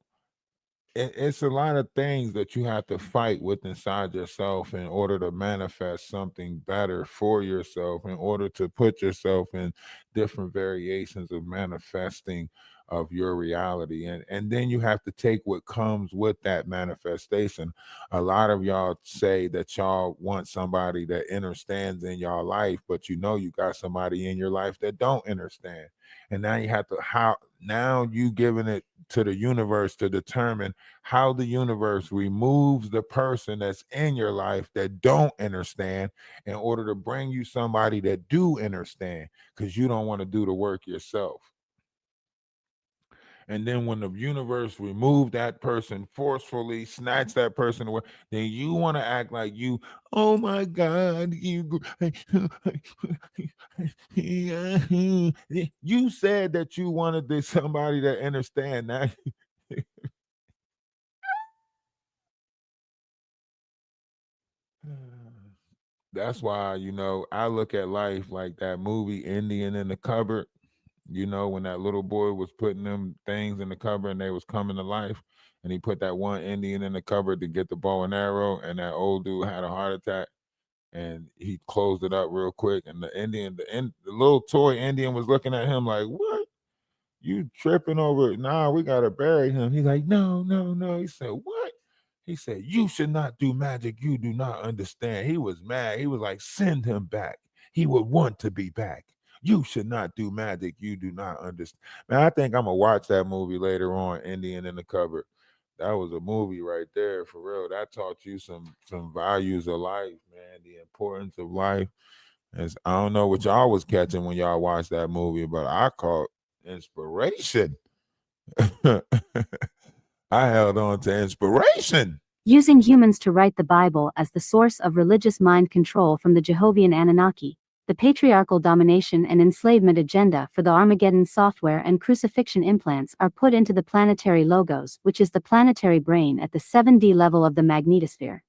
it's a lot of things that you have to fight with inside yourself in order to manifest something better for yourself, in order to put yourself in different variations of manifesting of your reality. And then you have to take what comes with that manifestation. A lot of y'all say that y'all want somebody that understands in your life, but you got somebody in your life that don't understand. And now you have to now you giving it to the universe to determine how the universe removes the person that's in your life that don't understand in order to bring you somebody that do understand, because you don't want to do the work yourself. And then when the universe remove that person forcefully, snatch that person away, then you want to act like oh my God, you you said that you wanted somebody that understand that. That's why, I look at life like that movie Indian in the Cupboard. When that little boy was putting them things in the cupboard and they was coming to life, and he put that one Indian in the cupboard to get the bow and arrow, and that old dude had a heart attack, and he closed it up real quick, and the little toy Indian was looking at him like, what? You tripping over it? Nah, we gotta bury him. He's like, no, no, no. He said, what? He said, you should not do magic. You do not understand. He was mad. He was like, send him back. He would want to be back. You should not do magic. You do not understand. Man, I think I'm gonna watch that movie later on, Indian in the Cupboard. That was a movie right there, for real. That taught you some values of life, man. The importance of life. I don't know what y'all was catching when y'all watched that movie, but I caught inspiration. I held on to inspiration. Using humans to write the Bible as the source of religious mind control from the Jehovian Anunnaki, the patriarchal domination and enslavement agenda for the Armageddon software and crucifixion implants are put into the planetary logos, which is the planetary brain at the 7D level of the magnetosphere.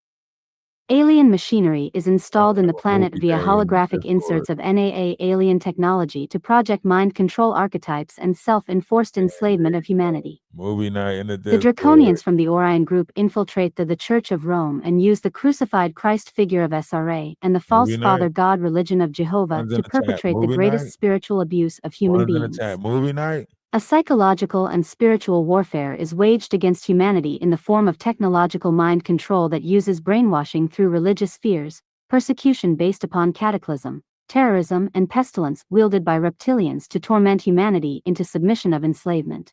Alien machinery is installed in the planet via holographic inserts of NAA alien technology to project mind control archetypes and self-enforced enslavement of humanity. Movie night in the Draconians from the Orion group infiltrate the Church of Rome and use the crucified Christ figure of SRA and the false Father God religion of Jehovah to perpetrate the greatest spiritual abuse of human beings. Movie night. A psychological and spiritual warfare is waged against humanity in the form of technological mind control that uses brainwashing through religious fears, persecution based upon cataclysm, terrorism, and pestilence wielded by reptilians to torment humanity into submission of enslavement.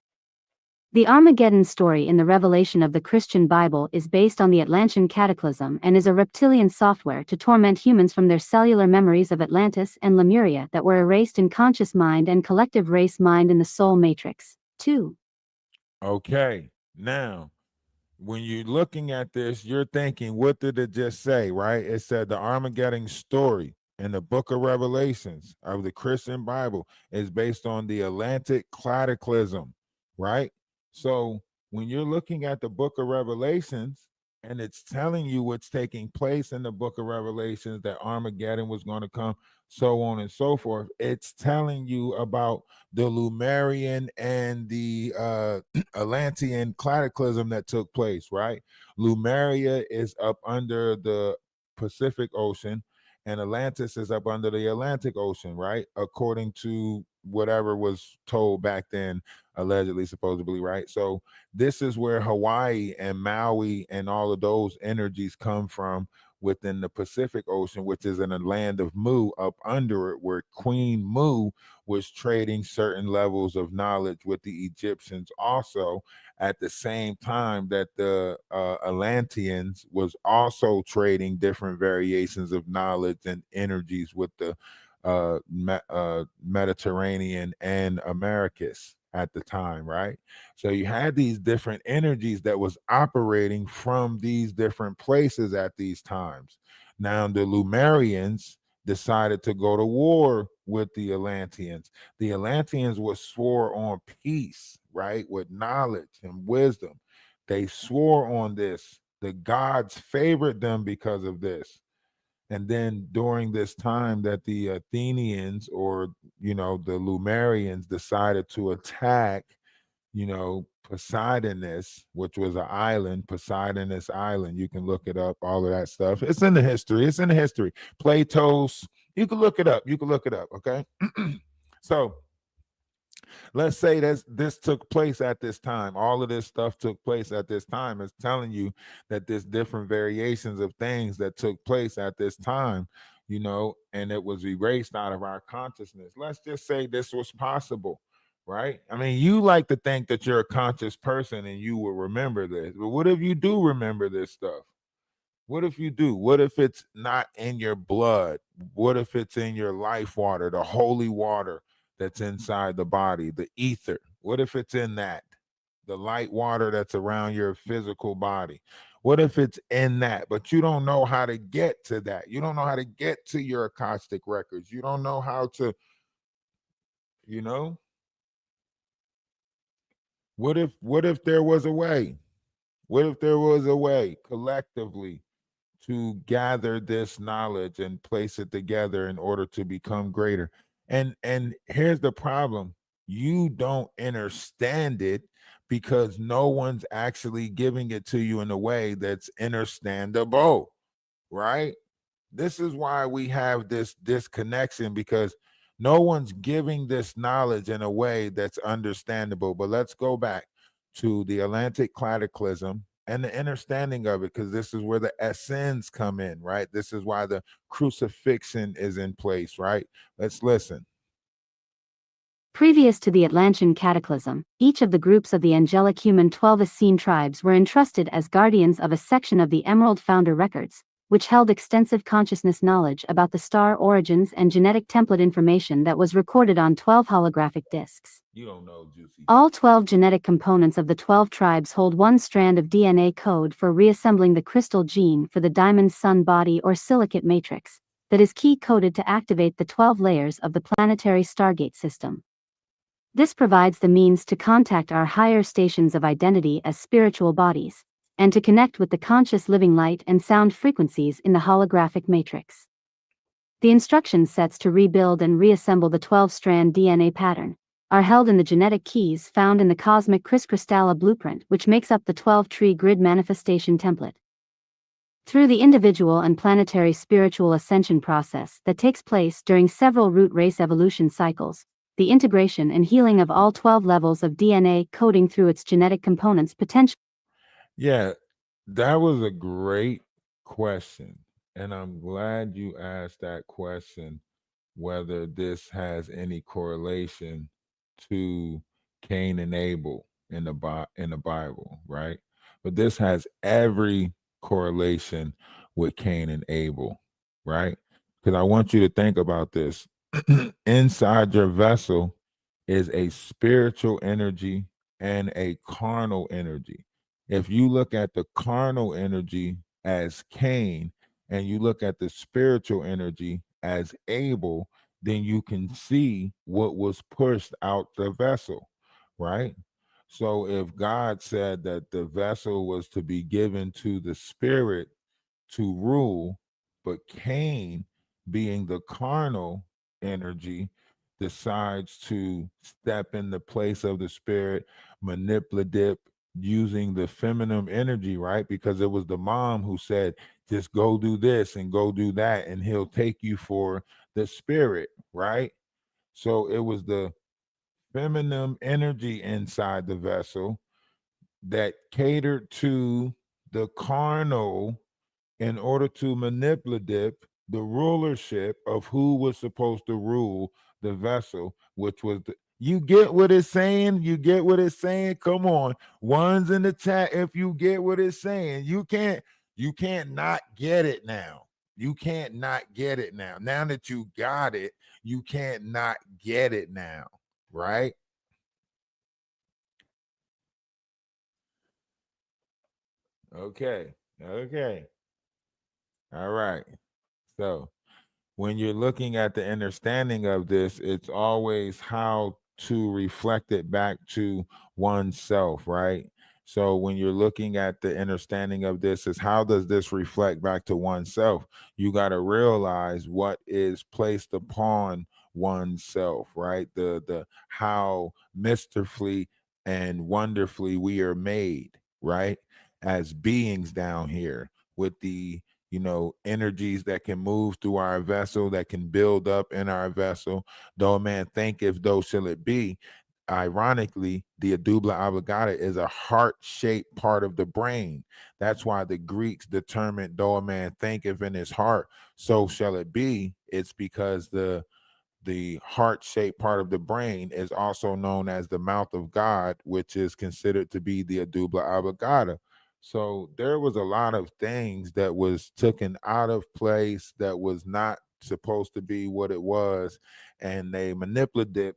The Armageddon story in the Revelation of the Christian Bible is based on the Atlantean cataclysm and is a reptilian software to torment humans from their cellular memories of Atlantis and Lemuria that were erased in conscious mind and collective race mind in the soul matrix. 2. Okay, now, when you're looking at this, you're thinking, what did it just say, right? It said the Armageddon story in the book of Revelations of the Christian Bible is based on the Atlantic cataclysm, right? So when you're looking at the book of Revelations and it's telling you what's taking place in the book of Revelations, that Armageddon was going to come, so on and so forth, it's telling you about the Lemurian and the Atlantean cataclysm that took place, right? Lemuria is up under the Pacific Ocean, and Atlantis is up under the Atlantic Ocean, right? According to whatever was told back then, allegedly, supposedly, right? So this is where Hawaii and Maui and all of those energies come from within the Pacific Ocean, which is in a land of Mu up under it, where Queen Mu was trading certain levels of knowledge with the Egyptians also at the same time that the Atlanteans was also trading different variations of knowledge and energies with the Mediterranean and Americas at the time, right? So you had these different energies that was operating from these different places at these times. Now the Lemurians decided to go to war with the Atlanteans. The Atlanteans was swore on peace, right, with knowledge and wisdom. They swore on this. The gods favored them because of this. And then during this time that the Athenians, or the Lemurians, decided to attack, Poseidonus, which was an island, Poseidonus Island. You can look it up, all of that stuff. It's in the history. It's in the history. Plato's, you can look it up. You can look it up, okay? So let's say this took place at this time. All of this stuff took place at this time. It's telling you that there's different variations of things that took place at this time, and it was erased out of our consciousness. Let's just say this was possible, right? I mean, you like to think that you're a conscious person and you will remember this, but what if you do remember this stuff? What if you do? What if it's not in your blood? What if it's in your life water, the holy water that's inside the body, the ether? What if it's in that? The light water that's around your physical body. What if it's in that? But you don't know how to get to that. You don't know how to get to your Akashic records. You don't know how to, you know? What if there was a way? What if there was a way collectively to gather this knowledge and place it together in order to become greater? And here's the problem: you don't understand it because no one's actually giving it to you in a way that's understandable, right? This is why we have this disconnection, because no one's giving this knowledge in a way that's understandable. But let's go back to the Atlantic cataclysm and the understanding of it, because this is where the Essenes come in, right? This is why the crucifixion is in place, right? Let's listen. Previous to the Atlantean cataclysm, each of the groups of the angelic human 12 Essene tribes were entrusted as guardians of a section of the Emerald Founder records, which held extensive consciousness knowledge about the star origins and genetic template information that was recorded on 12 holographic discs. You don't know, Juicy. All 12 genetic components of the 12 tribes hold one strand of DNA code for reassembling the crystal gene for the diamond sun body or silicate matrix, that is key-coded to activate the 12 layers of the planetary Stargate system. This provides the means to contact our higher stations of identity as spiritual bodies, and to connect with the conscious living light and sound frequencies in the holographic matrix. The instruction sets to rebuild and reassemble the 12-strand DNA pattern are held in the genetic keys found in the cosmic crystallina blueprint, which makes up the 12-tree grid manifestation template. Through the individual and planetary spiritual ascension process that takes place during several root race evolution cycles, the integration and healing of all 12 levels of DNA coding through its genetic components potential. Yeah, that was a great question. And I'm glad you asked that question, whether this has any correlation to Cain and Abel, in the Bible, right? But this has every correlation with Cain and Abel, right? Because I want you to think about this. Inside your vessel is a spiritual energy and a carnal energy. If you look at the carnal energy as Cain and you look at the spiritual energy as Abel, then you can see what was pushed out the vessel, right? So if God said that the vessel was to be given to the spirit to rule, but Cain, being the carnal energy, decides to step in the place of the spirit, manipulative, using the feminine energy, right? Because it was the mom who said, just go do this and go do that, and he'll take you for the spirit, right? So it was the feminine energy inside the vessel that catered to the carnal in order to manipulate the rulership of who was supposed to rule the vessel, which was the, you get what it's saying? You get what it's saying? Come on. One's in the chat if you get what it's saying. You can't not get it now. You can't not get it now. Now that you got it, you can't not get it now, right? Okay. Okay. All right. So when you're looking at the understanding of this, it's always how to reflect it back to oneself, right? So when you're looking at the understanding of this, is how does this reflect back to oneself? You got to realize what is placed upon oneself, right? The how mystifully and wonderfully we are made, right? As beings down here with the energies that can move through our vessel, that can build up in our vessel. Though a man thinketh, though shall it be. Ironically, the adubla oblongata is a heart-shaped part of the brain. That's why the Greeks determined, though a man thinketh in his heart, so shall it be. It's because the heart-shaped part of the brain is also known as the mouth of God, which is considered to be the adubla oblongata. So there was a lot of things that was taken out of place, that was not supposed to be what it was, and they manipulated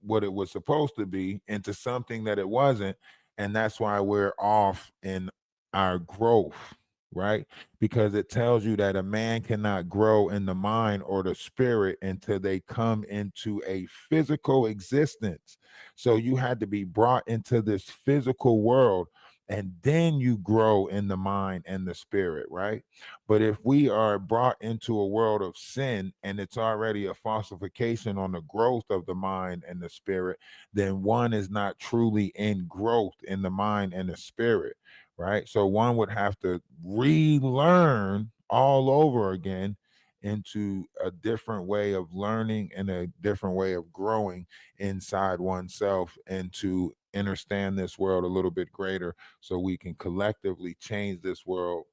what it was supposed to be into something that it wasn't. And that's why we're off in our growth, right? Because it tells you that a man cannot grow in the mind or the spirit until they come into a physical existence. So you had to be brought into this physical world, and then you grow in the mind and the spirit, right? But if we are brought into a world of sin and it's already a falsification on the growth of the mind and the spirit, then one is not truly in growth in the mind and the spirit, right? So one would have to relearn all over again into a different way of learning and a different way of growing inside oneself, and to understand this world a little bit greater, so we can collectively change this world,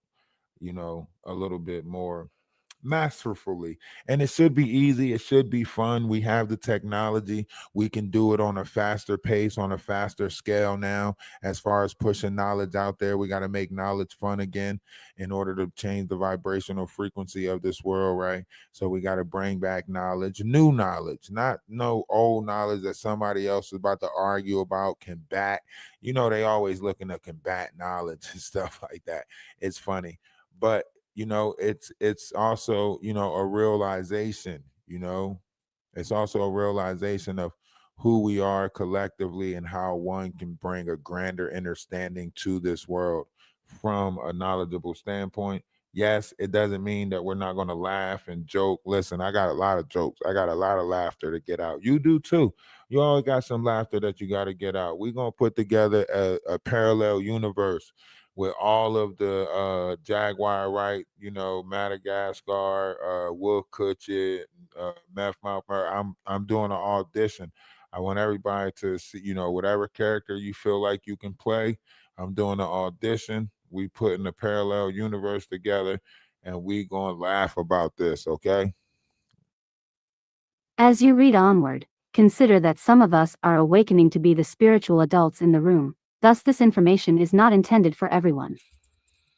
a little bit more masterfully. And it should be easy, it should be fun. We have the technology, we can do it on a faster pace, on a faster scale now. As far as pushing knowledge out there, we got to make knowledge fun again in order to change the vibrational frequency of this world, right? So we got to bring back knowledge, new knowledge, not no old knowledge that somebody else is about to argue about, combat. They always looking to combat knowledge and stuff like that. It's funny. But it's also a realization. It's also a realization of who we are collectively, and how one can bring a grander understanding to this world from a knowledgeable standpoint. Yes, it doesn't mean that we're not going to laugh and joke. Listen, I got a lot of jokes, I got a lot of laughter to get out. You do too. You always got some laughter that you got to get out. We're going to put together a parallel universe with all of the Jaguar, Wright, Madagascar, Wolf Kutcher, Meth Mouth. I'm doing an audition. I want everybody to see, whatever character you feel like you can play. I'm doing an audition. We putting a parallel universe together, and we gonna laugh about this, okay? As you read onward, Consider that some of us are awakening to be the spiritual adults in the room, thus this information is not intended for everyone.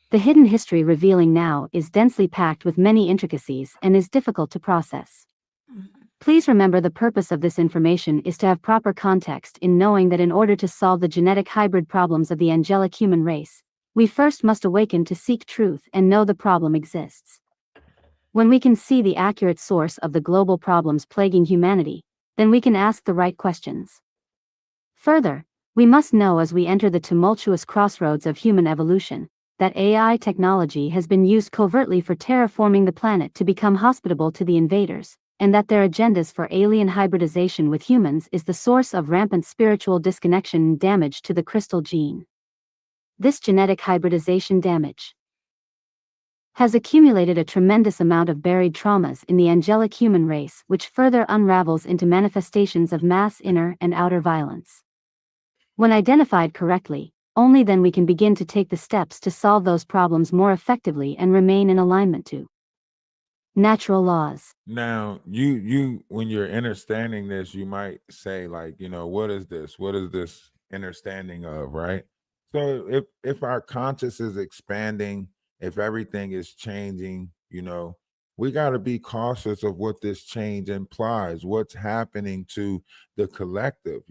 The hidden history revealing now is densely packed with many intricacies and is difficult to process. Please remember the purpose of this information is to have proper context in knowing that in order to solve the genetic hybrid problems of the angelic human race, we first must awaken to seek truth and know the problem exists. When we can see the accurate source of the global problems plaguing humanity, then we can ask the right questions. Further, we must know as we enter the tumultuous crossroads of human evolution, that AI technology has been used covertly for terraforming the planet to become hospitable to the invaders, and that their agendas for alien hybridization with humans is the source of rampant spiritual disconnection and damage to the crystal gene. This genetic hybridization damage has accumulated a tremendous amount of buried traumas in the angelic human race, which further unravels into manifestations of mass inner and outer violence. When identified correctly, only then we can begin to take the steps to solve those problems more effectively and remain in alignment to natural laws. Now, you when you're understanding this, you might say, like, what is this? What is this understanding of, right? So if our conscious is expanding, if everything is changing, we got to be cautious of what this change implies, what's happening to the collective,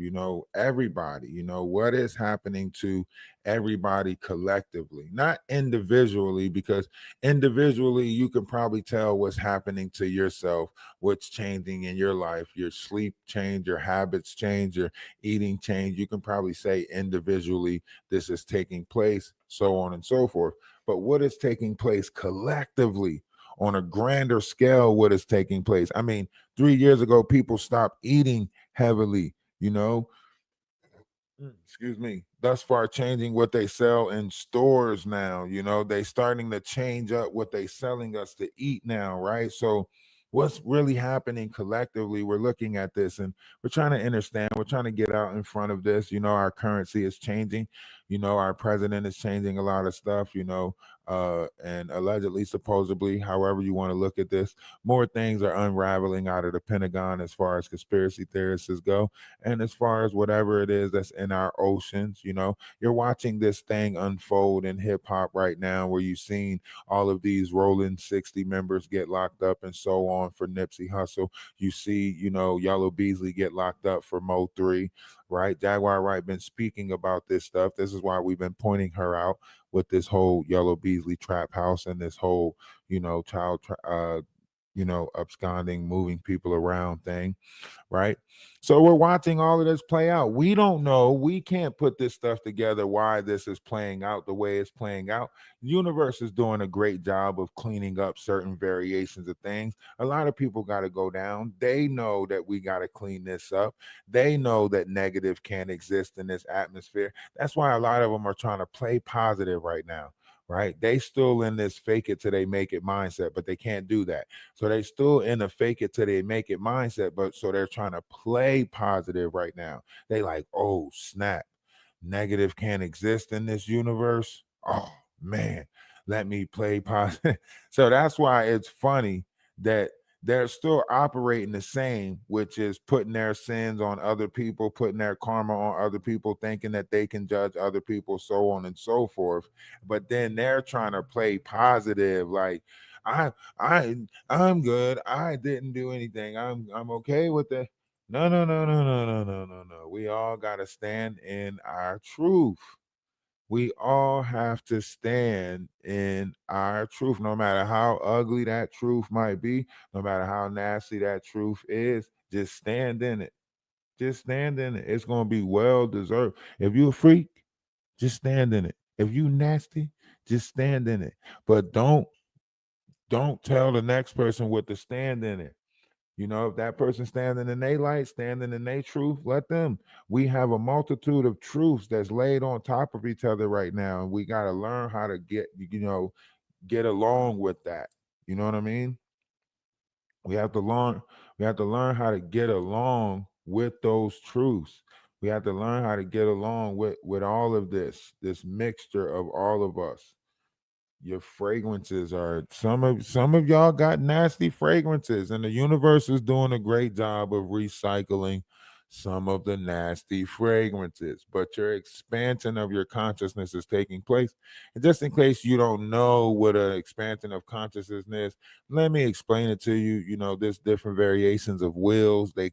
everybody, what is happening to everybody collectively, not individually, because individually you can probably tell what's happening to yourself, what's changing in your life. Your sleep change, your habits change, your eating change. You can probably say individually this is taking place, so on and so forth. But what is taking place collectively on a grander scale? What is taking place? I mean, 3 years ago people stopped eating heavily, excuse me, thus far changing what they sell in stores now. They starting to change up what they selling us to eat now, right? So what's really happening collectively? We're looking at this and we're trying to understand, we're trying to get out in front of this. Our currency is changing, our president is changing a lot of stuff, and allegedly, supposedly, however you want to look at this, more things are unraveling out of the Pentagon as far as conspiracy theorists go. And as far as whatever it is that's in our oceans, you're watching this thing unfold in hip hop right now, where you've seen all of these Rolling 60 members get locked up and so on for Nipsey Hussle. You see, Yellow Beasley get locked up for Mo 3, right? Jaguar Wright been speaking about this stuff. This is why we've been pointing her out with this whole Yellow Beasley trap house and this whole, child, absconding, moving people around thing, right? So we're watching all of this play out. We don't know. We can't put this stuff together why this is playing out the way it's playing out. The universe is doing a great job of cleaning up certain variations of things. A lot of people got to go down. They know that we got to clean this up. They know that negative can't exist in this atmosphere. That's why a lot of them are trying to play positive right now. Right? They still in this fake it till they make it mindset, but they can't do that. So they still in a fake it till they make it mindset, but so they're trying to play positive right now. They like, oh snap, negative can't exist in this universe. Oh man, let me play positive. So that's why it's funny that they're still operating the same, which is putting their sins on other people, putting their karma on other people, thinking that they can judge other people, so on and so forth. But then they're trying to play positive, like I I I'm good. I didn't do anything. I'm okay with that. No, no, no, no, no, no, no, no, no. We all gotta stand in our truth. We all have to stand in our truth, no matter how ugly that truth might be, no matter how nasty that truth is. Just stand in it. Just stand in it. It's gonna be well deserved. If you're a freak, just stand in it. If you nasty, just stand in it. But don't tell the next person what to stand in it. If that person standing in their light, standing in their truth, let them. We have a multitude of truths that's laid on top of each other right now, and we got to learn how to get along with that. You know what I mean? We have to learn. We have to learn how to get along with those truths. We have to learn how to get along with all of this mixture of all of us. Your fragrances are some of y'all got nasty fragrances, and the universe is doing a great job of recycling some of the nasty fragrances, but your expansion of your consciousness is taking place. And just in case you don't know what an expansion of consciousness is, let me explain it to you. There's different variations of wheels. The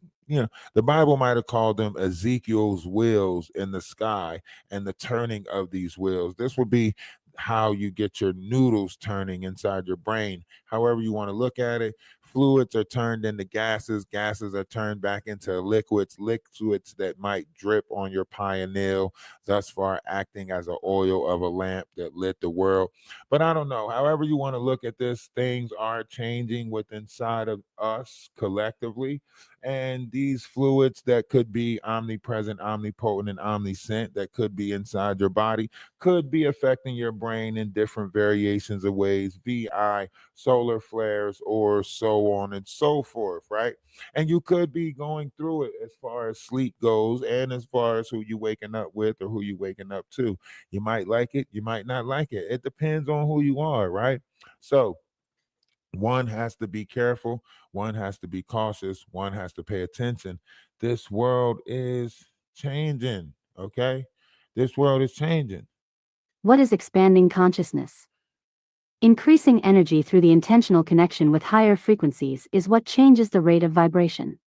Bible might have called them Ezekiel's wheels in the sky, and the turning of these wheels. This would be how you get your noodles turning inside your brain. However you want to look at it, fluids are turned into gases are turned back into liquids that might drip on your pineal, thus far acting as an oil of a lamp that lit the world. But I don't know, however you want to look at this, things are changing within inside of us collectively, and these fluids that could be omnipresent, omnipotent, and omniscient, that could be inside your body, could be affecting your brain in different variations of ways, VI, solar flares, or so on and so forth, right? And you could be going through it as far as sleep goes, and as far as who you waking up with or who you waking up to. You might like it, you might not like it. It depends on who you are, right? So one has to be careful, one has to be cautious, one has to pay attention. This world is changing, okay? This world is changing. What is expanding consciousness? Increasing energy through the intentional connection with higher frequencies is what changes the rate of vibration.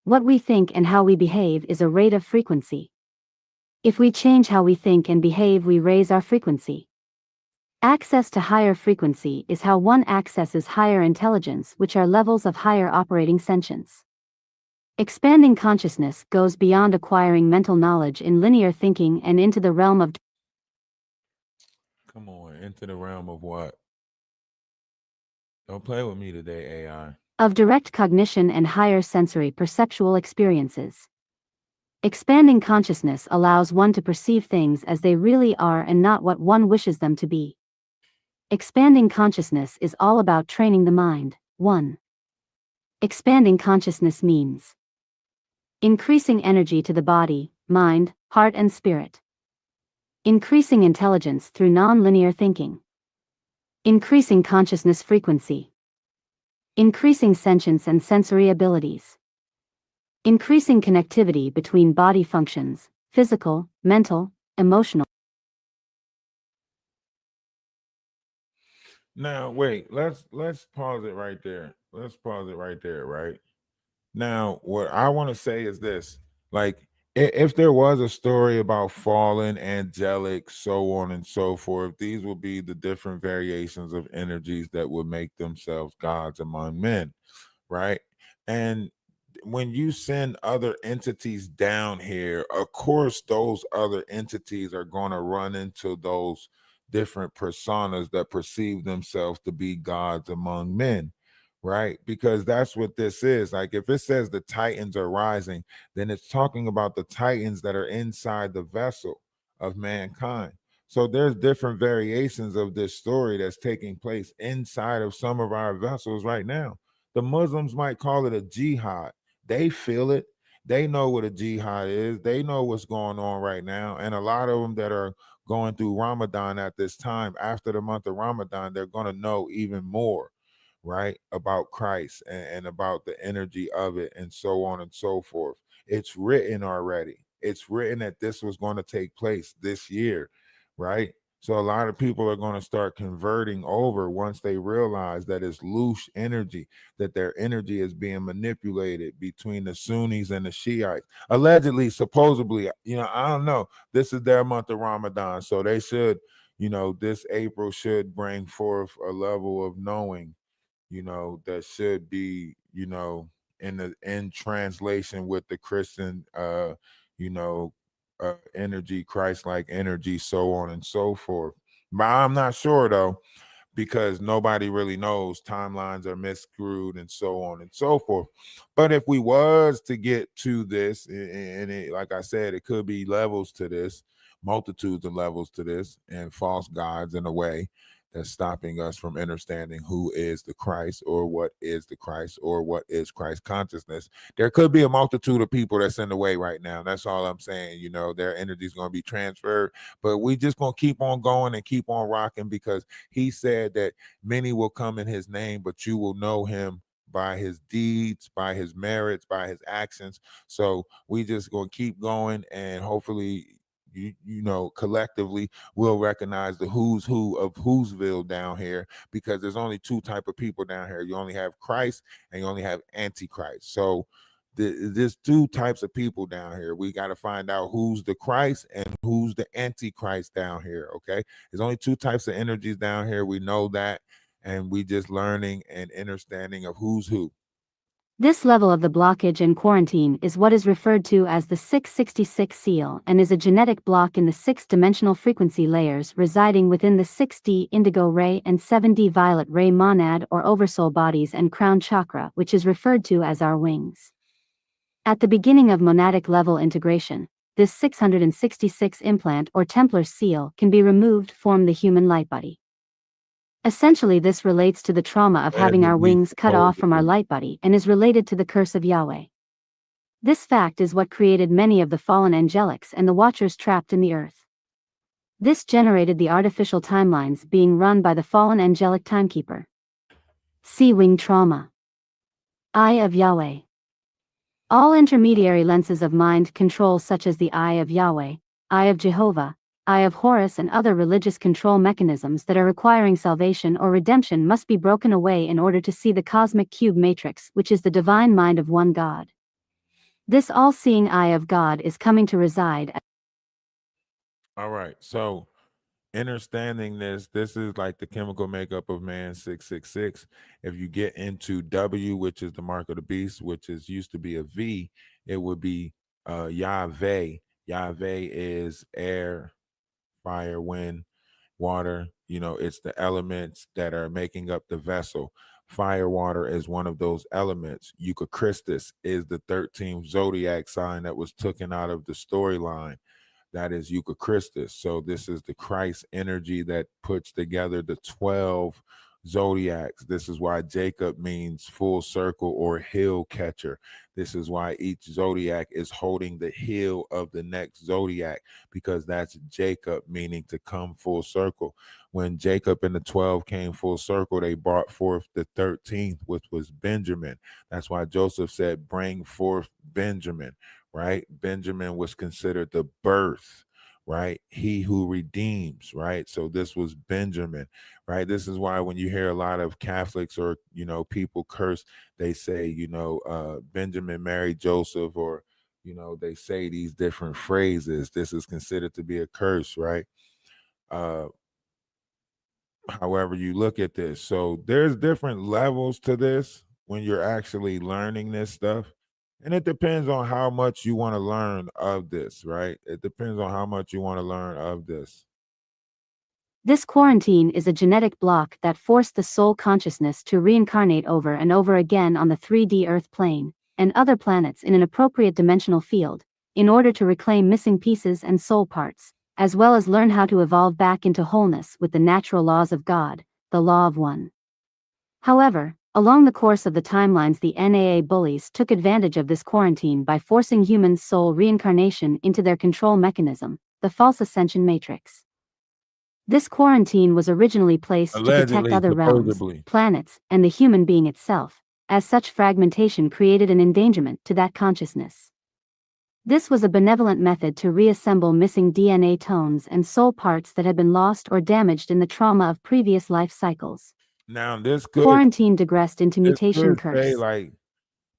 What we think and how we behave is a rate of frequency. If we change how we think and behave, we raise our frequency. Access to higher frequency is how one accesses higher intelligence, which are levels of higher operating sentience. Expanding consciousness goes beyond acquiring mental knowledge in linear thinking and into the realm of... Come on, into the realm of what? Don't play with me today, AI. Of direct cognition and higher sensory perceptual experiences. Expanding consciousness allows one to perceive things as they really are and not what one wishes them to be. Expanding consciousness is all about training the mind. 1. Expanding consciousness means increasing energy to the body, mind, heart, and spirit. Increasing intelligence through non-linear thinking. Increasing consciousness frequency. Increasing sentience and sensory abilities. Increasing connectivity between body functions, physical, mental, emotional. Now, wait, let's pause it right there. Let's pause it right there, right? Now, what I want to say is this, like, if there was a story about fallen, angelic, so on and so forth, these would be the different variations of energies that would make themselves gods among men, right? And when you send other entities down here, of course, those other entities are going to run into those different personas that perceive themselves to be gods among men, right? Because that's what this is. Like, if it says the Titans are rising, then it's talking about the Titans that are inside the vessel of mankind. So there's different variations of this story that's taking place inside of some of our vessels right now. The Muslims might call it a jihad. They feel it. They know what a jihad is. They know what's going on right now. And a lot of them that are going through Ramadan at this time, after the month of Ramadan, they're going to know even more, right, about Christ and about the energy of it and so on and so forth. It's written already. It's written that this was going to take place this year, right? So a lot of people are going to start converting over once they realize that it's loose energy, that their energy is being manipulated between the Sunnis and the Shiites. Allegedly, supposedly, I don't know. This is their month of Ramadan. So they should, this April should bring forth a level of knowing, that should be, in translation with the Christian, you know, energy, Christ-like energy, so on and so forth. But I'm not sure though, because nobody really knows. Timelines are misscrewed and so on and so forth. But if we was to get to this, and it, like I said, it could be levels to this, multitudes of levels to this, and false gods in a way, that's stopping us from understanding who is the Christ, or what is the Christ, or what is Christ consciousness. There could be a multitude of people that's in the way right now. That's all I'm saying. You know, their energy is going to be transferred, but we just going to keep on going and keep on rocking, because he said that many will come in his name, but you will know him by his deeds, by his merits, by his actions. So we just going to keep going, and hopefully, you know, collectively we'll recognize the who's who of Whoville down here, because there's only two type of people down here. You only have Christ and you only have Antichrist. So there's two types of people down here. We got to find out who's the Christ and who's the Antichrist down here. Okay, there's only two types of energies down here. We know that, and we just learning and understanding of who's who. This level of the blockage and quarantine is what is referred to as the 666 seal, and is a genetic block in the 6-dimensional frequency layers residing within the 6D indigo ray and 7D violet ray monad or oversoul bodies and crown chakra, which is referred to as our wings. At the beginning of monadic level integration, this 666 implant or Templar seal can be removed, form the human light body. Essentially, this relates to the trauma of having our wings cut off from our light body and is related to the curse of Yahweh. This fact is what created many of the fallen angelics and the watchers trapped in the earth. This generated the artificial timelines being run by the fallen angelic timekeeper. See wing trauma. Eye of Yahweh. All intermediary lenses of mind control, such as the Eye of Yahweh, Eye of Jehovah, Eye of Horus, and other religious control mechanisms that are requiring salvation or redemption, must be broken away in order to see the cosmic cube matrix, which is the divine mind of one God. This all-seeing eye of God is coming to reside. All right, so understanding this is like the chemical makeup of man 666. If you get into W, which is the mark of the beast, which is used to be a V, it would be Yahweh. Yahweh is air, fire, wind, water. You know, it's the elements that are making up the vessel. Fire, water is one of those elements. Eucharistus is the 13th zodiac sign that was taken out of the storyline. That is Eucharistus. So this is the Christ energy that puts together the 12 zodiacs. This is why Jacob means full circle or hill catcher. This is why each zodiac is holding the heel of the next zodiac, because that's Jacob, meaning to come full circle. When Jacob and the 12 came full circle, they brought forth the 13th, which was Benjamin. That's why Joseph said, bring forth Benjamin, right? Benjamin was considered the birth, right? He who redeems, right? So this was Benjamin, right? This is why when you hear a lot of Catholics or, you know, people curse, they say, you know, Benjamin married Joseph, or, you know, they say these different phrases. This is considered to be a curse, right? However you look at this. So there's different levels to this when you're actually learning this stuff. And it depends on how much you want to learn of this, right? It depends on how much you want to learn of this. This quarantine is a genetic block that forced the soul consciousness to reincarnate over and over again on the 3D Earth plane and other planets in an appropriate dimensional field, in order to reclaim missing pieces and soul parts, as well as learn how to evolve back into wholeness with the natural laws of God, the law of one. However, along the course of the timelines, the NAA bullies took advantage of this quarantine by forcing human soul reincarnation into their control mechanism, the false Ascension matrix. This quarantine was originally placed to protect other realms, planets, and the human being itself. As such, fragmentation created an endangerment to that consciousness. This was a benevolent method to reassemble missing DNA tones and soul parts that had been lost or damaged in the trauma of previous life cycles. Now, this could quarantine digressed into mutation curse. Say, like,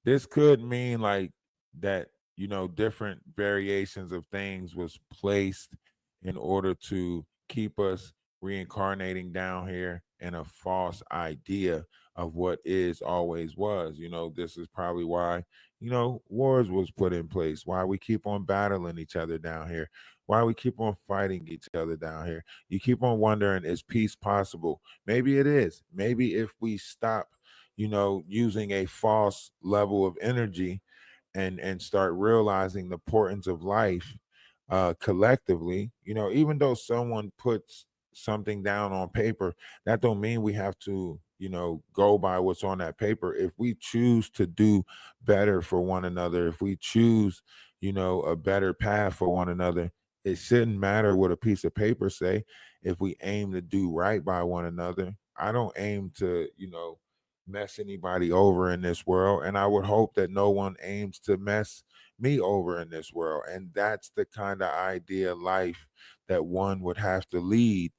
this could mean like that, you know, different variations of things was placed in order to keep us reincarnating down here in a false idea of what is always was. You know, this is probably why, you know, wars was put in place, why we keep on battling each other down here, why we keep on fighting each other down here. You keep on wondering, is peace possible? Maybe it is. Maybe if we stop, you know, using a false level of energy and start realizing the importance of life collectively, you know, even though someone puts something down on paper, that don't mean we have to, go by what's on that paper. If we choose to do better for one another, if we choose, a better path for one another, it shouldn't matter what a piece of paper say. If we aim to do right by one another, I don't aim to, mess anybody over in this world. And I would hope that no one aims to mess me over in this world. And that's the kind of idea life that one would have to lead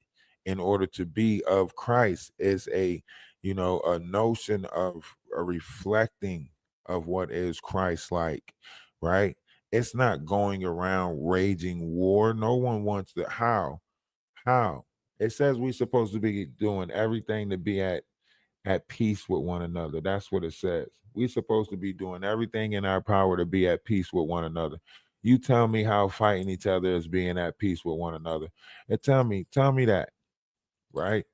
in order to be of Christ, is a notion of a reflecting of what is Christ like, right? It's not going around raging war. No one wants that. How it says we're supposed to be doing everything to be at peace with one another. That's what it says. We're supposed to be doing everything in our power to be at peace with one another. You tell me how fighting each other is being at peace with one another. And tell me that, right?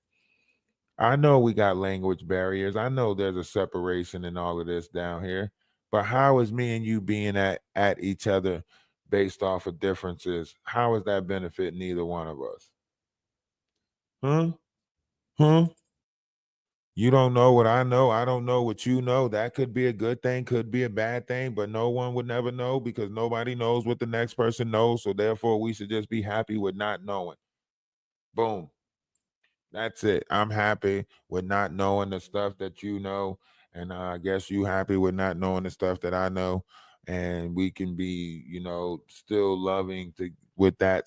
I know we got language barriers. I know there's a separation in all of this down here. But how is me and you being at each other based off of differences? How is that benefiting neither one of us? Huh? You don't know what I know. I don't know what you know. That could be a good thing, could be a bad thing, but no one would never know because nobody knows what the next person knows. So therefore, we should just be happy with not knowing. Boom. That's it. I'm happy with not knowing the stuff that you know. And I guess you happy with not knowing the stuff that I know. And we can be, still loving with that,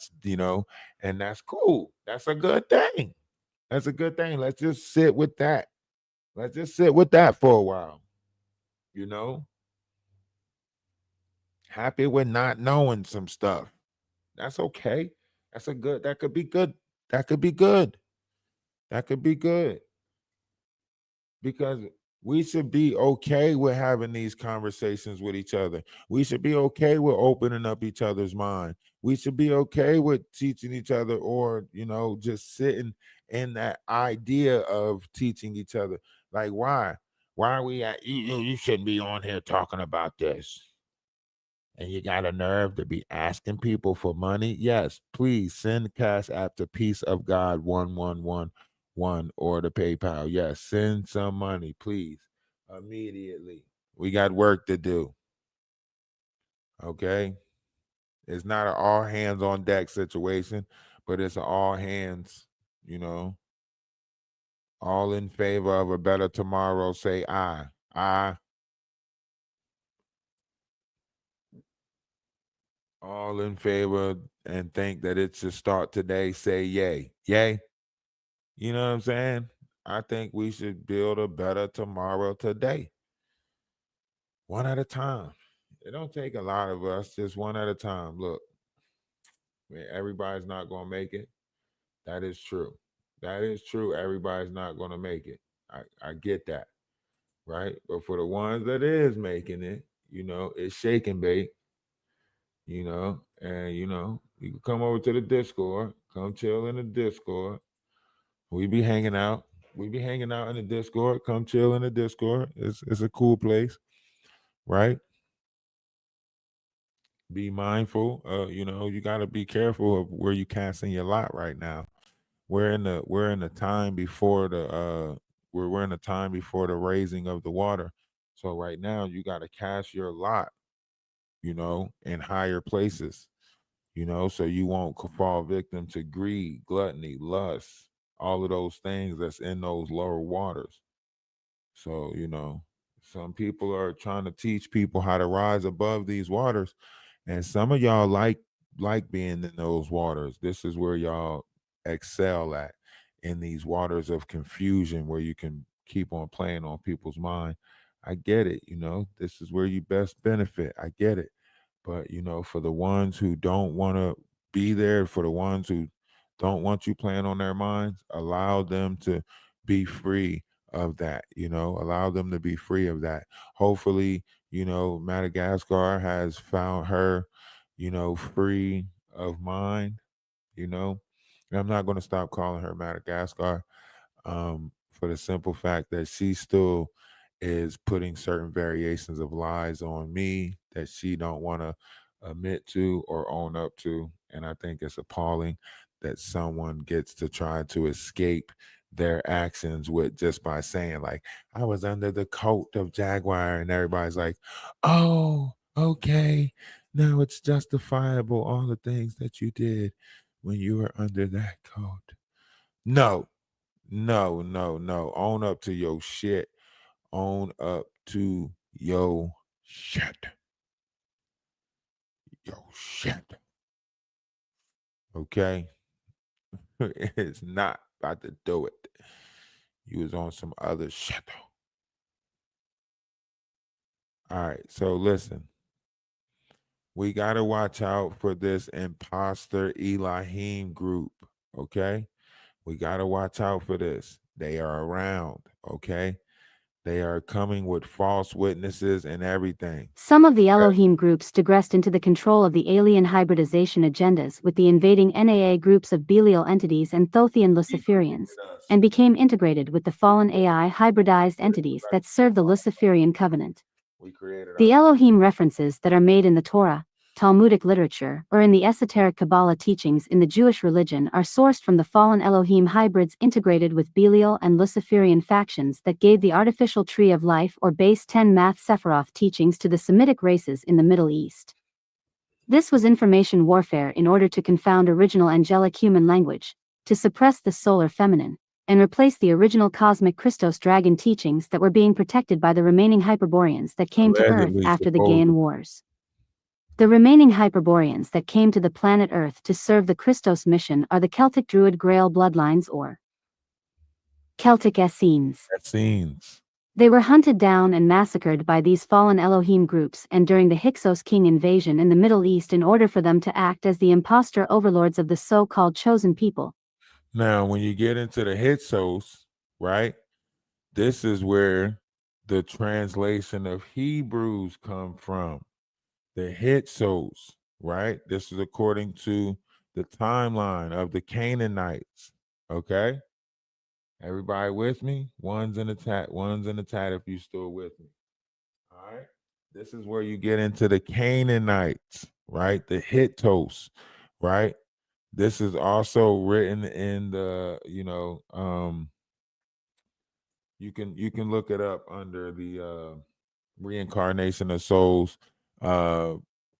and that's cool. That's a good thing. That's a good thing. Let's just sit with that. Let's just sit with that for a while. Happy with not knowing some stuff. That's okay. That could be good. That could be good. That could be good. Because we should be okay with having these conversations with each other. We should be okay with opening up each other's mind. We should be okay with teaching each other, or, just sitting in that idea of teaching each other. Like, why? Why are we at, you shouldn't be on here talking about this. And you got a nerve to be asking people for money? Yes, please send Cash App to Peace of God 1111 or the PayPal. Yes, send some money, please, immediately. We got work to do. Okay? It's not an all hands on deck situation, but it's an all hands, all in favor of a better tomorrow. Say I. All in favor and think that it should start today, say yay. Yay. You know what I'm saying? I think we should build a better tomorrow today. One at a time. It don't take a lot of us, just one at a time. Look, everybody's not going to make it. That is true. That is true. Everybody's not going to make it. I get that. Right? But for the ones that is making it, it's shake and bake. And you can come over to the Discord, come chill in the Discord. We be hanging out. We be hanging out in the Discord. Come chill in the Discord. It's a cool place, right? Be mindful. You got to be careful of where you casting your lot right now. We're in the time before the we're in the time before the raising of the water. So right now you got to cast your lot, in higher places. So you won't fall victim to greed, gluttony, lust, all of those things that's in those lower waters. So, some people are trying to teach people how to rise above these waters. And some of y'all like being in those waters. This is where y'all excel at, in these waters of confusion where you can keep on playing on people's mind. I get it, this is where you best benefit. I get it. But, for the ones who don't want to be there, for the ones who don't want you playing on their minds, allow them to be free of that, allow them to be free of that. Hopefully, Madagascar has found her, free of mind, And I'm not going to stop calling her Madagascar, for the simple fact that she still is putting certain variations of lies on me that she don't want to admit to or own up to. And I think it's appalling that someone gets to try to escape their actions with just by saying, like, I was under the coat of Jaguar, and everybody's like, oh, okay, now it's justifiable, all the things that you did when you were under that coat. No. Own up to your shit. Own up to your shit. Okay? It's not about to do it. You was on some other shit. All right, so listen. We got to watch out for this impostor Elohim group, okay? We got to watch out for this. They are around, okay? They are coming with false witnesses and everything. Some of the Elohim groups digressed into the control of the alien hybridization agendas with the invading NAA groups of Belial entities and Thothian Luciferians, and became integrated with the fallen AI hybridized entities that serve the Luciferian covenant. The Elohim references that are made in the Torah, Talmudic literature, or in the esoteric Kabbalah teachings in the Jewish religion are sourced from the fallen Elohim hybrids integrated with Belial and Luciferian factions that gave the artificial tree of life or base 10 math Sephiroth teachings to the Semitic races in the Middle East. This was information warfare in order to confound original angelic human language, to suppress the solar feminine, and replace the original cosmic Christos dragon teachings that were being protected by the remaining Hyperboreans that came to Earth after the Gaian Wars. The remaining Hyperboreans that came to the planet Earth to serve the Christos mission are the Celtic Druid Grail bloodlines or Celtic Essenes. They were hunted down and massacred by these fallen Elohim groups and during the Hyksos King invasion in the Middle East in order for them to act as the impostor overlords of the so-called chosen people. Now, when you get into the Hyksos, right, this is where the translation of Hebrews come from. The Hyksos, right? This is according to the timeline of the Canaanites, okay? Everybody with me? One's in the chat if you still with me. All right? This is where you get into the Canaanites, right? The Hittos, right? This is also written in the, you can look it up under the reincarnation of souls,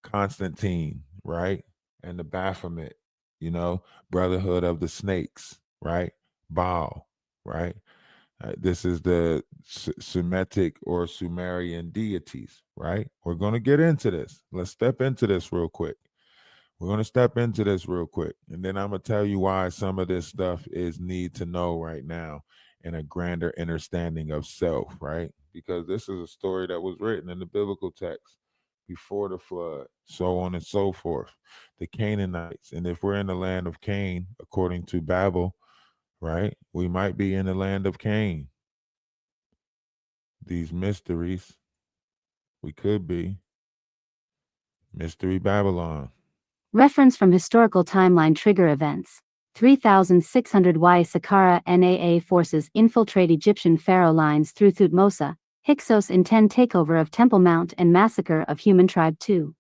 Constantine, right? And the Baphomet, Brotherhood of the Snakes, right? Baal, right? This is the Semitic or Sumerian deities, right? We're going to get into this. Let's step into this real quick. And then I'm going to tell you why some of this stuff is need to know right now in a grander understanding of self, right? Because this is a story that was written in the biblical text before the flood, so on and so forth. The Canaanites. And if we're in the land of Cain, according to Babel, right, we might be in the land of Cain. These mysteries, we could be. Mystery Babylon. Reference from historical timeline trigger events. 3600 Y Saqqara NAA forces infiltrate Egyptian pharaoh lines through Thutmose. Hyksos intend takeover of Temple Mount and massacre of human tribe 2.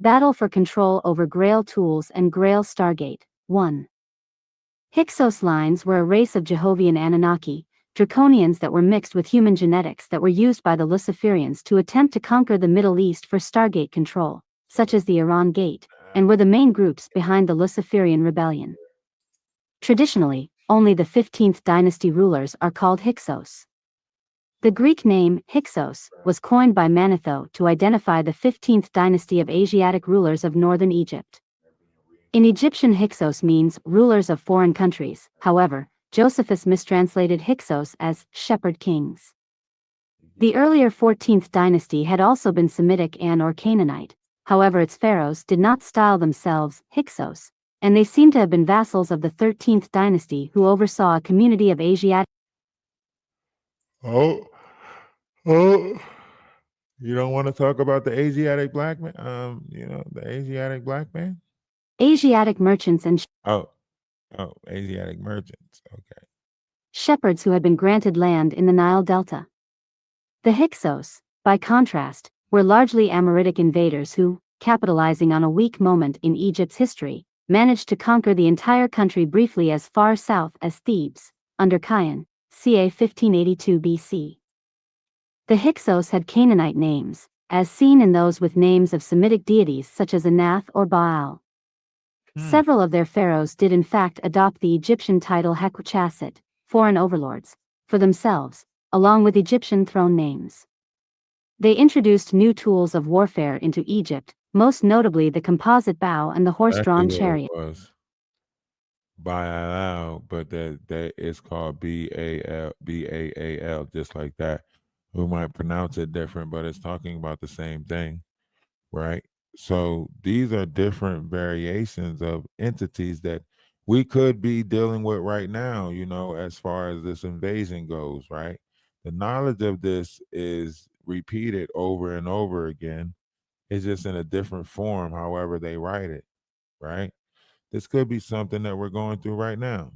Battle for control over Grail tools and Grail Stargate. 1. Hyksos lines were a race of Jehovian Anunnaki, draconians that were mixed with human genetics that were used by the Luciferians to attempt to conquer the Middle East for Stargate control, such as the Iran Gate, and were the main groups behind the Luciferian rebellion. Traditionally, only the 15th dynasty rulers are called Hyksos. The Greek name, Hyksos, was coined by Manetho to identify the 15th dynasty of Asiatic rulers of northern Egypt. In Egyptian, Hyksos means rulers of foreign countries. However, Josephus mistranslated Hyksos as shepherd kings. The earlier 14th dynasty had also been Semitic and or Canaanite. However, its pharaohs did not style themselves Hyksos, and they seem to have been vassals of the 13th dynasty who oversaw a community of Asiatic. Oh, you don't want to talk about the Asiatic black man? The Asiatic black man? Asiatic merchants and Asiatic merchants. Okay. Shepherds who had been granted land in the Nile Delta. The Hyksos, by contrast, were largely Amoritic invaders who, capitalizing on a weak moment in Egypt's history, managed to conquer the entire country briefly as far south as Thebes, under Kion, ca. 1582 BC. The Hyksos had Canaanite names, as seen in those with names of Semitic deities such as Anath or Baal. Several of their pharaohs did in fact adopt the Egyptian title Hekwchasit, foreign overlords, for themselves, along with Egyptian throne names. They introduced new tools of warfare into Egypt, most notably the composite bow and the horse-drawn chariot. Was Baal, but that is called Baal, just like that. We might pronounce it different, but it's talking about the same thing, right? So these are different variations of entities that we could be dealing with right now, as far as this invasion goes, right? The knowledge of this is repeated over and over again. It's just in a different form, however they write it, right? This could be something that we're going through right now.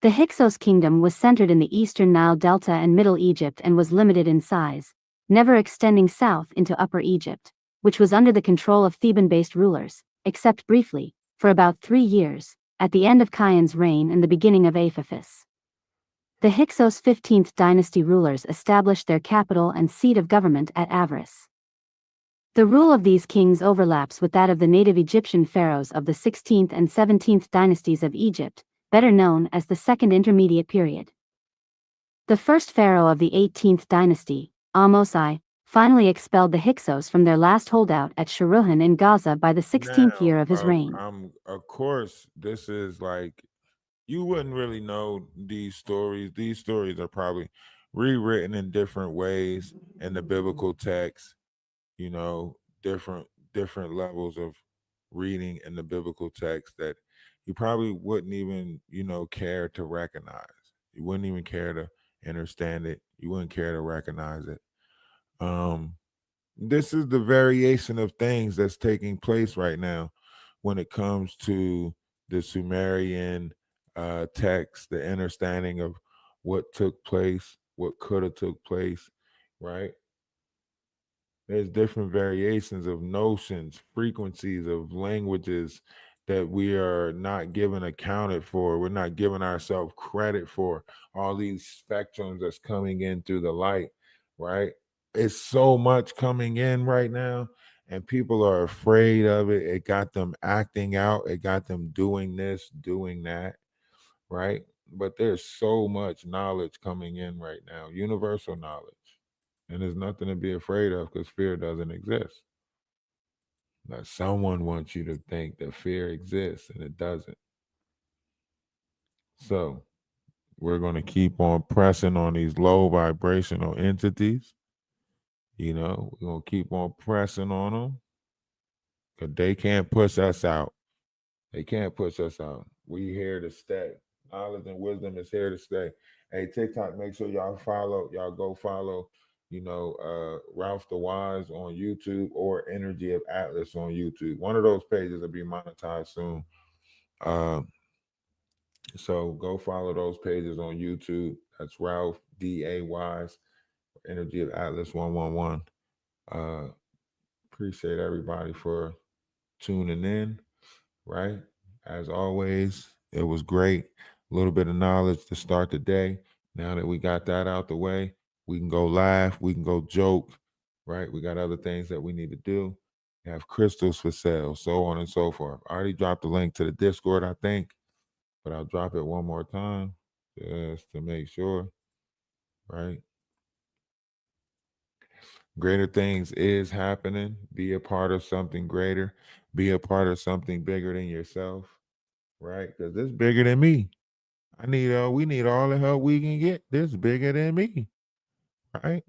The Hyksos kingdom was centered in the eastern Nile Delta and Middle Egypt and was limited in size, never extending south into Upper Egypt, which was under the control of Theban-based rulers, except briefly, for about 3 years, at the end of Kion's reign and the beginning of Aphephis. The Hyksos 15th dynasty rulers established their capital and seat of government at Avaris. The rule of these kings overlaps with that of the native Egyptian pharaohs of the 16th and 17th dynasties of Egypt, better known as the Second Intermediate Period. The first pharaoh of the 18th dynasty, Ahmose I, finally expelled the Hyksos from their last holdout at Sharuhan in Gaza by the 16th year of his reign. Of course, this is like, you wouldn't really know these stories. These stories are probably rewritten in different ways in the biblical text, different levels of reading in the biblical text that you probably wouldn't even, care to recognize. You wouldn't even care to understand it. You wouldn't care to recognize it. This is the variation of things that's taking place right now when it comes to the Sumerian text, the understanding of what took place, what could have took place, right? There's different variations of notions, frequencies of languages that we are not given accounted for. We're not giving ourselves credit for all these spectrums that's coming in through the light, right? It's so much coming in right now, and people are afraid of it. It got them acting out. It got them doing this, doing that, right? But there's so much knowledge coming in right now, universal knowledge. And there's nothing to be afraid of because fear doesn't exist. Now, someone wants you to think that fear exists and it doesn't. So we're going to keep on pressing on these low vibrational entities. We're going to keep on pressing on them because they can't push us out. They can't push us out. We here to stay. Knowledge and wisdom is here to stay. Hey, TikTok, make sure y'all go follow, Ralph DaWise on YouTube or Energy of Atlas on YouTube. One of those pages will be monetized soon. So go follow those pages on YouTube. That's Ralph DaWise, Energy of Atlas 111. Appreciate everybody for tuning in, right? As always, it was great. A little bit of knowledge to start the day. Now that we got that out the way, we can go laugh, we can go joke, right? We got other things that we need to do. We have crystals for sale, so on and so forth. I already dropped the link to the Discord, I think, but I'll drop it one more time just to make sure, right? Greater things is happening. Be a part of something greater. Be a part of something bigger than yourself, right? Because it's bigger than me. We need all the help we can get. This bigger than me, right?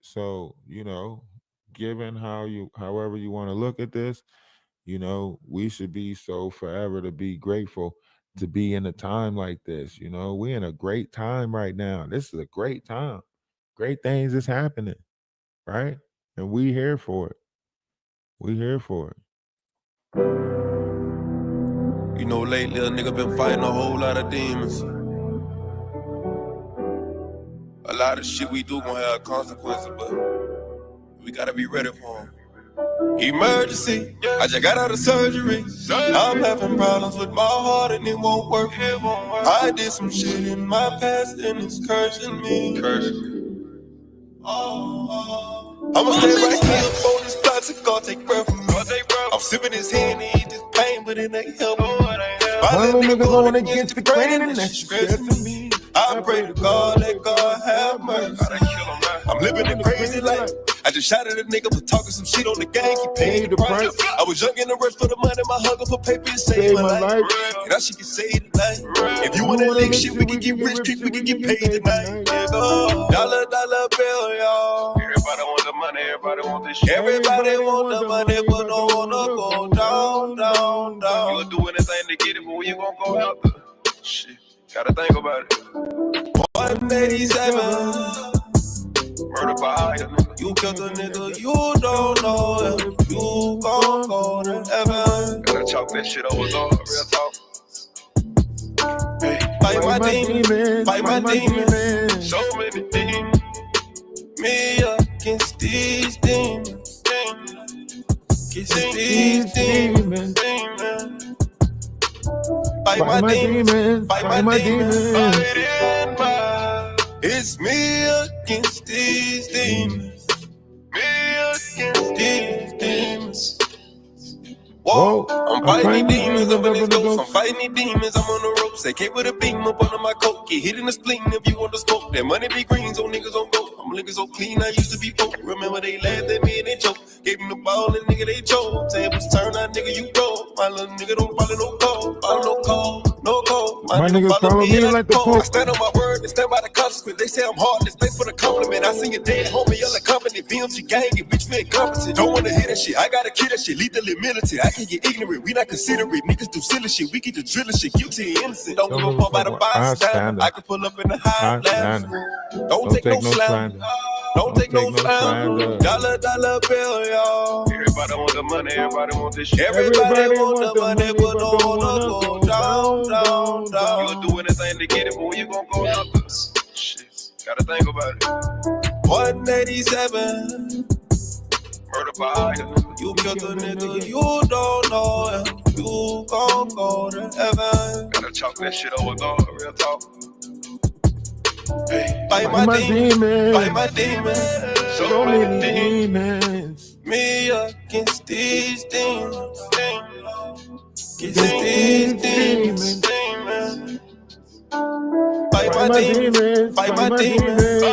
So, given however you want to look at this, we should be so forever to be grateful to be in a time like this. We're in a great time right now. This is a great time. Great things is happening, right? And we here for it. We here for it. Lately a nigga been fighting a whole lot of demons. A lot of shit we do gonna have consequences, but we gotta be ready for them. Emergency, I just got out of surgery. I'm having problems with my heart and it won't work. I did some shit in my past and it's cursing me. I'ma stay right here on this plastic, God take breath from me. I'm sipping his hand and eat this pain, but it ain't helping me. My little nigga going against the grain and that's stressing me. I pray to God, let God have mercy. I'm living a crazy life. I just shot at a nigga for talking some shit on the gang. He paid the price. I was young in the rush for the money. My hunger for paper and saved my life. And that shit can save tonight. If you wanna lick shit, we can get rich quick. We can get paid tonight. Nigga, dollar bill, y'all. Everybody want the money. Everybody want this shit. Everybody want the money, but don't wanna go down. You'll do anything to get it, but when you gonna go out there? Shit, gotta think about it. 187. Murder by a nigga. You killed a nigga, you don't know if you gon' go to heaven. Gotta chalk that shit over, though, real talk. Hey, fight my demons, fight my demons. So many demons. Me against these demons. Against these demons. Fight my demons, fight my demons. It's me against these demons. Me against these demons. Whoa, I'm fighting these demons up in this ghost. I'm fighting these demons, I'm on the ropes. They came with a beam up under my coat. Get hit in the spleen if you want to smoke. That money be green, so niggas don't go. I'm looking so clean, I used to be broke. Remember they laughed at me and they choked. Gave them the ball and nigga they chose. Tables turn out, nigga you broke. My little nigga don't follow no code. Follow no code, no code. My niggas follow me like the Pope. I stand on my word and stand by the consequence. They say I'm heartless, thanks for the compliment. I see your dead homie, yelling company. VMG gang, get bitch me incompetent. Don't wanna hear that shit, I gotta kill that shit. Lethal immunity, I can get ignorant. We not considerate, niggas do silly shit. We get the drilling shit, guilty and innocent. Don't give a fuck about a bystander. I can pull up in the high land. Don't take no slander. Don't take no slander. Dollar bill, y'all. Everybody want the money, everybody want this shit. Everybody want the money, but don't wanna go down. You'll do anything to get it, but when you gon' go out there? Shit, gotta think about it. 187. Murder by a nigga. You killed a nigga, you don't know if you gon' go to heaven. Gotta chalk that shit over, though, real talk. Hey, fight my demons, fight my demons. So many demons. Me against these demons. Against these demons. Fight my demons, fight my demons.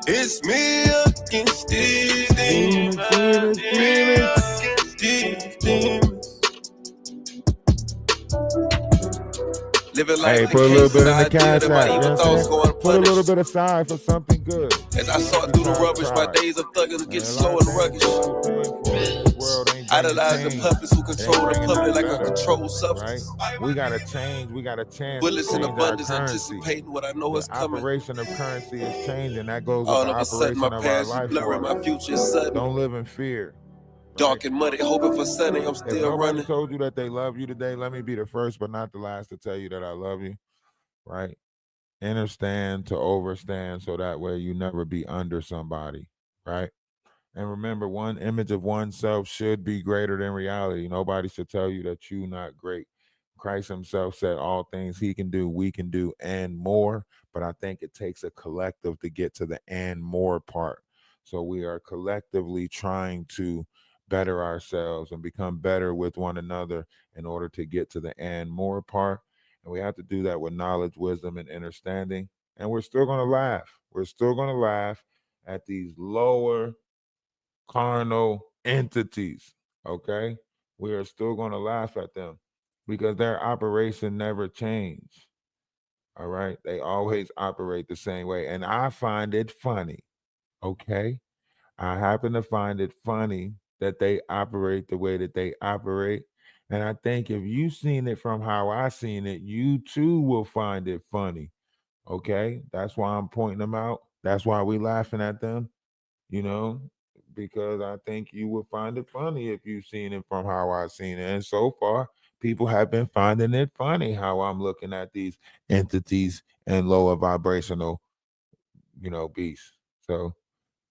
It's me against these demons. Against these demons. Hey, put a little bit in the cash out, you know what I'm saying? Put a little bit aside for something good. As I sort through the rubbish, my days of thugging get slow and rugged. Idolize the puppets who control the public like a controlled substance. Right? We gotta change, we gotta change. Bullets in abundance, anticipating what I know is coming. The operation of currency is changing. That goes with all the of a sudden, operation my of past our is blurring, life. my future is sudden. Don't live in fear. Dark and muddy, hoping for sunny, I'm still if nobody running. Told you that they love you today, let me be the first but not the last to tell you that I love you. Right? Understand to overstand so that way you never be under somebody, right? And remember, one image of oneself should be greater than reality. Nobody should tell you that you're not great. Christ himself said all things he can do, we can do, and more. But I think it takes a collective to get to the and more part. So we are collectively trying to better ourselves and become better with one another in order to get to the and more part. And we have to do that with knowledge, wisdom, and understanding. And we're still going to laugh. We're still going to laugh at these lower carnal entities, okay? We are still going to laugh at them because their operation never changed, all right? They always operate the same way. And I find it funny, okay? I happen to find it funny that they operate the way that they operate. And I think if you've seen it from how I seen it, you too will find it funny. Okay. That's why I'm pointing them out. That's why we laughing at them, you know, because I think you will find it funny if you've seen it from how I've seen it. And so far, people have been finding it funny how I'm looking at these entities and lower vibrational, beasts. So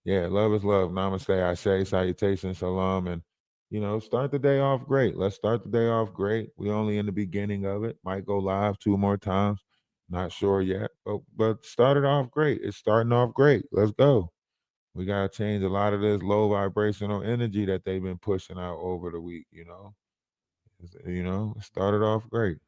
Yeah, love is love. Namaste, Ashe, salutation, shalom, and start the day off great. Let's start the day off great. We only in the beginning of it. Might go live 2 more times. Not sure yet, but start it off great. It's starting off great. Let's go. We gotta change a lot of this low vibrational energy that they've been pushing out over the week. It started off great.